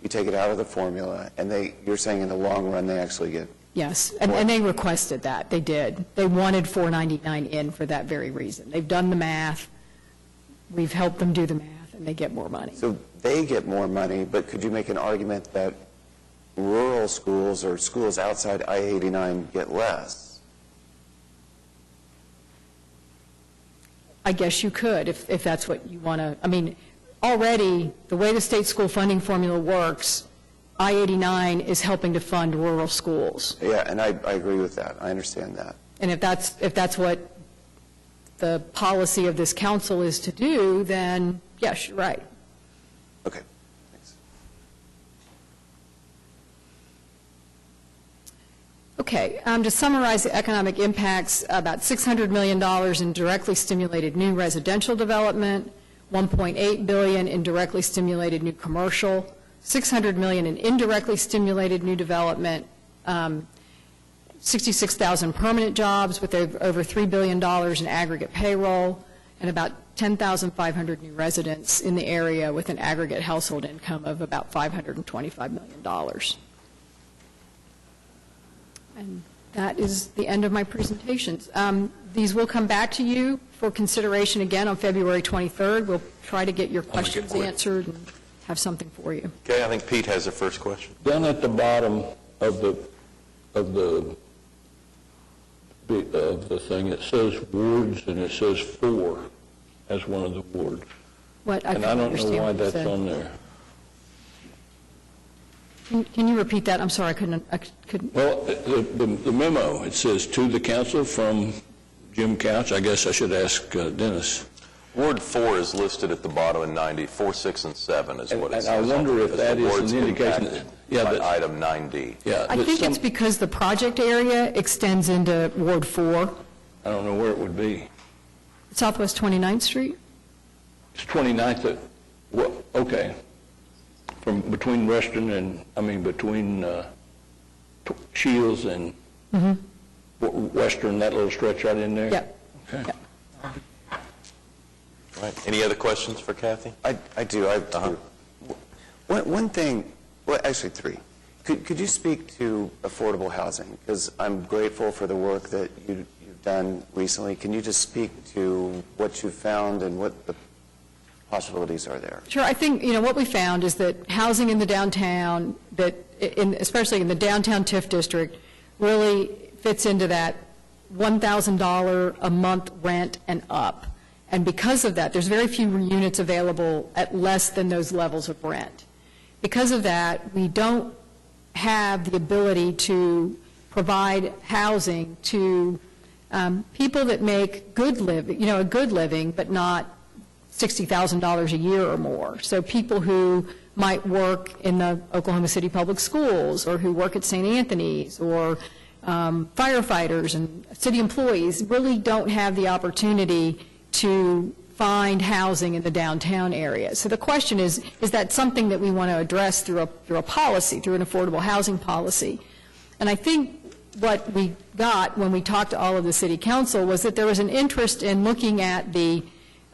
you take it out of the formula, and you're saying in the long run they actually get... Yes, and they requested that. They did. They wanted 499 in for that very reason. They've done the math. We've helped them do the math, and they get more money. So they get more money, but could you make an argument that rural schools or schools outside I-89 get less? I guess you could, if that's what you want to. I mean, already, the way the state school funding formula works, I-89 is helping to fund rural schools. Yeah, and I agree with that. I understand that. And if that's what the policy of this council is to do, then yes, you're right. Okay, thanks. Okay, to summarize the economic impacts, about $600 million in directly stimulated new residential development, $1.8 billion in directly stimulated new commercial, $600 million in indirectly stimulated new development, 66,000 permanent jobs with over $3 billion in aggregate payroll, and about 10,500 new residents in the area with an aggregate household income of about $525 million. And that is the end of my presentations. These will come back to you for consideration again on February 23rd. We'll try to get your questions answered and have something for you. Okay, I think Pete has the first question. Down at the bottom of the thing, it says wards, and it says 4 as one of the wards. What? And I don't know why that's on there. Can you repeat that? I'm sorry, I couldn't. Well, the memo, it says, to the council from Jim Couch. I guess I should ask Dennis. Ward 4 is listed at the bottom in 90. 4, 6, and 7 is what it says. And I wonder if that is an indication. By item 9D. Yeah, I think it's because the project area extends into Ward 4. I don't know where it would be. Southwest 29th Street? It's 29th, okay. From between Western and, between Shields and Western, that little stretch right in there? Yep. Okay. Yep. All right. Any other questions for Kathy? I do. One thing, well, actually 3. Could you speak to affordable housing? Because I'm grateful for the work that you've done recently. Can you just speak to what you found and what the possibilities are there? Sure. I think, what we found is that housing in the downtown, especially in the downtown TIF district, really fits into that $1,000 a month rent and up. And because of that, there's very few units available at less than those levels of rent. Because of that, we don't have the ability to provide housing to people that make good living, but not $60,000 a year or more. So people who might work in the Oklahoma City Public Schools, or who work at St. Anthony's, or firefighters and city employees really don't have the opportunity to find housing in the downtown area. So the question is that something that we want to address through a policy, through an affordable housing policy? And I think what we got when we talked to all of the city council was that there was an interest in looking at the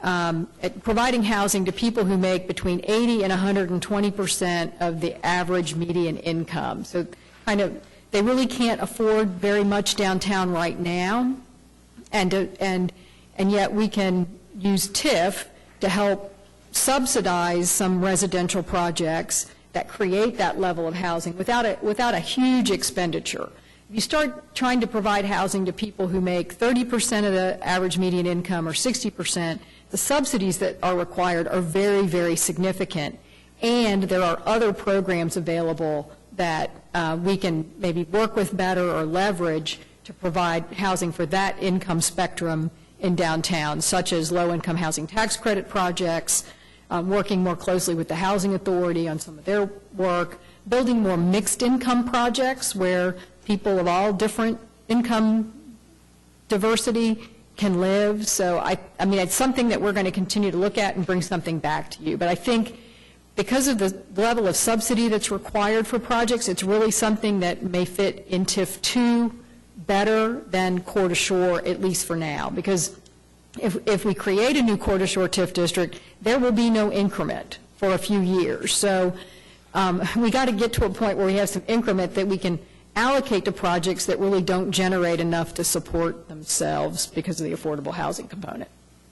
providing housing to people who make between 80 and 120% of the average median income. So kind of, they really can't afford very much downtown right now, and yet we can use TIF to help subsidize some residential projects that create that level of housing without a huge expenditure. If you start trying to provide housing to people who make 30% of the average median income or 60%, the subsidies that are required are very, very significant. And there are other programs available that we can maybe work with better or leverage to provide housing for that income spectrum in downtown, such as low-income housing tax credit projects, working more closely with the Housing Authority on some of their work, building more mixed-income projects where people of all different income diversity can live. So, I mean, it's something that we're going to continue to look at and bring something back to you. But I think because of the level of subsidy that's required for projects, it's really something that may fit in TIF 2 better than Core to Shore, at least for now. Because if we create a new Core to Shore TIF district, there will be no increment for a few years. So we got to get to a point where we have some increment that we can allocate to projects that really don't generate enough to support themselves because of the affordable housing component.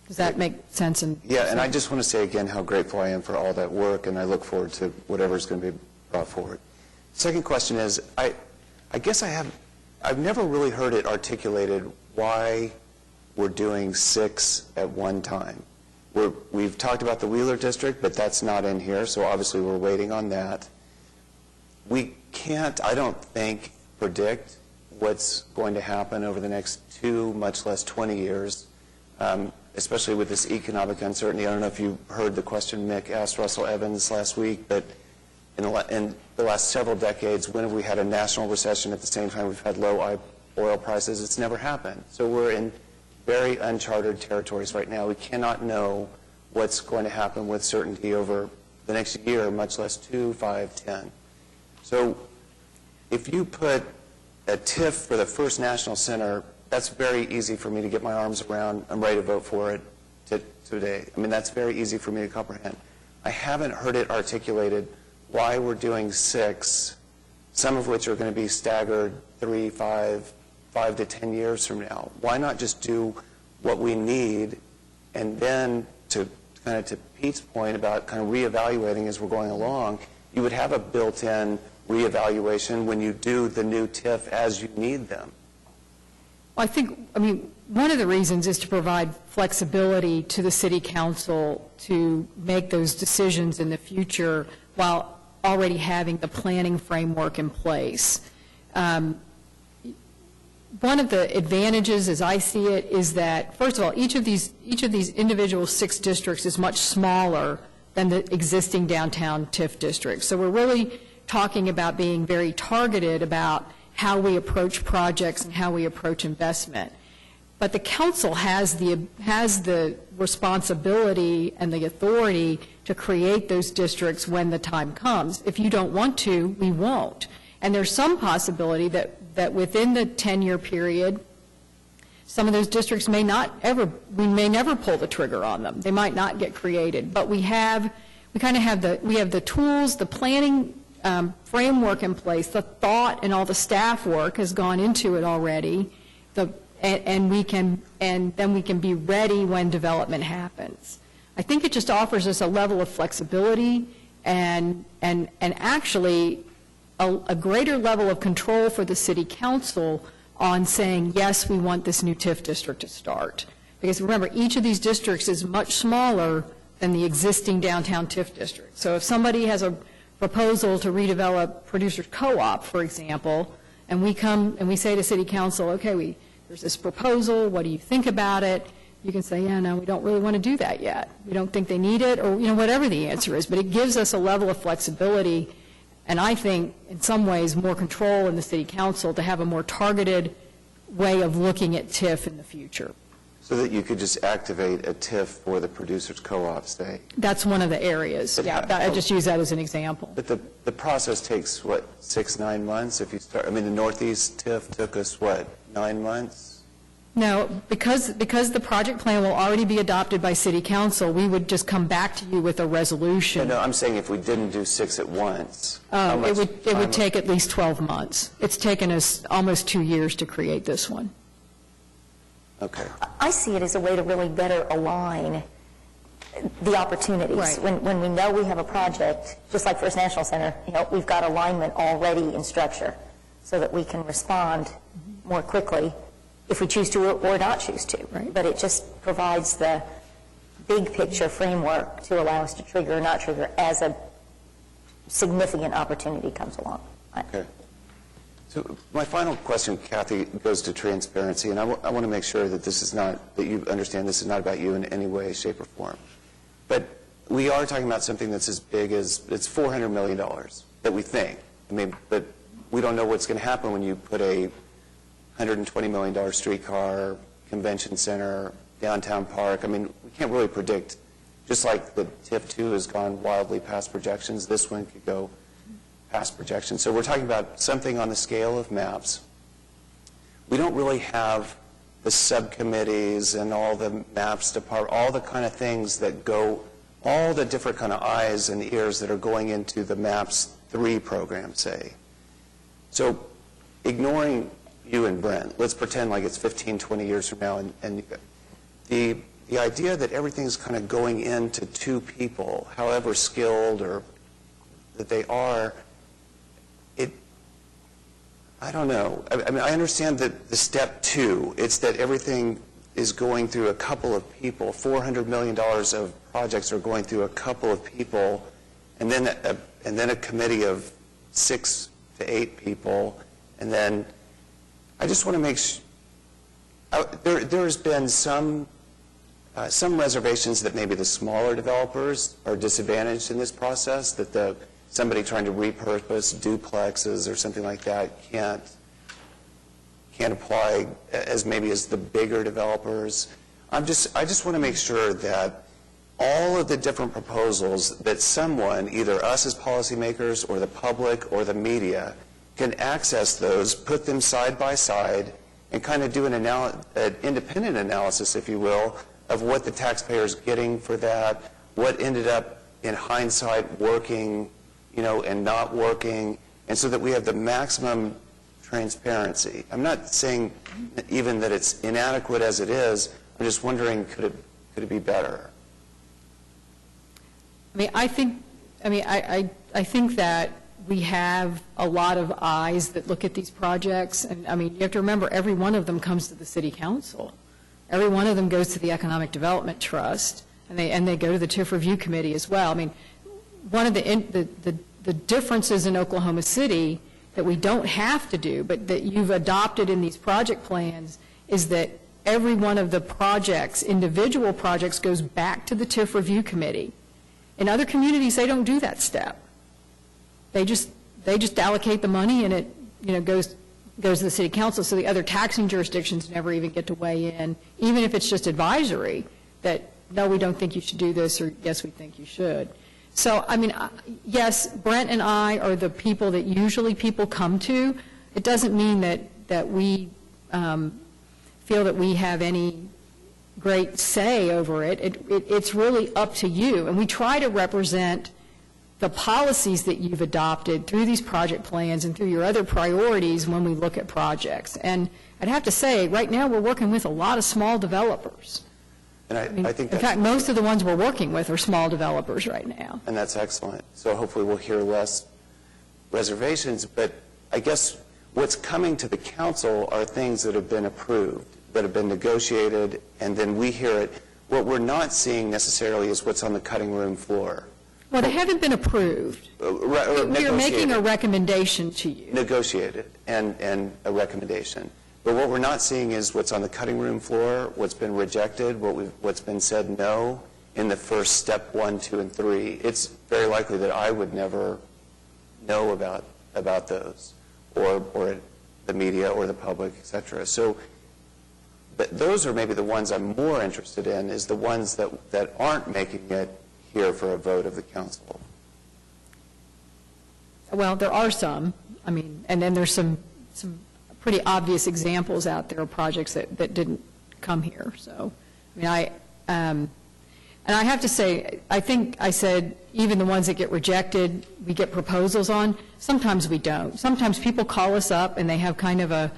Does that make sense? Yeah, and I just want to say again how grateful I am for all that work, and I look forward to whatever's going to be brought forward. Second question is, I guess I've never really heard it articulated why we're doing 6 at one time. We've talked about the Wheeler District, but that's not in here, so obviously we're waiting on that. We can't, I don't think, predict what's going to happen over the next 2, much less 20 years, especially with this economic uncertainty. I don't know if you heard the question Mick asked Russell Evans last week, but in the last several decades, when have we had a national recession at the same time we've had low oil prices? It's never happened. So we're in very uncharted territories right now. We cannot know what's going to happen with certainty over the next year, much less 2, 5, 10. So if you put a TIF for the First National Center, that's very easy for me to get my arms around. I'm ready to vote for it today. I mean, that's very easy for me to comprehend. I haven't heard it articulated why we're doing 6, some of which are going to be staggered 3, 5 to 10 years from now. Why not just do what we need, and then to Pete's point about kind of reevaluating as we're going along, you would have a built-in reevaluation when you do the new TIF as you need them. Well, I mean, one of the reasons is to provide flexibility to the city council to make those decisions in the future while already having the planning framework in place. One of the advantages, as I see it, is that, first of all, each of these individual 6 districts is much smaller than the existing downtown TIF districts. So we're really talking about being very targeted about how we approach projects and how we approach investment. But the council has the responsibility and the authority to create those districts when the time comes. If you don't want to, we won't. And there's some possibility that within the 10-year period, some of those districts we may never pull the trigger on them. They might not get created. But we have the tools, the planning framework in place, the thought and all the staff work has gone into it already, and then we can be ready when development happens. I think it just offers us a level of flexibility and actually a greater level of control for the city council on saying, yes, we want this new TIF district to start. Because remember, each of these districts is much smaller than the existing downtown TIF district. So if somebody has a proposal to redevelop Producers Co-op, for example, and we come and we say to city council, okay, there's this proposal, what do you think about it? You can say, yeah, no, we don't really want to do that yet. We don't think they need it, or whatever the answer is. But it gives us a level of flexibility, and I think in some ways more control in the city council to have a more targeted way of looking at TIF in the future. So that you could just activate a TIF for the Producers Co-op, say? That's one of the areas. I just use that as an example. But the process takes, 6, 9 months? If you start, I mean, the Northeast TIF took us, 9 months? No, because the project plan will already be adopted by city council, we would just come back to you with a resolution. No, I'm saying if we didn't do 6 at once. how much It time would take at least 12 months. It's taken us almost 2 years to create this one. Okay. I see it as a way to really better align the opportunities. Right. When we know we have a project, just like First National Center, we've got alignment already in structure so that we can respond more quickly if we choose to or not choose to. Right. But it just provides the big picture framework to allow us to trigger or not trigger as a significant opportunity comes along. Okay. So my final question, Kathy, goes to transparency, and I want to make sure that this is not, that you understand this is not about you in any way, shape, or form. But we are talking about something that's as big as, it's $400 million that we think. I mean, but we don't know what's going to happen when you put a $120 million streetcar, convention center, downtown park. I mean, we can't really predict. Just like the TIF2 has gone wildly past projections, this one could go past projections. So we're talking about something on the scale of MAPS. We don't really have the subcommittees and all the MAPS department, all the kind of things that go, all the different kind of eyes and ears that are going into the MAPS 3 program, say. So ignoring you and Brent, let's pretend like it's 15, 20 years from now, and the idea that everything's kind of going into 2 people, however skilled or that they are, I don't know. I mean, I understand that the step 2, it's that everything is going through a couple of people. $400 million of projects are going through a couple of people, and then a committee of 6 to 8 people, and then I just want to make sure. There's been some reservations that maybe the smaller developers are disadvantaged in this process, that somebody trying to repurpose duplexes or something like that can't apply as maybe as the bigger developers. I just want to make sure that all of the different proposals that someone, either us as policymakers or the public or the media, can access those, put them side by side, and kind of do an independent analysis, if you will, of what the taxpayer's getting for that, what ended up in hindsight working, and not working, and so that we have the maximum transparency. I'm not saying even that it's inadequate as it is. I'm just wondering, could it be better? I think that we have a lot of eyes that look at these projects, and you have to remember every one of them comes to the city council. Every one of them goes to the Economic Development Trust, and they go to the TIF Review Committee as well. One of the differences in Oklahoma City that we don't have to do, but that you've adopted in these project plans, is that every one of the projects, individual projects, goes back to the TIF Review Committee. In other communities, they don't do that step. They just allocate the money, and it goes to the city council, so the other taxing jurisdictions never even get to weigh in, even if it's just advisory, that, no, we don't think you should do this, or yes, we think you should. So, yes, Brent and I are the people that usually people come to. It doesn't mean that we feel that we have any great say over it. It's really up to you. And we try to represent the policies that you've adopted through these project plans and through your other priorities when we look at projects. And I'd have to say, right now, we're working with a lot of small developers. And I think in fact, most of the ones we're working with are small developers right now. And that's excellent. So hopefully we'll hear less reservations. But I guess what's coming to the council are things that have been approved, that have been negotiated, and then we hear it. What we're not seeing necessarily is what's on the cutting room floor. Well, they haven't been approved. We're making a recommendation to you. Negotiated and a recommendation. But what we're not seeing is what's on the cutting room floor, what's been rejected, what's been said no in the first step 1, 2, and 3. It's very likely that I would never know about those, or the media or the public, et cetera. So but those are maybe the ones I'm more interested in, is the ones that aren't making it here for a vote of the council. Well, there are some, and then there's some pretty obvious examples out there of projects that didn't come here. So, I mean, and I have to say, I think I said even the ones that get rejected, we get proposals on. Sometimes we don't. Sometimes people call us up and they have kind of a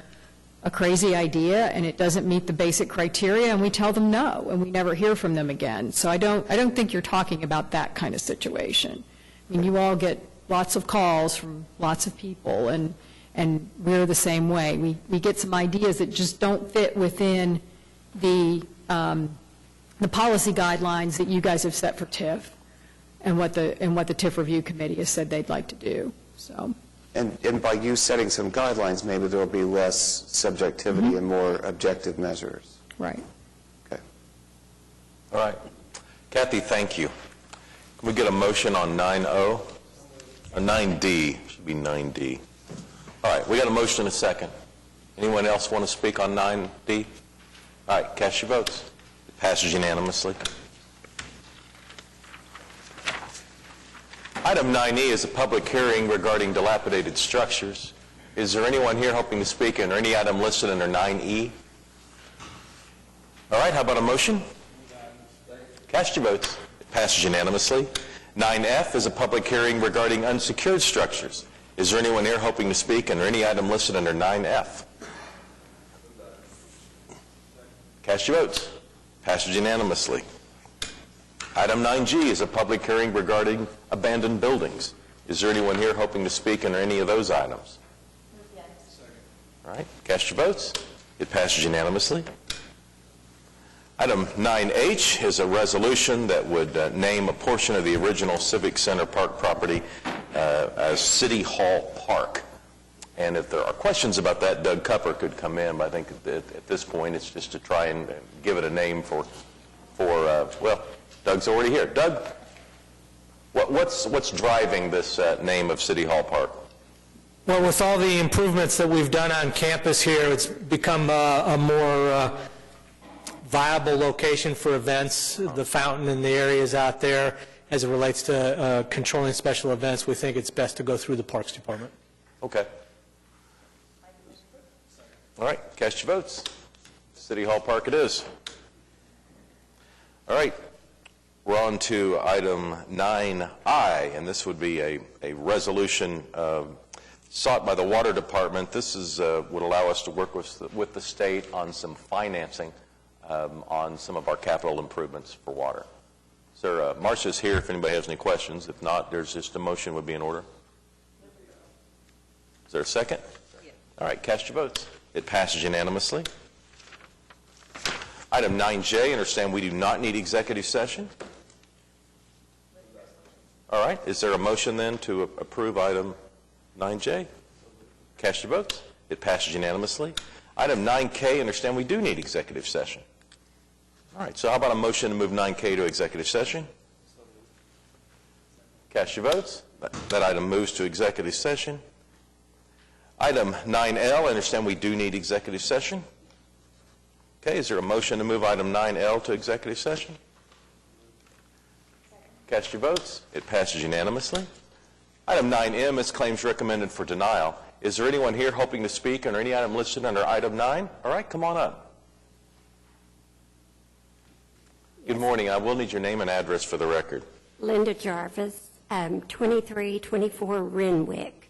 crazy idea and it doesn't meet the basic criteria, and we tell them no, and we never hear from them again. So I don't think you're talking about that kind of situation. I mean, you all get lots of calls from lots of people, and we're the same way. We get some ideas that just don't fit within the policy guidelines that you guys have set for TIF and what the TIF review committee has said they'd like to do. So. And by you setting some guidelines, maybe there will be less subjectivity and more objective measures. Right. Okay. All right. Kathy, thank you. Can we get a motion on 9O? 9D. Should be 9D. All right. We got a motion and a second. Anyone else want to speak on 9D? All right. Cast your votes. It passes unanimously. Item 9E is a public hearing regarding dilapidated structures. Is there anyone here hoping to speak under any item listed under 9E? All right, how about a motion? Cast your votes. It passes unanimously. 9F is a public hearing regarding unsecured structures. Is there anyone here hoping to speak under any item listed under 9F? Cast your votes. Passes unanimously. Item 9G is a public hearing regarding abandoned buildings. Is there anyone here hoping to speak under any of those items? Yes. All right, cast your votes. It passes unanimously. Item 9H is a resolution that would name a portion of the original Civic Center Park property as City Hall Park. And if there are questions about that, Doug Cupper could come in, but I think at this point it's just to try and give it a name for well, Doug's already here. Doug, what's driving this name of City Hall Park? Well, with all the improvements that we've done on campus here, it's become a more viable location for events. The fountain and the areas out there, as it relates to controlling special events, we think it's best to go through the Parks Department. Okay. All right, cast your votes. City Hall Park it is. All right. We're on to item 9I, and this would be a resolution sought by the Water Department. This is would allow us to work with the state on some financing on some of our capital improvements for water. Sir, Marcia's here if anybody has any questions. If not, there's just a motion would be in order. Is there a second? Yes. All right, cast your votes. It passes unanimously. Item 9J, understand we do not need executive session. All right, is there a motion then to approve item 9J? Cast your votes. It passes unanimously. Item 9K, understand we do need executive session. All right, so how about a motion to move 9K to executive session? Cast your votes. That item moves to executive session. Item 9L, understand we do need executive session. Okay, is there a motion to move item 9L to executive session? Cast your votes. It passes unanimously. Item 9M is claims recommended for denial. Is there anyone here hoping to speak under any item listed under item 9? All right, come on up. Good morning. I will need your name and address for the record. Linda Jarvis, 2324 Renwick.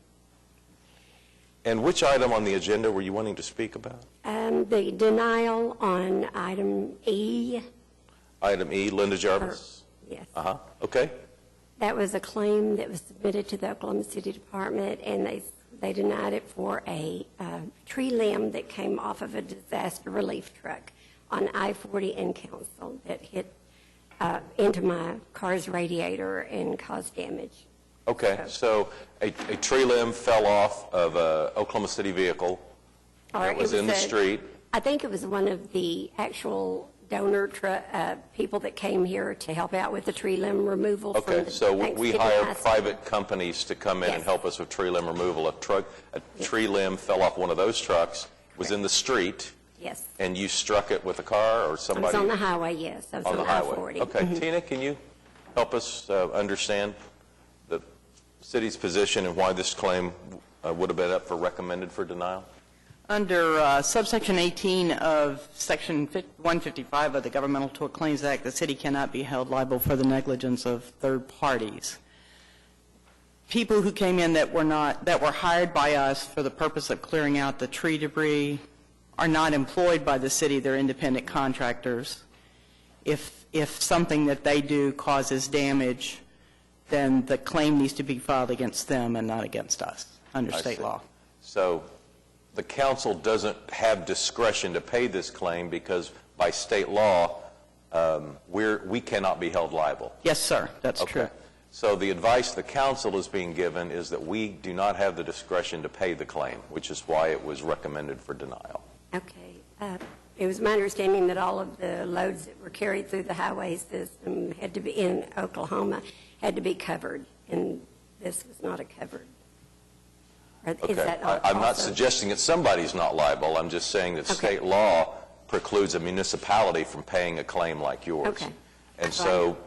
And which item on the agenda were you wanting to speak about? The denial on item E. Item E, Linda Jarvis? Yes. Uh-huh. Okay. That was a claim that was submitted to the Oklahoma City Department, and they denied it for a tree limb that came off of a disaster relief truck on I-40 in Council that hit into my car's radiator and caused damage. Okay, so a tree limb fell off of an Oklahoma City vehicle that was in the street. I think it was one of the actual donor people that came here to help out with the tree limb removal. Okay, so we hire private companies to come in and help us with tree limb removal. A tree limb fell off one of those trucks, was in the street. Yes. And you struck it with a car or somebody? I was on the highway, yes. I was on the I-40. Okay, Tina, can you help us understand the city's position and why this claim would have been up for recommended for denial? Under subsection 18 of section 155 of the Governmental Tort Claims Act, the city cannot be held liable for the negligence of third parties. People who came in that were hired by us for the purpose of clearing out the tree debris are not employed by the city. They're independent contractors. If something that they do causes damage, then the claim needs to be filed against them and not against us under state law. So the council doesn't have discretion to pay this claim because by state law, we cannot be held liable. Yes, sir. That's true. So the advice the council is being given is that we do not have the discretion to pay the claim, which is why it was recommended for denial. Okay. It was my understanding that all of the loads that were carried through the highway system had to be in Oklahoma had to be covered, and this was not a covered. Is that I'm not also suggesting that somebody's not liable. I'm just saying that state law precludes a municipality from paying a claim like yours. Okay. And so,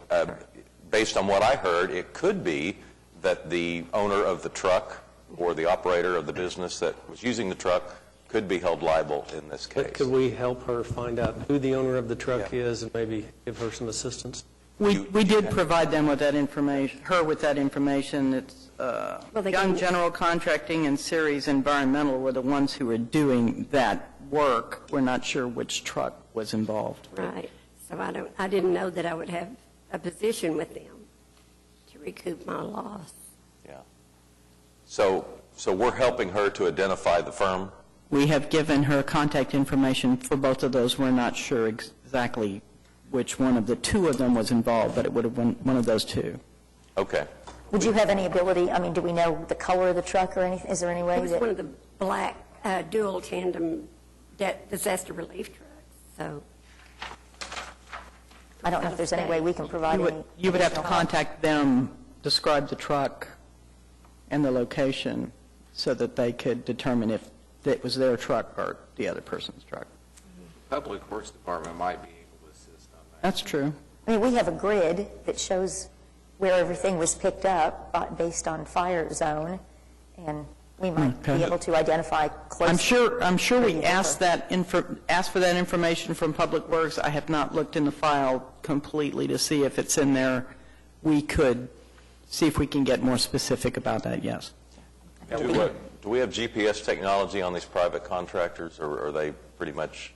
based on what I heard, it could be that the owner of the truck or the operator of the business that was using the truck could be held liable in this case. But could we help her find out who the owner of the truck is and maybe give her some assistance? We did provide them with that information, her with that information. It's Young General Contracting and Ceres Environmental were the ones who were doing that work. We're not sure which truck was involved. right? So I didn't know that I would have a position with them to recoup my loss. Yeah. So we're helping her to identify the firm? We have given her contact information for both of those. We're not sure exactly which one of the two of them was involved, but it would have been one of those two. Okay. Would you have any ability, I mean, do we know the color of the truck or anything? Is there any way It was that? one of the black dual tandem disaster relief trucks, so. I don't know if there's any way we can provide any. You would have to additional help. contact them, describe the truck and the location so that they could determine if it was their truck or the other person's truck. Public Works Department might be able to assist on that. That's true. I mean, we have a grid that shows where everything was picked up based on fire zone, and we might be able to identify close. I'm sure we asked asked for that information from Public Works. I have not looked in the file completely to see if it's in there. We could see if we can get more specific about that, yes. Do we have GPS technology on these private contractors, or are they pretty much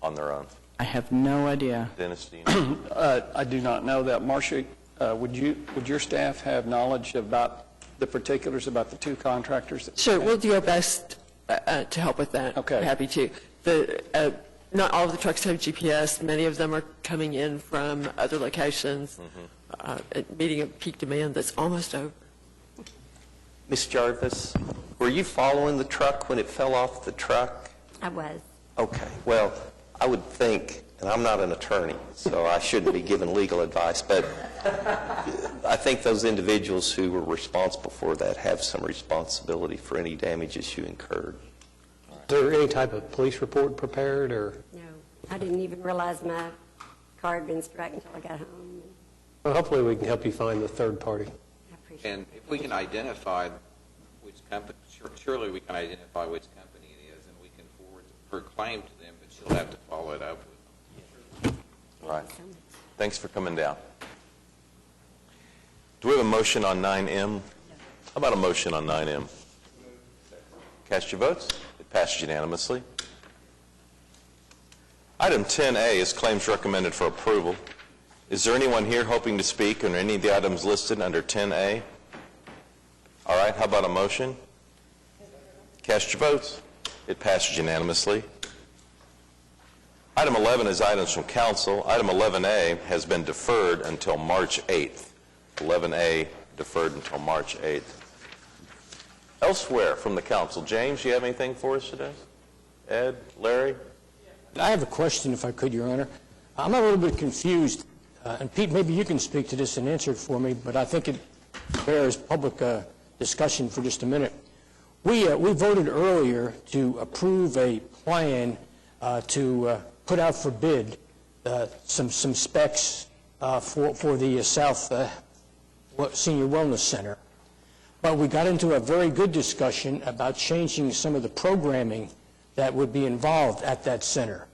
on their own? I have no idea. Dennis, do you know? I do not know that. Marcia, would your staff have knowledge about the particulars about the two contractors? Sure, we'll do our best to help with that. Okay. Happy to. Not all of the trucks have GPS. Many of them are coming in from other locations, meeting a peak demand that's almost over. Ms. Jarvis, were you following the truck when it fell off the truck? I was. Okay. Well, I would think, and I'm not an attorney, so I shouldn't be giving legal advice, but I think those individuals who were responsible for that have some responsibility for any damages you incurred. Is there any type of police report prepared, or? No, I didn't even realize my car had been struck until I got home. Well, hopefully we can help you find the third party. And if we can identify which company, surely we can identify which company it is, and we can forward her claim to them, but she'll have to follow it up with them. All right. Thanks for coming down. Do we have a motion on 9M? How about a motion on 9M? Cast your votes. It passes unanimously. Item 10A is claims recommended for approval. Is there anyone here hoping to speak on any of the items listed under 10A? All right, how about a motion? Cast your votes. It passes unanimously. Item 11 is items from council. Item 11A has been deferred until March 8th. 11A deferred until March 8th. Elsewhere from the council, James, you have anything for us today? Ed, Larry? I have a question, if I could, Your Honor. I'm a little bit confused, and Pete, maybe you can speak to this and answer it for me, but I think it bears public discussion for just a minute. We voted earlier to approve a plan to put out for bid some specs for the South Senior Wellness Center. But we got into a very good discussion about changing some of the programming that would be involved at that center.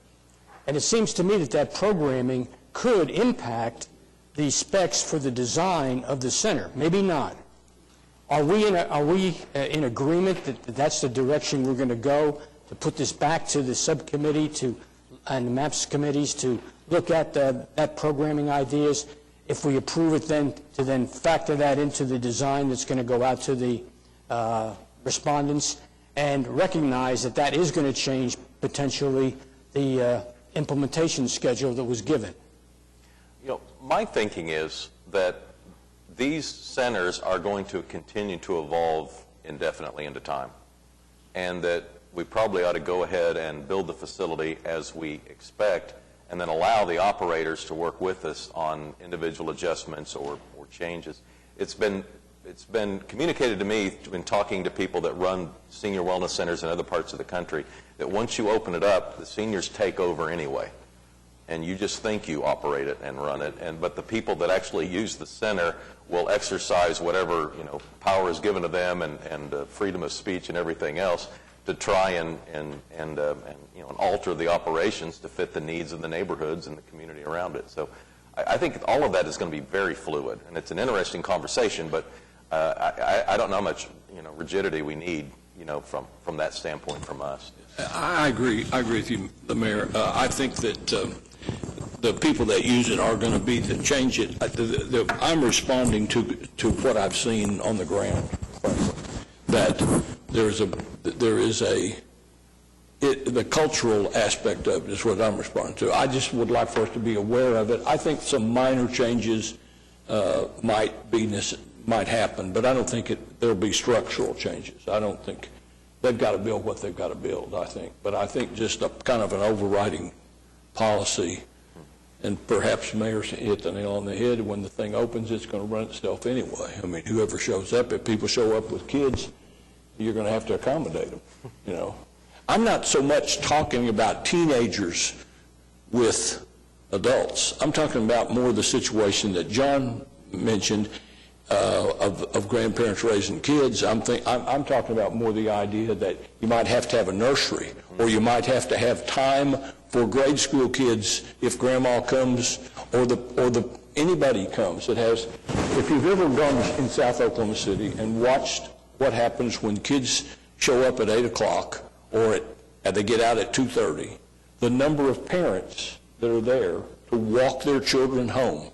And it seems to me that that programming could impact the specs for the design of the center. Maybe not. Are we in agreement that that's the direction we're going to go, to put this back to the subcommittee and the MAPS committees to look at that programming ideas? If we approve it, then to then factor that into the design that's going to go out to the respondents, and recognize that that is going to change potentially the implementation schedule that was given. You know, my thinking is that these centers are going to continue to evolve indefinitely into time, and that we probably ought to go ahead and build the facility as we expect, and then allow the operators to work with us on individual adjustments or changes. It's been communicated to me in talking to people that run senior wellness centers in other parts of the country that once you open it up, the seniors take over anyway. And you just think you operate it and run it, but the people that actually use the center will exercise whatever power is given to them and freedom of speech and everything else to try and alter the operations to fit the needs of the neighborhoods and the community around it. So I think all of that is going to be very fluid, and it's an interesting conversation, but I don't know how much rigidity we need from that standpoint from us. I agree with you, the Mayor. I think that the people that use it are going to be to change it. I'm responding to what I've seen on the ground, that the cultural aspect of it is what I'm responding to. I just would like for us to be aware of it. I think some minor changes might happen, but I don't think there'll be structural changes. I don't think they've got to build what they've got to build, I think. But I think just a kind of an overriding policy, and perhaps Mayor's hit the nail on the head. When the thing opens, it's going to run itself anyway. I mean, whoever shows up, if people show up with kids, you're going to have to accommodate them, I'm not so much talking about teenagers with adults. I'm talking about more the situation that John mentioned of grandparents raising kids. I'm talking about more the idea that you might have to have a nursery, or you might have to have time for grade school kids if grandma comes, or anybody comes that has. If you've ever gone in South Oklahoma City and watched what happens when kids show up at 8 o'clock or they get out at 2:30, the number of parents that are there to walk their children home,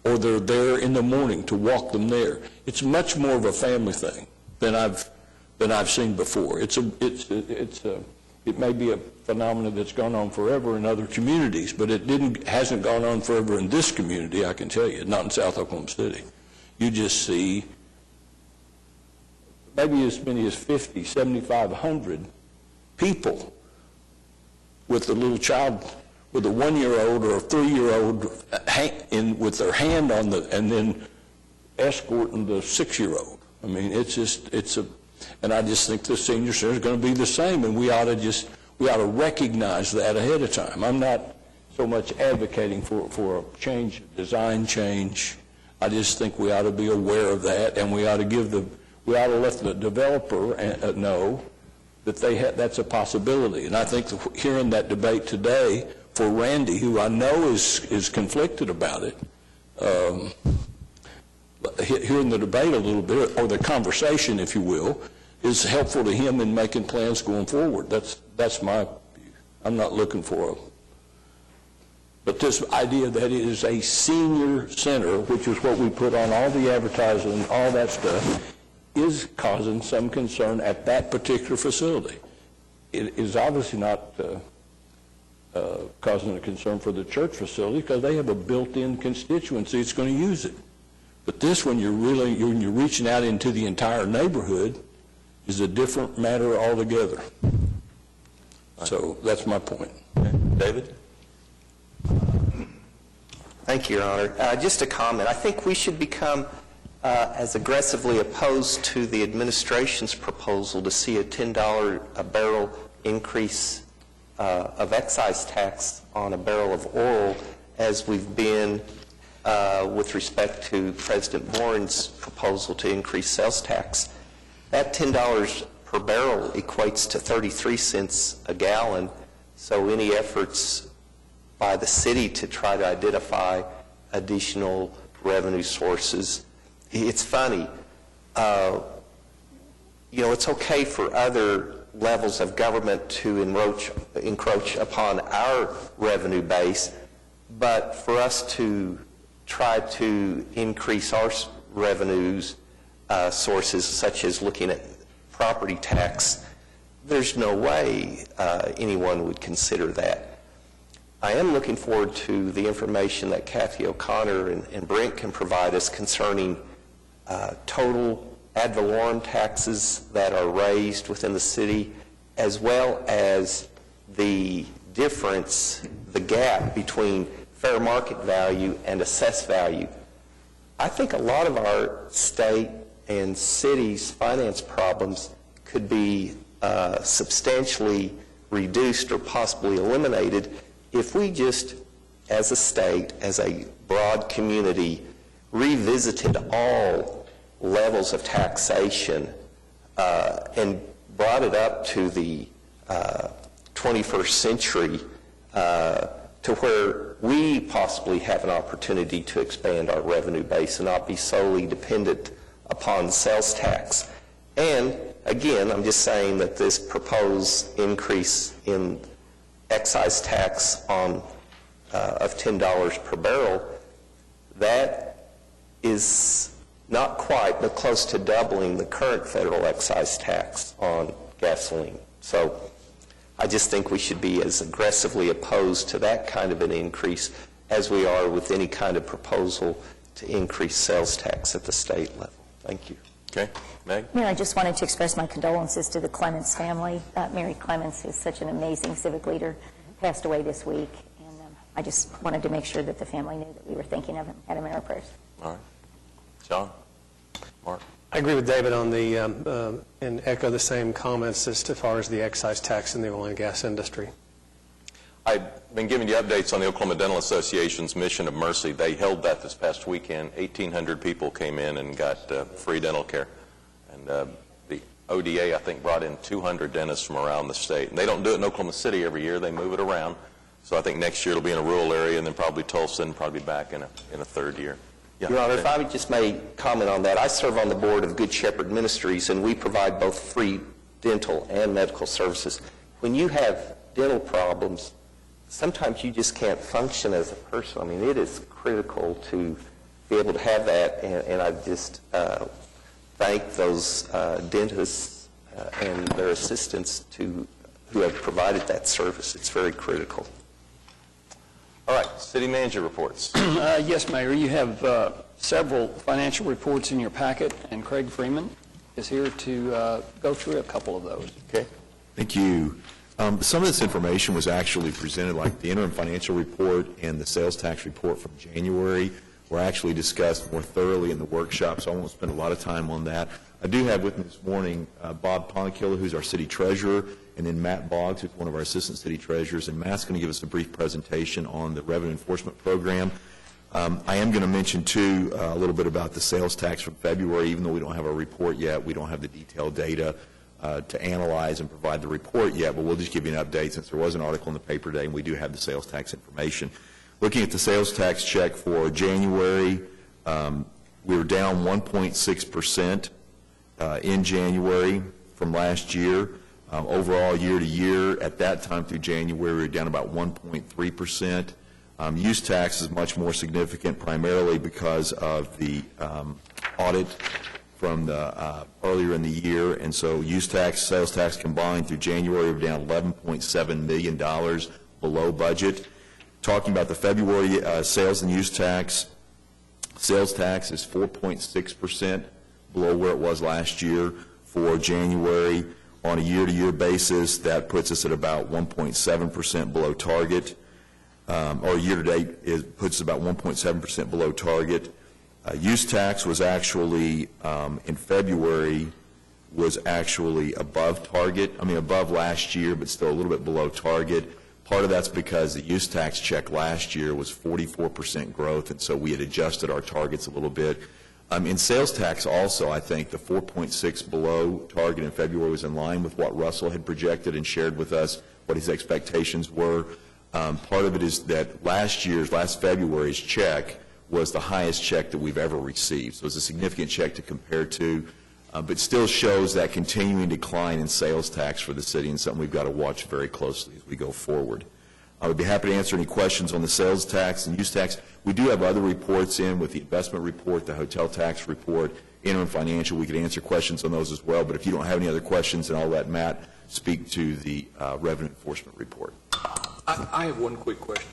or they're there in the morning to walk them there. It's much more of a family thing than I've seen before. It may be a phenomenon that's gone on forever in other communities, but it hasn't gone on forever in this community, I can tell you, not in South Oklahoma City. You just see maybe as many as 50, 7,500 people with a little child, with a 1-year-old or a 3-year-old with their hand on and then escorting the 6-year-old. I mean, and I just think the senior center is going to be the same, and we ought to recognize that ahead of time. I'm not so much advocating for a change, design change. I just think we ought to be aware of that, and we ought to let the developer know that that's a possibility. And I think hearing that debate today for Randy, who I know is conflicted about it, hearing the debate a little bit, or the conversation, if you will, is helpful to him in making plans going forward. That's my view. I'm not looking for but this idea that it is a senior center, which is what we put on all the advertising and all that stuff, is causing some concern at that particular facility. It is obviously not causing a concern for the church facility, because they have a built-in constituency that's going to use it. But this, when you're reaching out into the entire neighborhood, is a different matter altogether. So that's my point. Okay. David? Thank you, Your Honor. Just a comment. I think we should become as aggressively opposed to the administration's proposal to see a $10 a barrel increase of excise tax on a barrel of oil as we've been with respect to President Warren's proposal to increase sales tax. That $10 per barrel equates to 33 cents a gallon. So any efforts by the city to try to identify additional revenue sources, it's funny. It's okay for other levels of government to encroach upon our revenue base, but for us to try to increase our revenues sources, such as looking at property tax, there's no way anyone would consider that. I am looking forward to the information that Kathy O'Connor and Brent can provide us concerning total ad valorem taxes that are raised within the city, as well as the difference, the gap between fair market value and assessed value. I think a lot of our state and city's finance problems could be substantially reduced or possibly eliminated if we just, as a state, as a broad community, revisited all levels of taxation and brought it up to the 21st century to where we possibly have an opportunity to expand our revenue base and not be solely dependent upon sales tax. And again, I'm just saying that this proposed increase in excise tax of $10 per barrel, that is not quite, but close to doubling the current federal excise tax on gasoline. So I just think we should be as aggressively opposed to that kind of an increase as we are with any kind of proposal to increase sales tax at the state level. Thank you. Okay. Meg? Mayor, I just wanted to express my condolences to the Clements family. Mary Clements is such an amazing civic leader, passed away this week, and I just wanted to make sure that the family knew that we were thinking of him, had him in our prayers. All right. John? Mark? I agree with David on the, and echo the same comments as far as the excise tax in the oil and gas industry. I've been giving you updates on the Oklahoma Dental Association's Mission of Mercy. They held that this past weekend. 1,800 people came in and got free dental care. And the ODA, I think, brought in 200 dentists from around the state. And they don't do it in Oklahoma City every year. They move it around. So I think next year it'll be in a rural area, and then probably Tulsa, and probably back in a third year. Yeah. Your Honor, if I just may comment on that, I serve on the board of Good Shepherd Ministries, and we provide both free dental and medical services. When you have dental problems, sometimes you just can't function as a person. I mean, it is critical to be able to have that, and I just thank those dentists and their assistants who have provided that service. It's very critical. All right, city manager reports. Yes, Mayor, you have several financial reports in your packet, and Craig Freeman is here to go through a couple of those. Okay. Thank you. Some of this information was actually presented, like the interim financial report and the sales tax report from January were actually discussed more thoroughly in the workshop, so I won't spend a lot of time on that. I do have with me this morning Bob Ponkiller, who's our city treasurer, and then Matt Boggs, who's one of our assistant city treasurers, and Matt's going to give us a brief presentation on the revenue enforcement program. I am going to mention, too, a little bit about the sales tax from February. Even though we don't have a report yet, we don't have the detailed data to analyze and provide the report yet, but we'll just give you an update since there was an article in the paper today, and we do have the sales tax information. Looking at the sales tax check for January, we were down 1.6% in January from last year. Overall, year to year, at that time through January, we were down about 1.3%. Use tax is much more significant, primarily because of the audit from the earlier in the year, and so use tax, sales tax combined through January, we're down $11.7 million below budget. Talking about the February sales and use tax, sales tax is 4.6% below where it was last year. For January, on a year-to-year basis, that puts us at about 1.7% below target, or year-to-date, it puts us about 1.7% below target. Use tax was actually, in February, was actually above target, above last year, but still a little bit below target. Part of that's because the use tax check last year was 44% growth, and so we had adjusted our targets a little bit. In sales tax also, I think the 4.6 below target in February was in line with what Russell had projected and shared with us what his expectations were. Part of it is that last February's check was the highest check that we've ever received. So it's a significant check to compare to, but still shows that continuing decline in sales tax for the city and something we've got to watch very closely as we go forward. I would be happy to answer any questions on the sales tax and use tax. We do have other reports in with the investment report, the hotel tax report, interim financial. We could answer questions on those as well, but if you don't have any other questions, then I'll let Matt speak to the revenue enforcement report. I have one quick question.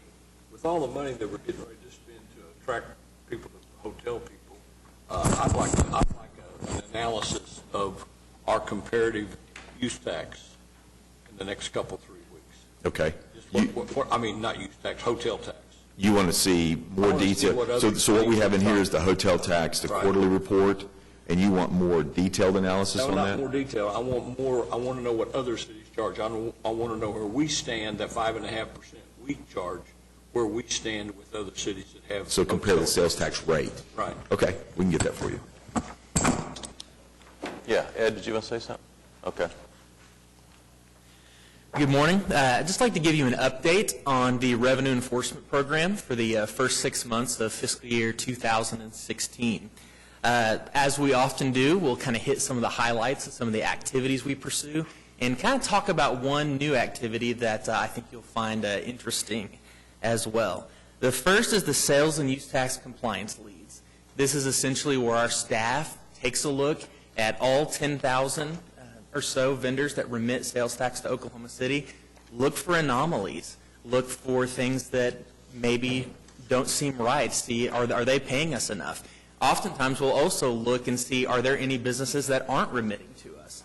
With all the money that we're getting ready to spend to attract people, to hotel people, I'd like an analysis of our comparative use tax in the next couple, 3 weeks. Okay. Not use tax, hotel tax. You want to see more detail? So what we have in here is the hotel tax, the quarterly report, and you want more detailed analysis on that? No, not more detail. I want to know what other cities charge. I want to know where we stand, that 5.5% we charge, where we stand with other cities that have. So compare the sales tax rate. Right. Okay, we can get that for you. Yeah, Ed, did you want to say something? Okay. Good morning. I'd just like to give you an update on the revenue enforcement program for the first 6 months of fiscal year 2016. As we often do, we'll kind of hit some of the highlights of some of the activities we pursue and kind of talk about one new activity that I think you'll find interesting as well. The first is the sales and use tax compliance leads. This is essentially where our staff takes a look at all 10,000 or so vendors that remit sales tax to Oklahoma City, look for anomalies, look for things that maybe don't seem right, see are they paying us enough. Oftentimes we'll also look and see are there any businesses that aren't remitting to us.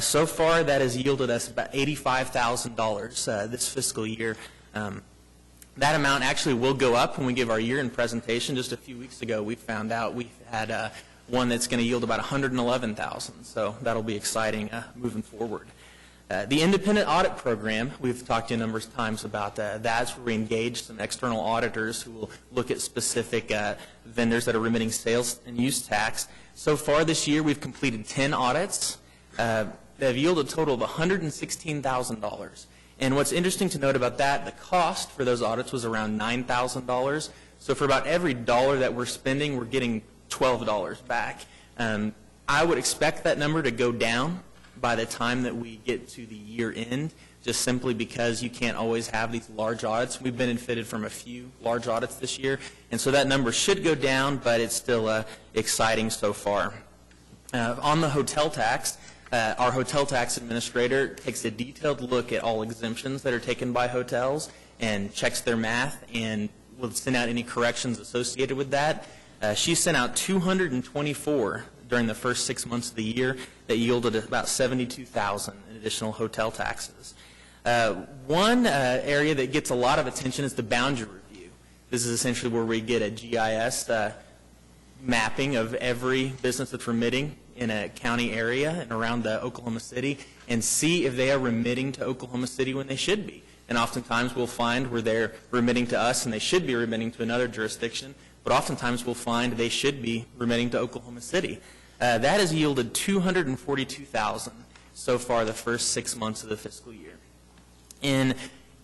So far that has yielded us about $85,000 this fiscal year. That amount actually will go up when we give our year-end presentation. Just a few weeks ago we found out we had one that's going to yield about $111,000, so that'll be exciting moving forward. The independent audit program, we've talked to you a number of times about that's where we engage some external auditors who will look at specific vendors that are remitting sales and use tax. So far this year we've completed 10 audits that have yielded a total of $116,000. And what's interesting to note about that, the cost for those audits was around $9,000. So for about every dollar that we're spending, we're getting $12 back. I would expect that number to go down by the time that we get to the year end, just simply because you can't always have these large audits. We've benefited from a few large audits this year, and so that number should go down, but it's still exciting so far. On the hotel tax, our hotel tax administrator takes a detailed look at all exemptions that are taken by hotels and checks their math and will send out any corrections associated with that. She sent out 224 during the first 6 months of the year that yielded about $72,000 in additional hotel taxes. One area that gets a lot of attention is the boundary review. This is essentially where we get a GIS mapping of every business that's remitting in a county area and around the Oklahoma City and see if they are remitting to Oklahoma City when they should be. And oftentimes we'll find where they're remitting to us and they should be remitting to another jurisdiction, but oftentimes we'll find they should be remitting to Oklahoma City. That has yielded $242,000 so far the first 6 months of the fiscal year. In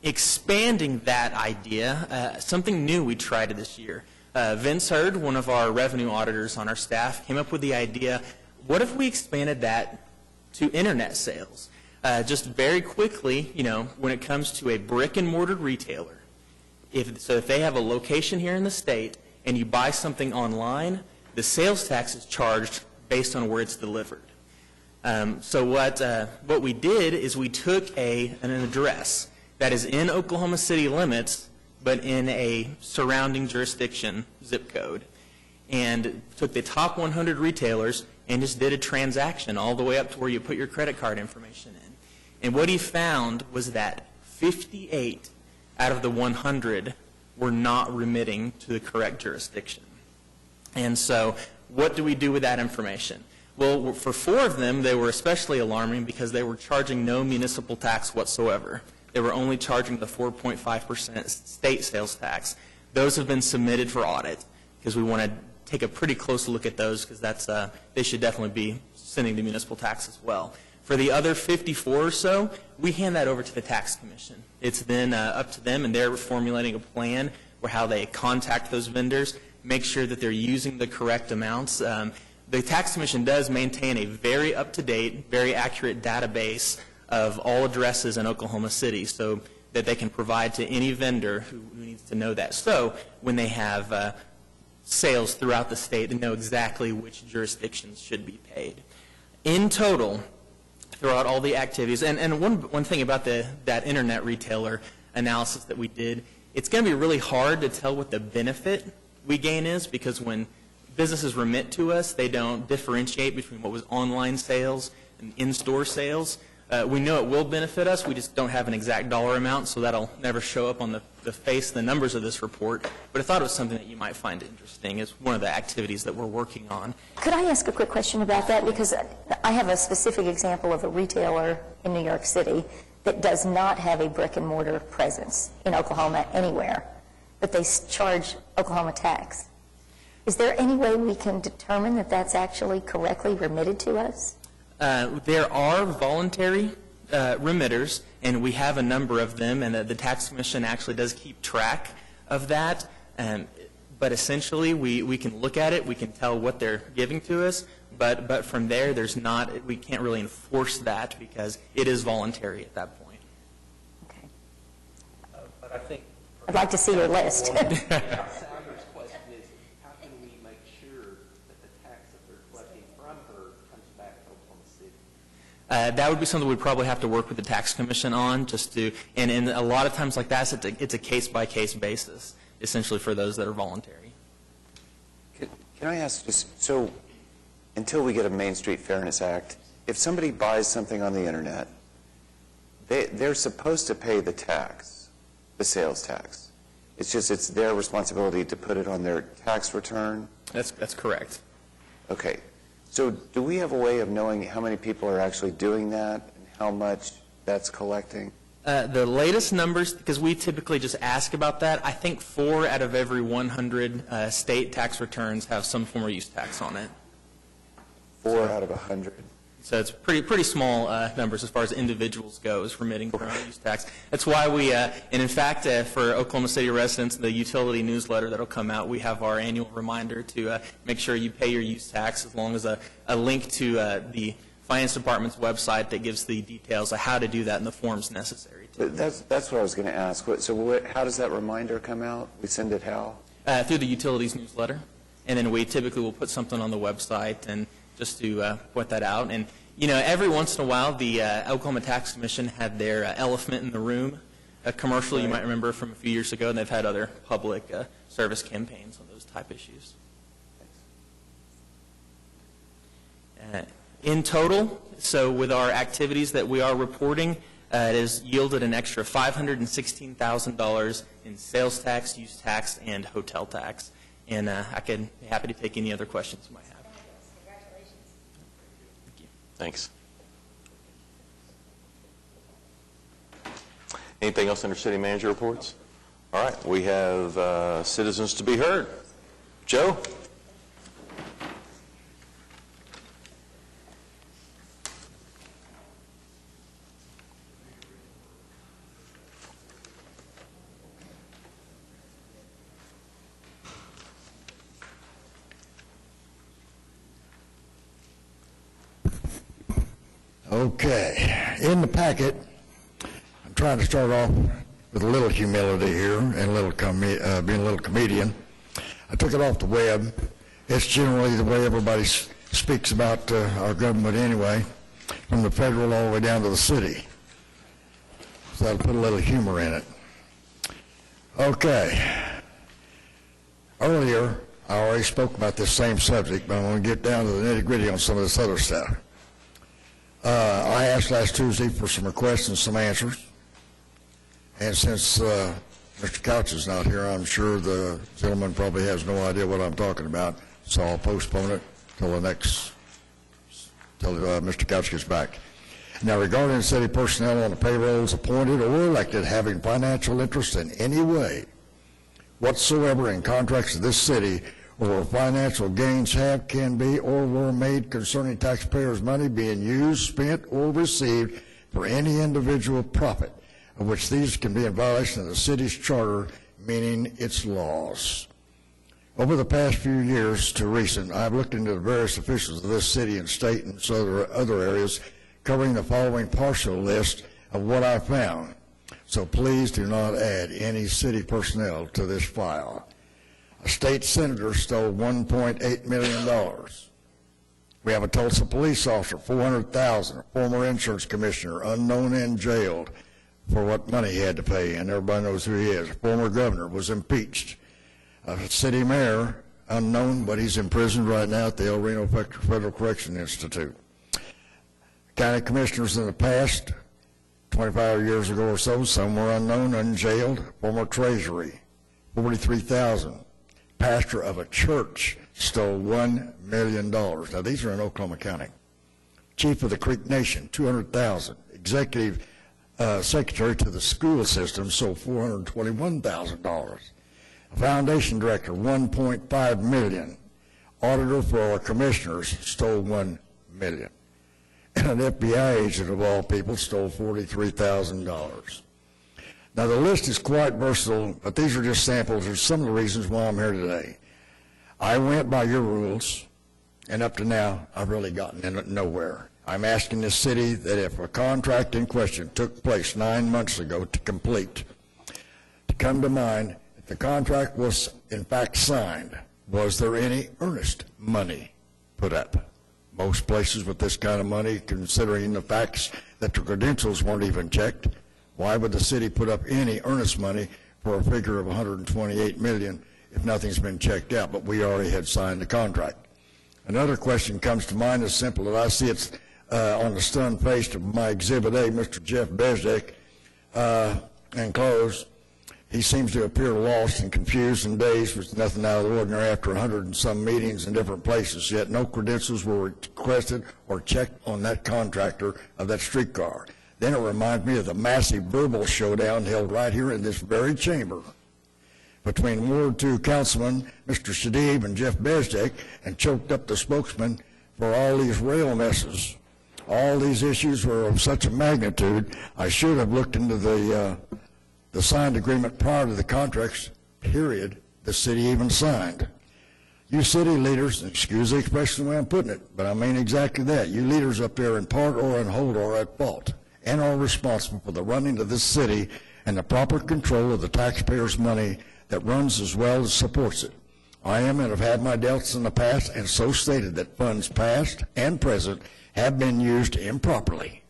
expanding that idea, something new we tried this year. Vince Hurd, one of our revenue auditors on our staff, came up with the idea, what if we expanded that to internet sales? Just very quickly, when it comes to a brick and mortar retailer, if they have a location here in the state and you buy something online, the sales tax is charged based on where it's delivered. So what we did is we took an address that is in Oklahoma City limits, but in a surrounding jurisdiction zip code, and took the top 100 retailers and just did a transaction all the way up to where you put your credit card information in. And what he found was that 58 out of the 100 were not remitting to the correct jurisdiction. And so what do we do with that information? Well, for 4 of them, they were especially alarming because they were charging no municipal tax whatsoever. They were only charging the 4.5% state sales tax. Those have been submitted for audit because we want to take a pretty close look at those because they should definitely be sending the municipal tax as well. For the other 54 or so, we hand that over to the tax commission. It's then up to them, and they're formulating a plan for how they contact those vendors, make sure that they're using the correct amounts. The tax commission does maintain a very up-to-date, very accurate database of all addresses in Oklahoma City so that they can provide to any vendor who needs to know that. So when they have sales throughout the state, they know exactly which jurisdictions should be paid. In total, throughout all the activities, and one thing about that internet retailer analysis that we did, it's going to be really hard to tell what the benefit we gain is because when businesses remit to us, they don't differentiate between what was online sales and in-store sales. We know it will benefit us. We just don't have an exact dollar amount, so that'll never show up on the face, the numbers of this report. But I thought it was something that you might find interesting. It's one of the activities that we're working on. Could I ask a quick question about that? Because I have a specific example of a retailer in New York City that does not have a brick-and-mortar presence in Oklahoma anywhere, but they charge Oklahoma tax. Is there any way we can determine that that's actually correctly remitted to us? There are voluntary remitters, and we have a number of them, and the tax commission actually does keep track of that. But essentially, we can look at it, we can tell what they're giving to us, but from there, we can't really enforce that because it is voluntary at that point. Okay. But I think I'd like to see your list. Sandra's question is, how can we make sure that the tax that they're collecting from her comes back to Oklahoma City? That would be something we'd probably have to work with the tax commission on, and a lot of times like that, it's a case-by-case basis, essentially for those that are voluntary. Can I ask just, so until we get a Main Street Fairness Act, if somebody buys something on the internet, they're supposed to pay the tax, the sales tax. It's just it's their responsibility to put it on their tax return? That's correct. Okay. So do we have a way of knowing how many people are actually doing that and how much that's collecting? The latest numbers, because we typically just ask about that, I think 4 out of every 100 state tax returns have some form of use tax on it. 4 out of 100. So it's pretty small numbers as far as individuals goes remitting from use tax. That's why we, and in fact, for Oklahoma City residents, the utility newsletter that will come out, we have our annual reminder to make sure you pay your use tax, as long as a link to the Finance Department's website that gives the details of how to do that and the forms necessary. That's what I was going to ask. So how does that reminder come out? We send it how? Through the utilities newsletter. And then we typically will put something on the website and just to put that out. And, you know, every once in a while, the Oklahoma Tax Commission had their Elephant in the Room commercial, you might remember from a few years ago, and they've had other public service campaigns on those type issues. In total, so with our activities that we are reporting, it has yielded an extra $516,000 in sales tax, use tax, and hotel tax. And I can be happy to take any other questions you might have. Congratulations. Thank you. Thanks. Anything else under city manager reports? All right, we have citizens to be heard. Joe? Okay, in the packet, I'm trying to start off with a little humility here and a little being a little comedian. I took it off the web. It's generally the way everybody speaks about our government anyway, from the federal all the way down to the city. So that'll put a little humor in it. Okay. Earlier, I already spoke about this same subject, but I'm going to get down to the nitty-gritty on some of this other stuff. I asked last Tuesday for some requests and some answers, and since Mr. Couch is not here, I'm sure the gentleman probably has no idea what I'm talking about, so I'll postpone it till Mr. Couch gets back. Now, regarding city personnel on the payrolls appointed or elected having financial interest in any way whatsoever in contracts of this city or where financial gains have, can be, or were made concerning taxpayers' money being used, spent, or received for any individual profit, of which these can be in violation of the city's charter, meaning its laws. Over the past few years to recent, I have looked into the various officials of this city and state and other areas, covering the following partial list of what I found. So please do not add any city personnel to this file. A state senator stole $1.8 million. We have a Tulsa police officer, $400,000, a former insurance commissioner, unknown and jailed for what money he had to pay, and everybody knows who he is. A former governor was impeached. A city mayor, unknown, but he's imprisoned right now at the El Reno Federal Correction Institute. County commissioners in the past, 25 years ago or so, some were unknown, unjailed. Former treasury, $43,000. Pastor of a church stole $1 million. Now, these are in Oklahoma County. Chief of the Creek Nation, $200,000. Executive secretary to the school system stole $421,000. A foundation director, $1.5 million. Auditor for our commissioners stole $1 million. And an FBI agent, of all people, stole $43,000. Now, the list is quite versatile, but these are just samples of some of the reasons why I'm here today. I went by your rules, and up to now, I've really gotten nowhere. I'm asking the city that if a contract in question took place 9 months ago to complete, to come to mind, if the contract was in fact signed, was there any earnest money put up? Most places with this kind of money, considering the facts that the credentials weren't even checked, why would the city put up any earnest money for a figure of $128 million if nothing's been checked out, but we already had signed the contract? Another question comes to mind as simple as I see it's on the stunned face of my Exhibit A, Mr. Jeff Bezdek, and close. He seems to appear lost and confused and dazed with nothing out of the ordinary after 100 and some meetings in different places, yet no credentials were requested or checked on that contractor of that streetcar. Then it reminds me of the massive verbal showdown held right here in this very chamber between Ward 2 Councilman Mr. Shadid and Jeff Bezdek, and choked up the spokesman for all these rail messes. All these issues were of such a magnitude, I should have looked into the signed agreement prior to the contracts, period, the city even signed. You city leaders, excuse the expression the way I'm putting it, but I mean exactly that. You leaders up there in part or in whole are at fault and are responsible for the running of this city and the proper control of the taxpayers' money that runs as well as supports it. I am and have had my doubts in the past, and so stated that funds past and present have been used improperly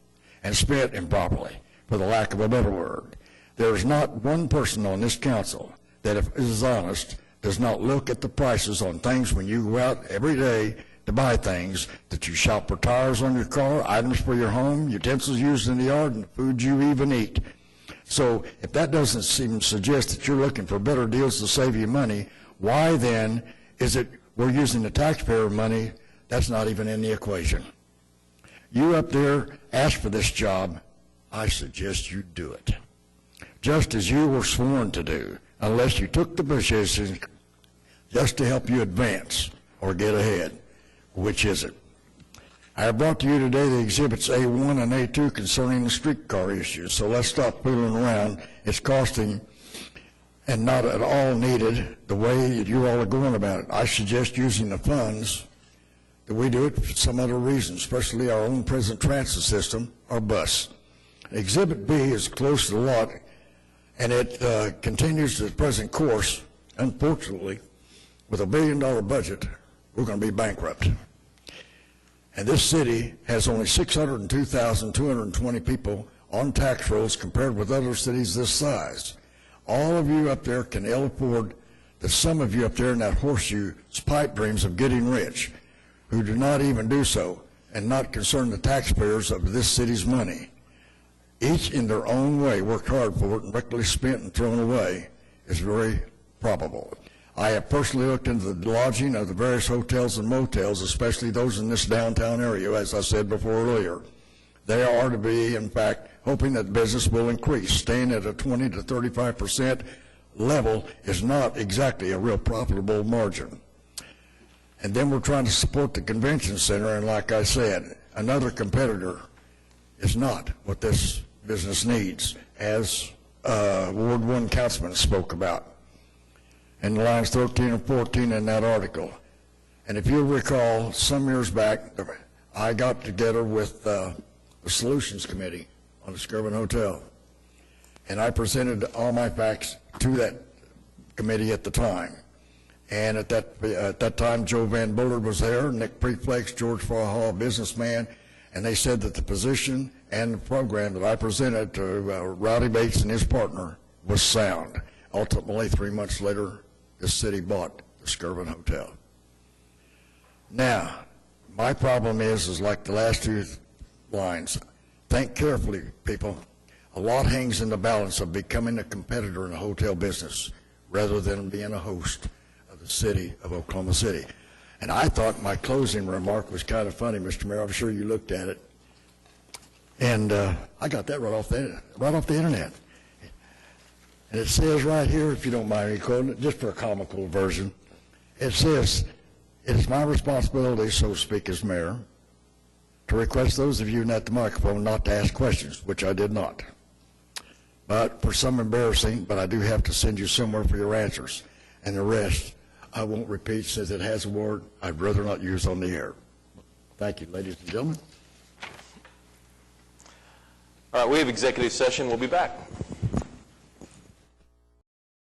and spent improperly, for the lack of a better word. There is not one person on this council that, if is honest, does not look at the prices on things when you go out every day to buy things, that you shop for tires on your car, items for your home, utensils used in the yard, and the food you even eat. So if that doesn't seem to suggest that you're looking for better deals to save you money, why then is it we're using the taxpayer money that's not even in the equation? You up there asked for this job, I suggest you do it. Just as you were sworn to do, unless you took the position just to help you advance or get ahead. Which is it? I have brought to you today the exhibits A1 and A2 concerning the streetcar issues, so let's stop fooling around. It's costing and not at all needed the way that you all are going about it. I suggest using the funds that we do it for some other reason, especially our own present transit system, or bus. Exhibit B is close to the lot, and it continues its present course. Unfortunately, with a $1 billion budget, we're going to be bankrupt. And this city has only 602,220 people on tax rolls compared with other cities this size. All of you up there can ill afford that some of you up there in that horseshoe pipe dreams of getting rich, who do not even do so and not concern the taxpayers of this city's money. Each in their own way worked hard for it and recklessly spent and thrown away is very probable. I have personally looked into the lodging of the various hotels and motels, especially those in this downtown area, as I said before earlier. They are to be, in fact, hoping that business will increase. Staying at a 20 to 35% level is not exactly a real profitable margin. And then we're trying to support the convention center, and like I said, another competitor is not what this business needs, as Ward 1 councilman spoke about in lines 13 and 14 in that article. And if you'll recall, some years back, I got together with the Solutions Committee on the Skirvin Hotel, and I presented all my facts to that committee at the time. And at that time, Joe Van Bullard was there, Nick Preflex, George Farhall, businessman, and they said that the position and the program that I presented to Rowdy Bates and his partner was sound. Ultimately, 3 months later, the city bought the Skirvin Hotel. Now, my problem is like the last two lines. Think carefully, people. A lot hangs in the balance of becoming a competitor in the hotel business rather than being a host of the city of Oklahoma City. And I thought my closing remark was kind of funny, Mr. Mayor. I'm sure you looked at it. And I got that right off the internet. And it says right here, if you don't mind me quoting it, just for a comical version, it says, "It is my responsibility, so to speak, as mayor, to request those of you at the microphone not to ask questions," which I did not. But for some embarrassing, but I do have to send you somewhere for your answers. And the rest, I won't repeat since it has a word I'd rather not use on the air. Thank you, ladies and gentlemen. All right, we have executive session. We'll be back.